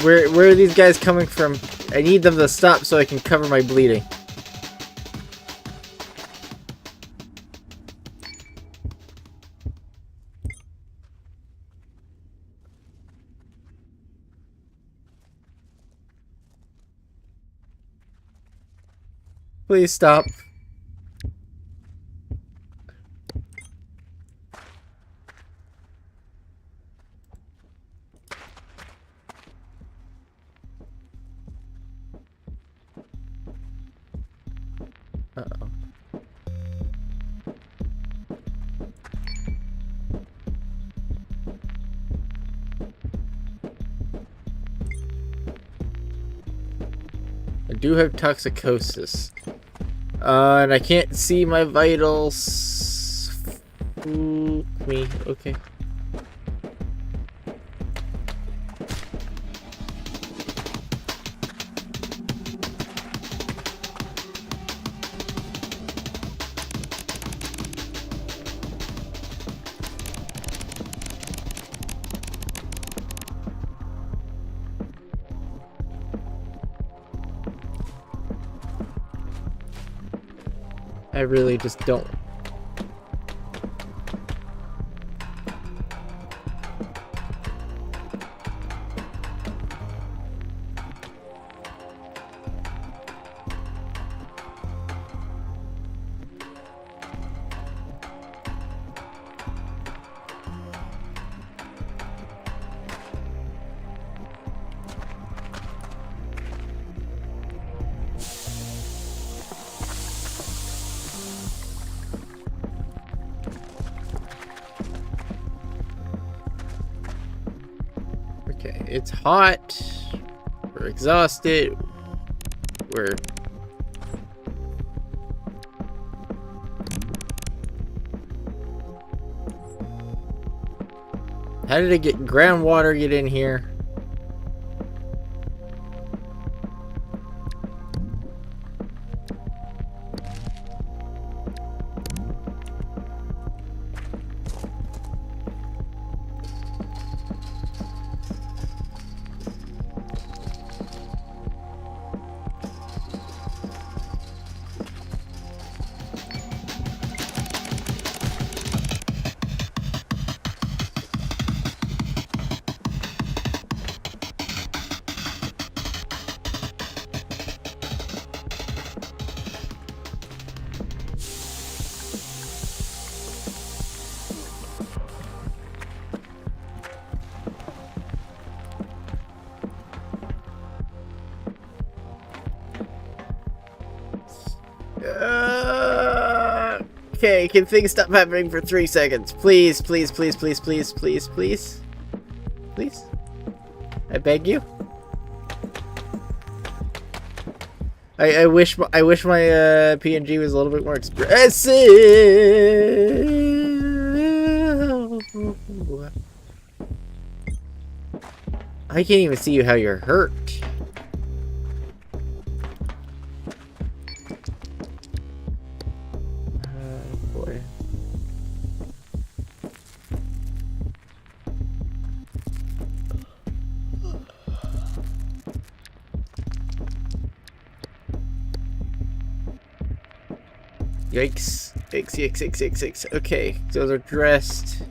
Where are these guys coming from? I need them to stop so I can cover my bleeding. Please stop. Uh-oh. I do have toxicosis. And I can't see my vitals. Ooh, me. Okay. I really just don't. Okay, it's hot. We're exhausted. We're... How did it get groundwater get in here? Okay, can things stop happening for 3 seconds? Please, please, please, please, please, please, please. Please? I beg you? I wish my PNG was a little bit more expressive. I can't even see you how you're hurt. Boy. Yikes. Yikes, yikes, yikes, yikes, yikes. Okay, those are dressed.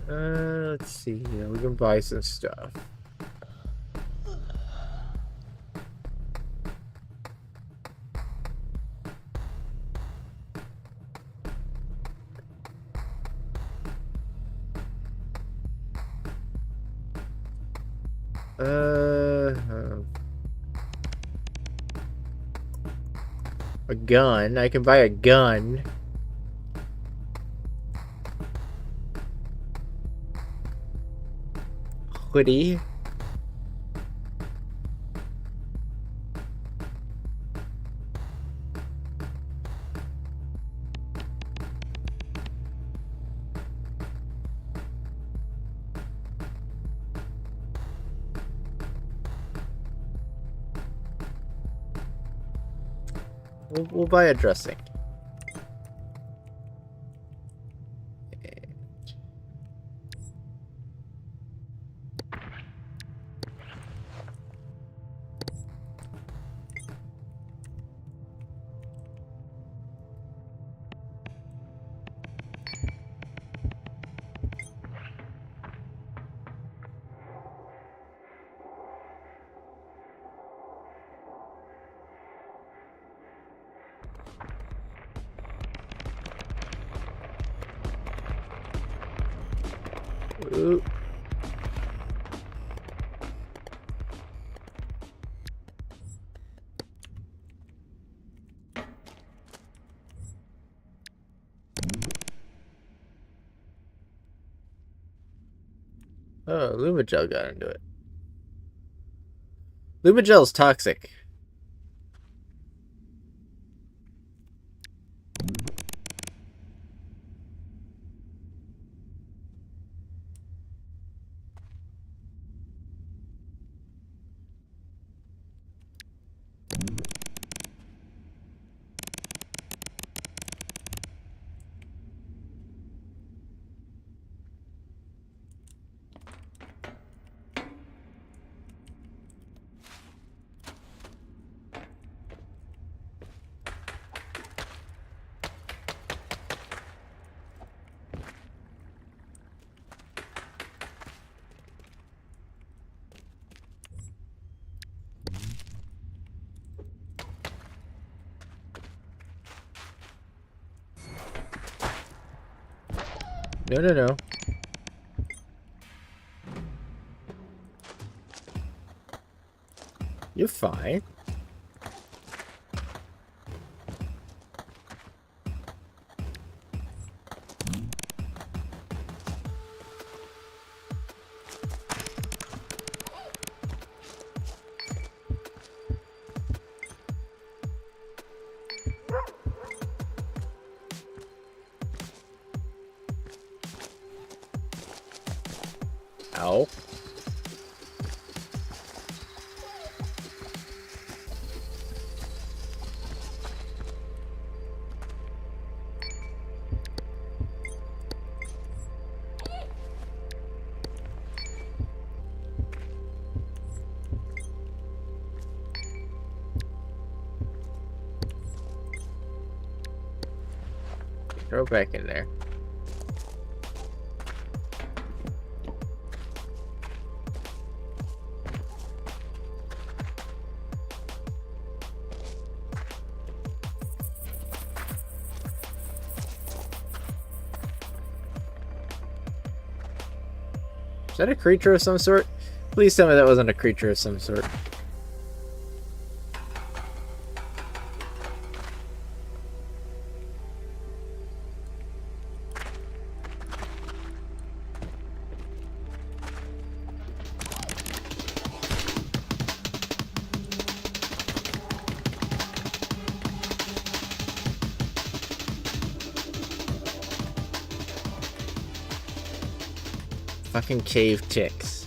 Let's see. We can buy some stuff. A gun. I can buy a gun. hoodie. We'll buy a dressing. Ooh. Oh, Lumagel got into it. Lumagel's toxic. No, no, no. You're fine. Ow. Throw it back in there. Is that a creature of some sort? Please tell me that wasn't a creature of some sort. Fucking cave ticks.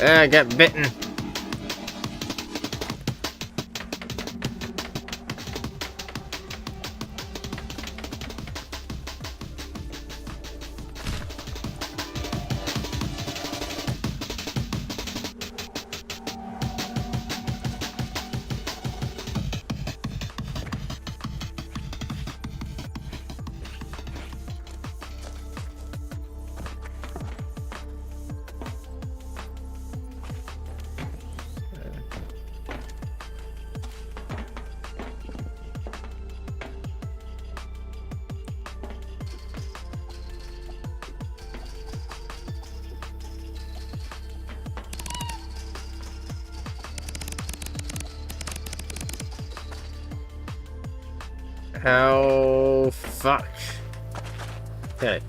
I got bitten. How? Fuck. Okay.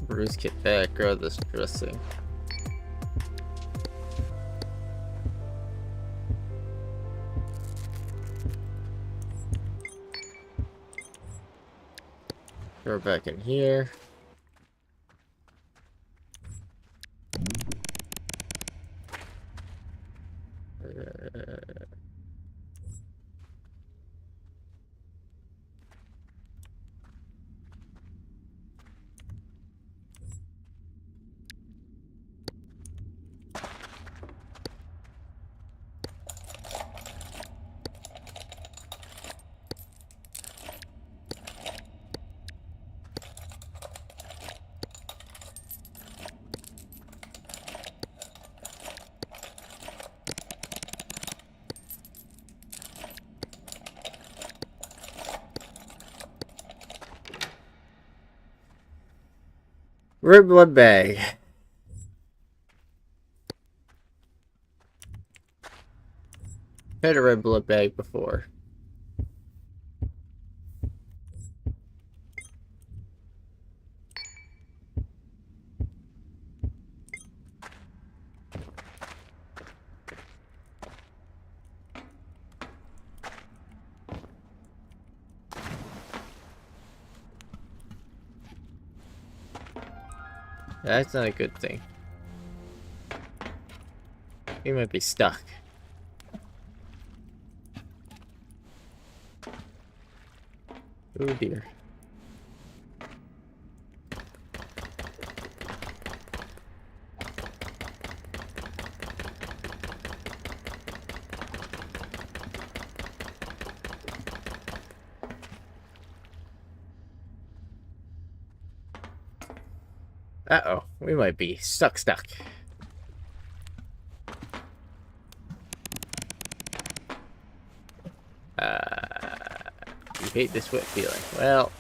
Bruce, get back, grab this dressing. Throw it back in here. Red blood bag. Had a red blood bag before. That's not a good thing. We might be stuck. Oh dear. Uh-oh, we might be stuck. You hate this wet feeling. Well...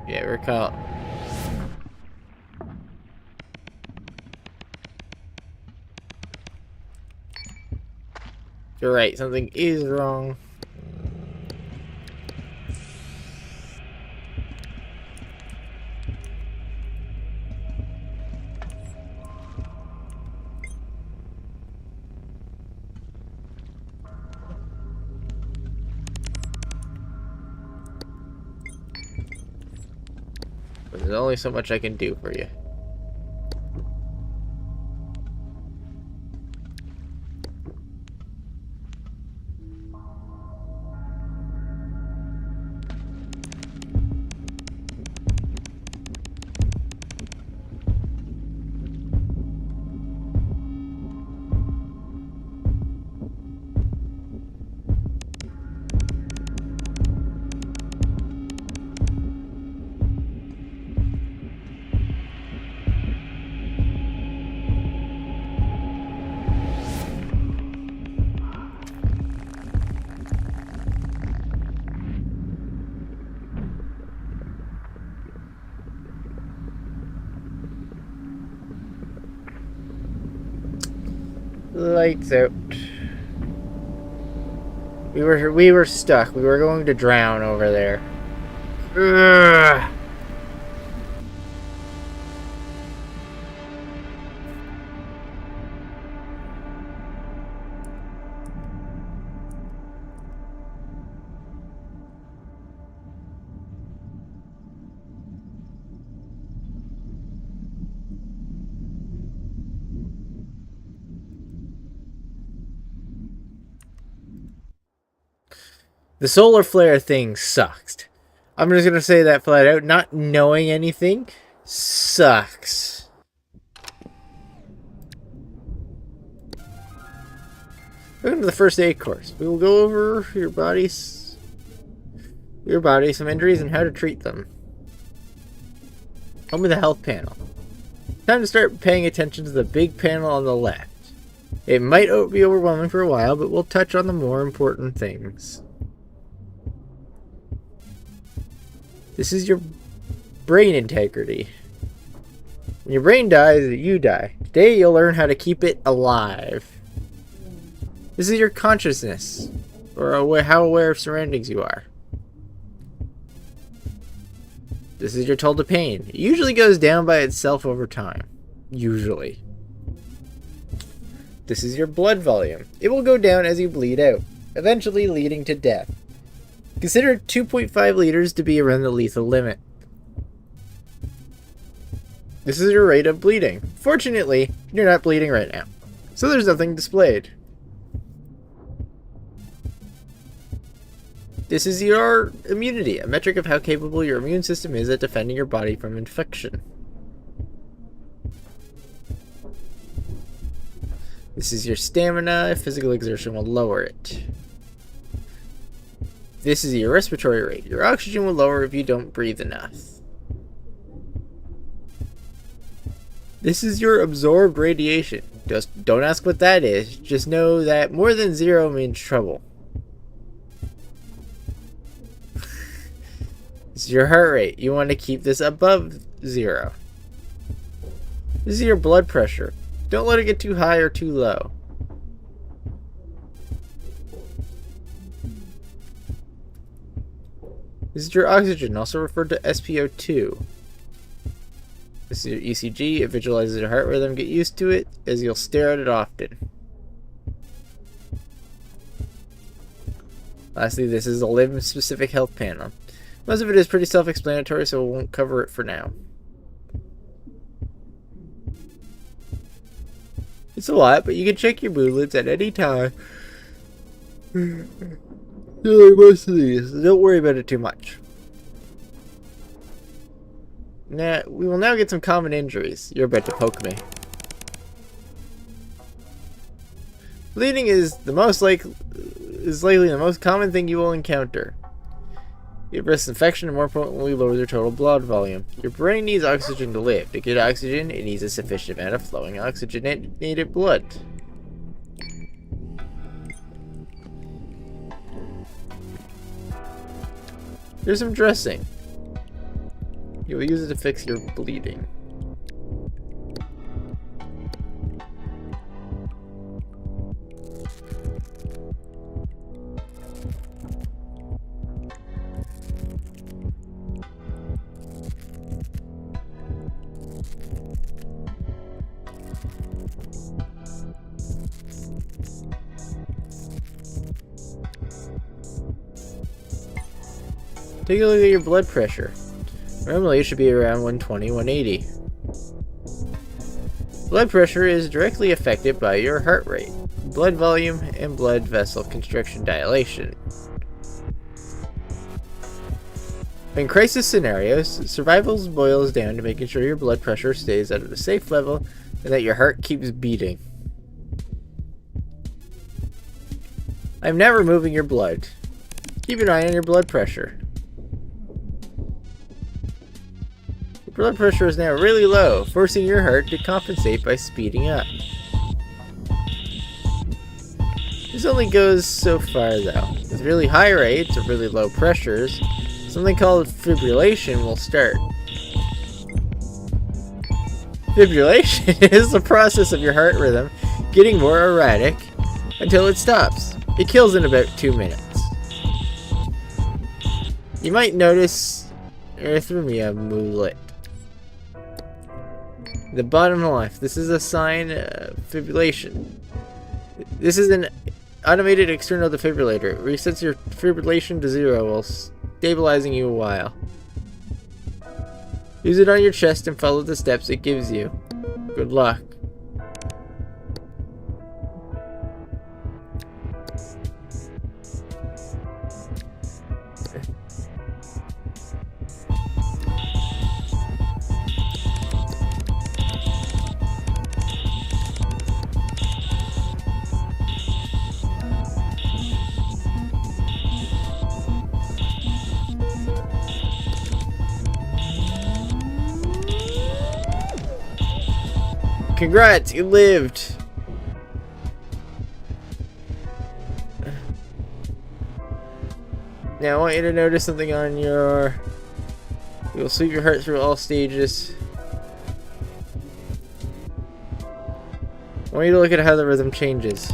Yeah, we're caught. You're right, something is wrong. But there's only so much I can do for you. Lights out. We were stuck. We were going to drown over there. Ugh. The solar flare thing sucks. I'm just gonna say that flat out. Not knowing anything sucks. Welcome to the first aid course. We will go over your body, some injuries, and how to treat them. Home of the health panel. Time to start paying attention to the big panel on the left. It might be overwhelming for a while, but we'll touch on the more important things. This is your brain integrity. When your brain dies, you die. Today you'll learn how to keep it alive. This is your consciousness, or how aware of surroundings you are. This is your toll to pain. It usually goes down by itself over time. Usually. This is your blood volume. It will go down as you bleed out, eventually leading to death. Consider 2.5 liters to be around the lethal limit. This is your rate of bleeding. Fortunately, you're not bleeding right now, so there's nothing displayed. This is your immunity, a metric of how capable your immune system is at defending your body from infection. This is your stamina. Physical exertion will lower it. This is your respiratory rate. Your oxygen will lower if you don't breathe enough. This is your absorbed radiation. Just don't ask what that is. Just know that more than 0 means trouble. This is your heart rate. You want to keep this above 0. This is your blood pressure. Don't let it get too high or too low. This is your oxygen, also referred to SpO2. This is your ECG. It visualizes your heart rhythm. Get used to it, as you'll stare at it often. Lastly, this is a limb-specific health panel. Most of it is pretty self-explanatory, so we won't cover it for now. It's a lot, but you can check your boodlets at any time. Like most of these. Don't worry about it too much. Now, we will now get some common injuries. You're about to poke me. Bleeding is likely the most common thing you will encounter. It risks infection and more importantly lowers your total blood volume. Your brain needs oxygen to live. To get oxygen, it needs a sufficient amount of flowing oxygenated blood. Here's some dressing. You'll use it to fix your bleeding. Take a look at your blood pressure. Normally it should be around 120, 180. Blood pressure is directly affected by your heart rate, blood volume, and blood vessel constriction dilation. In crisis scenarios, survival boils down to making sure your blood pressure stays at a safe level and that your heart keeps beating. I'm now removing your blood. Keep an eye on your blood pressure. Your blood pressure is now really low, forcing your heart to compensate by speeding up. This only goes so far though. With really high rates or really low pressures, something called fibrillation will start. Fibrillation is the process of your heart rhythm getting more erratic until it stops. It kills in about 2 minutes. You might notice erythemia amulet. The bottom left. This is a sign of fibrillation. This is an automated external defibrillator. It resets your fibrillation to 0 while stabilizing you a while. Use it on your chest and follow the steps it gives you. Good luck. Congrats, you lived! Now I want you to notice something on your... You'll sweep your heart through all stages. I want you to look at how the rhythm changes.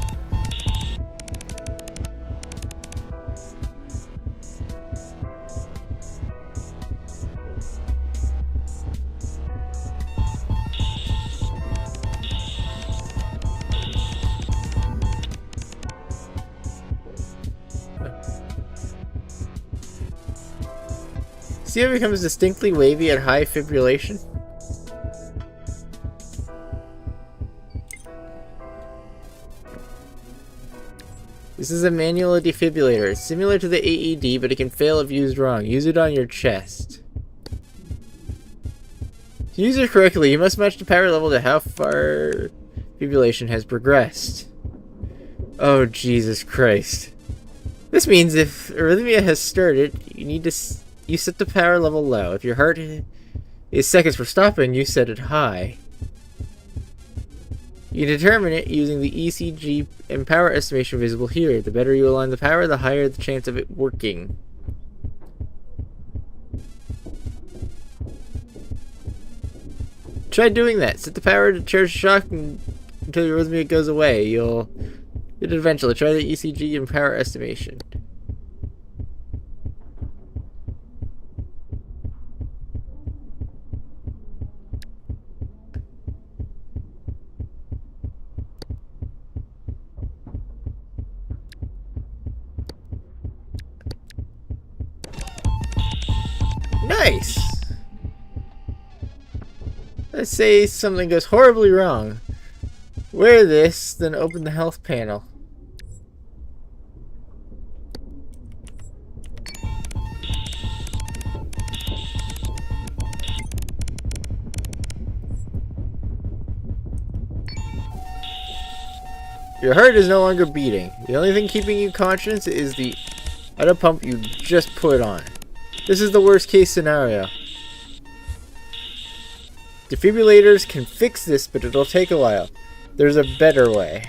See how it becomes distinctly wavy at high fibrillation? This is a manual defibrillator. It's similar to the AED, but it can fail if used wrong. Use it on your chest. To use it correctly, you must match the power level to how far fibrillation has progressed. Oh, Jesus Christ. This means if arrhythmia has started, you set the power level low. If your heart is seconds for stopping, you set it high. You determine it using the ECG and power estimation visible here. The better you align the power, the higher the chance of it working. Try doing that. Set the power to charge shock until your arrhythmia goes away. You'll eventually try the ECG and power estimation. Nice! Let's say something goes horribly wrong. Wear this, then open the health panel. Your heart is no longer beating. The only thing keeping you conscious is the auto pump you just put on. This is the worst case scenario. Defibrillators can fix this, but it'll take a while. There's a better way.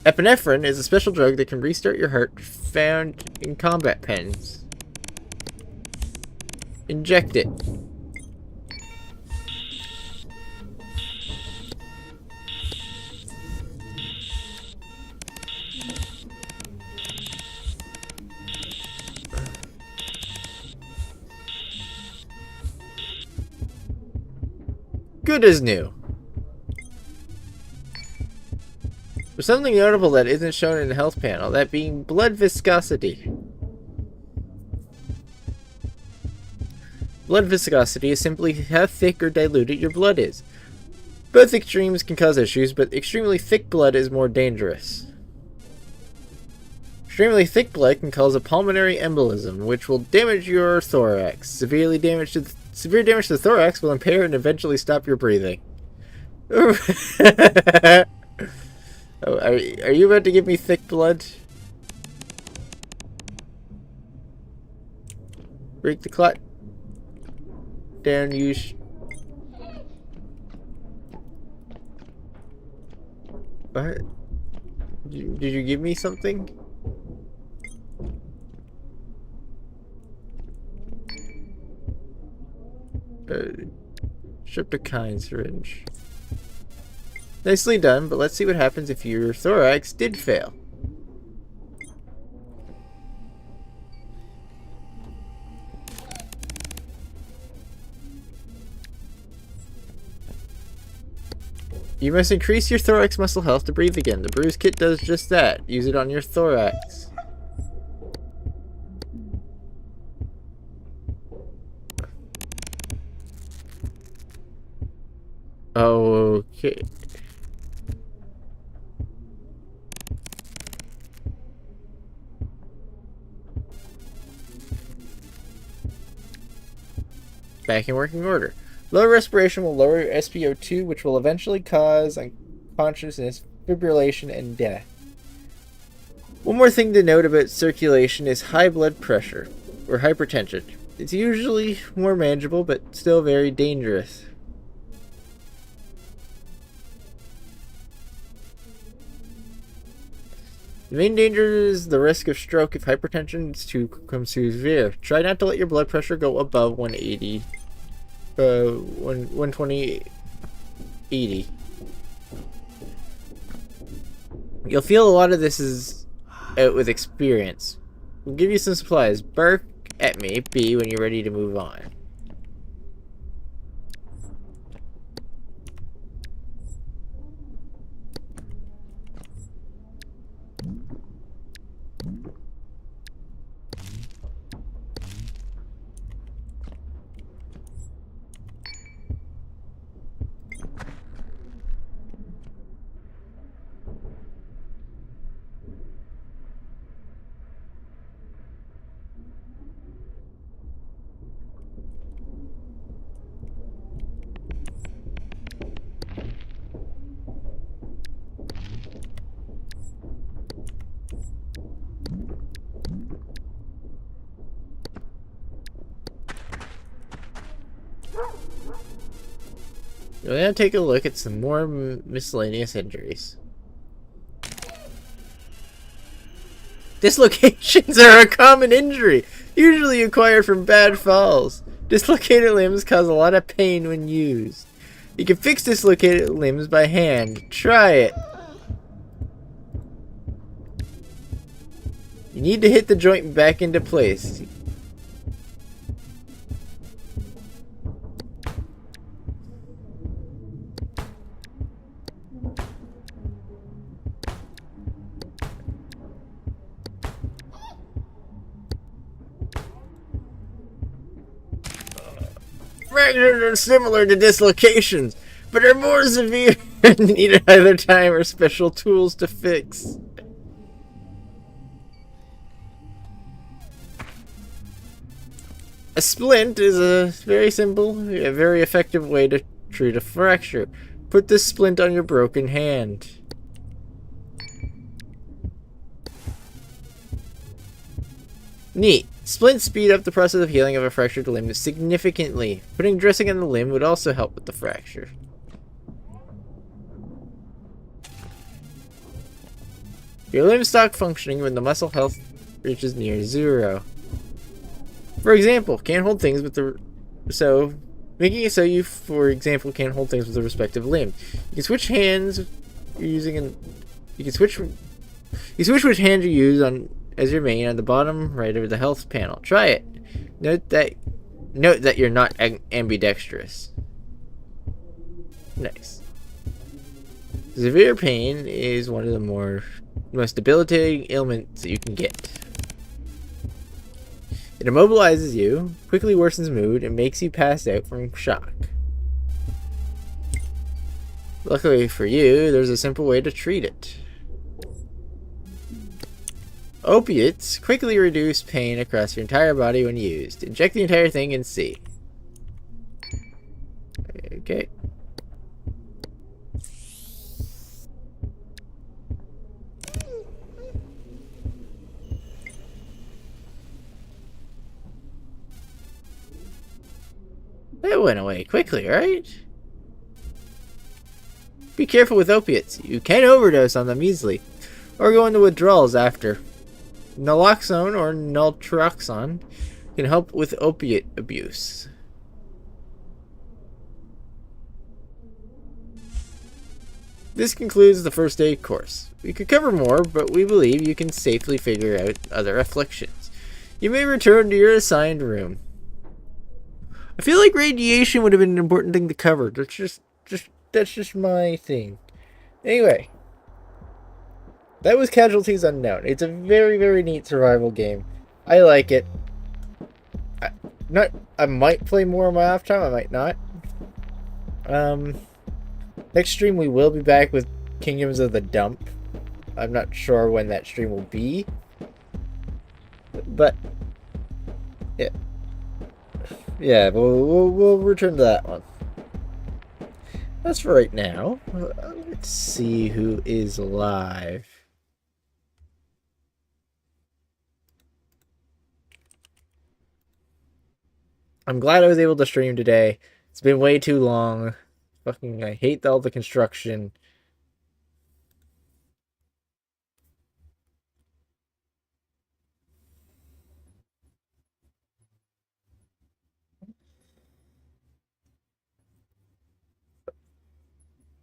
Epinephrine is a special drug that can restart your heart found in combat pens. Inject it. Good as new. There's something notable that isn't shown in the health panel, that being blood viscosity. Blood viscosity is simply how thick or diluted your blood is. Both extremes can cause issues, but extremely thick blood is more dangerous. Extremely thick blood can cause a pulmonary embolism, which will damage your thorax. Severe damage to the thorax will impair and eventually stop your breathing. Oh, are you about to give me thick blood? Break the clot down, use... What? Did you give me something? Streptokyne syringe. Nicely done, but let's see what happens if your thorax did fail. You must increase your thorax muscle health to breathe again. The bruise kit does just that. Use it on your thorax. Okay. Back in working order. Low respiration will lower your SpO2, which will eventually cause unconsciousness, fibrillation, and death. One more thing to note about circulation is high blood pressure, or hypertension. It's usually more manageable, but still very dangerous. The main danger is the risk of stroke if hypertension becomes too severe. Try not to let your blood pressure go above 180. 120, 80. You'll feel a lot of this is out with experience. We'll give you some supplies. Bark at me, B, when you're ready to move on. We're going to take a look at some more miscellaneous injuries. Dislocations are a common injury, usually acquired from bad falls. Dislocated limbs cause a lot of pain when used. You can fix dislocated limbs by hand. Try it. You need to hit the joint back into place. Fractures are similar to dislocations, but are more severe and need either time or special tools to fix. A splint is a very simple, a very effective way to treat a fracture. Put this splint on your broken hand. Neat. Splints speed up the process of healing of a fractured limb significantly. Putting dressing on the limb would also help with the fracture. Your limbs stop functioning when the muscle health reaches near zero. For example, can't hold things with the... making it so you, for example, can't hold things with the respective limb. You can switch hands you're using and... You can switch which hand you use on as your main on the bottom right of the health panel. Try it. Note that you're not ambidextrous. Nice. Severe pain is one of the most debilitating ailments that you can get. It immobilizes you, quickly worsens mood, and makes you pass out from shock. Luckily for you, there's a simple way to treat it. Opiates quickly reduce pain across your entire body when used. Inject the entire thing and see. Okay. That went away quickly, right? Be careful with opiates. You can overdose on them easily, or go into withdrawals after. Naloxone or naltrexone can help with opiate abuse. This concludes the first aid course. We could cover more, but we believe you can safely figure out other afflictions. You may return to your assigned room. I feel like radiation would have been an important thing to cover. That's just my thing. Anyway, that was Casualties Unknown. It's a very, very neat survival game. I like it. I, not. I might play more on my off time. I might not. Next stream we will be back with Kingdoms of the Dump. I'm not sure when that stream will be, but yeah, we'll return to that one. That's for right now. Let's see who is live. I'm glad I was able to stream today. It's been way too long. Fucking, I hate all the construction.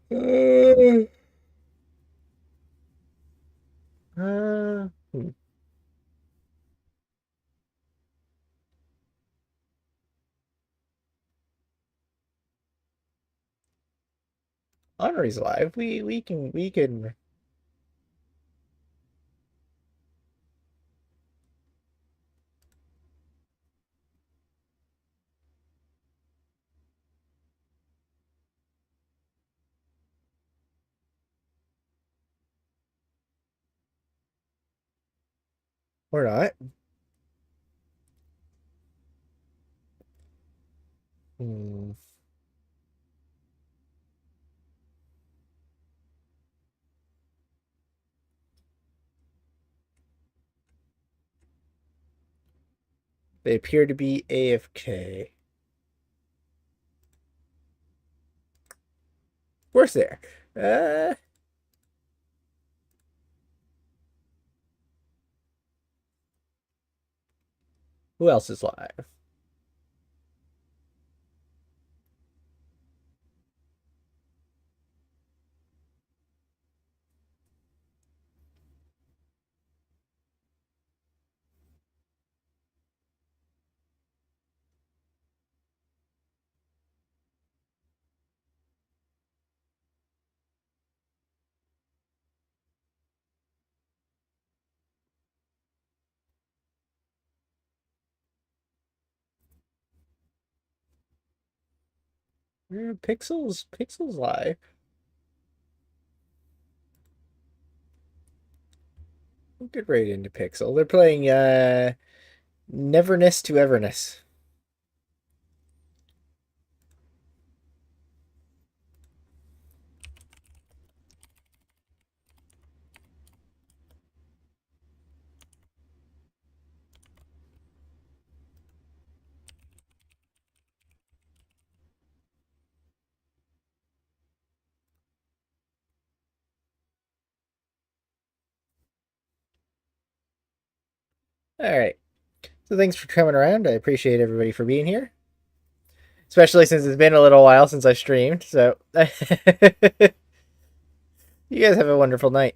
Uh, uh, hmm. Honory's live. We can. Or not. Hmm. They appear to be AFK. Of course they are. Who else is live? Pixels live. We'll get right into Pixel. They're playing Neverness to Everness. All right. So thanks for coming around. I appreciate everybody for being here, especially since it's been a little while since I streamed. So you guys have a wonderful night.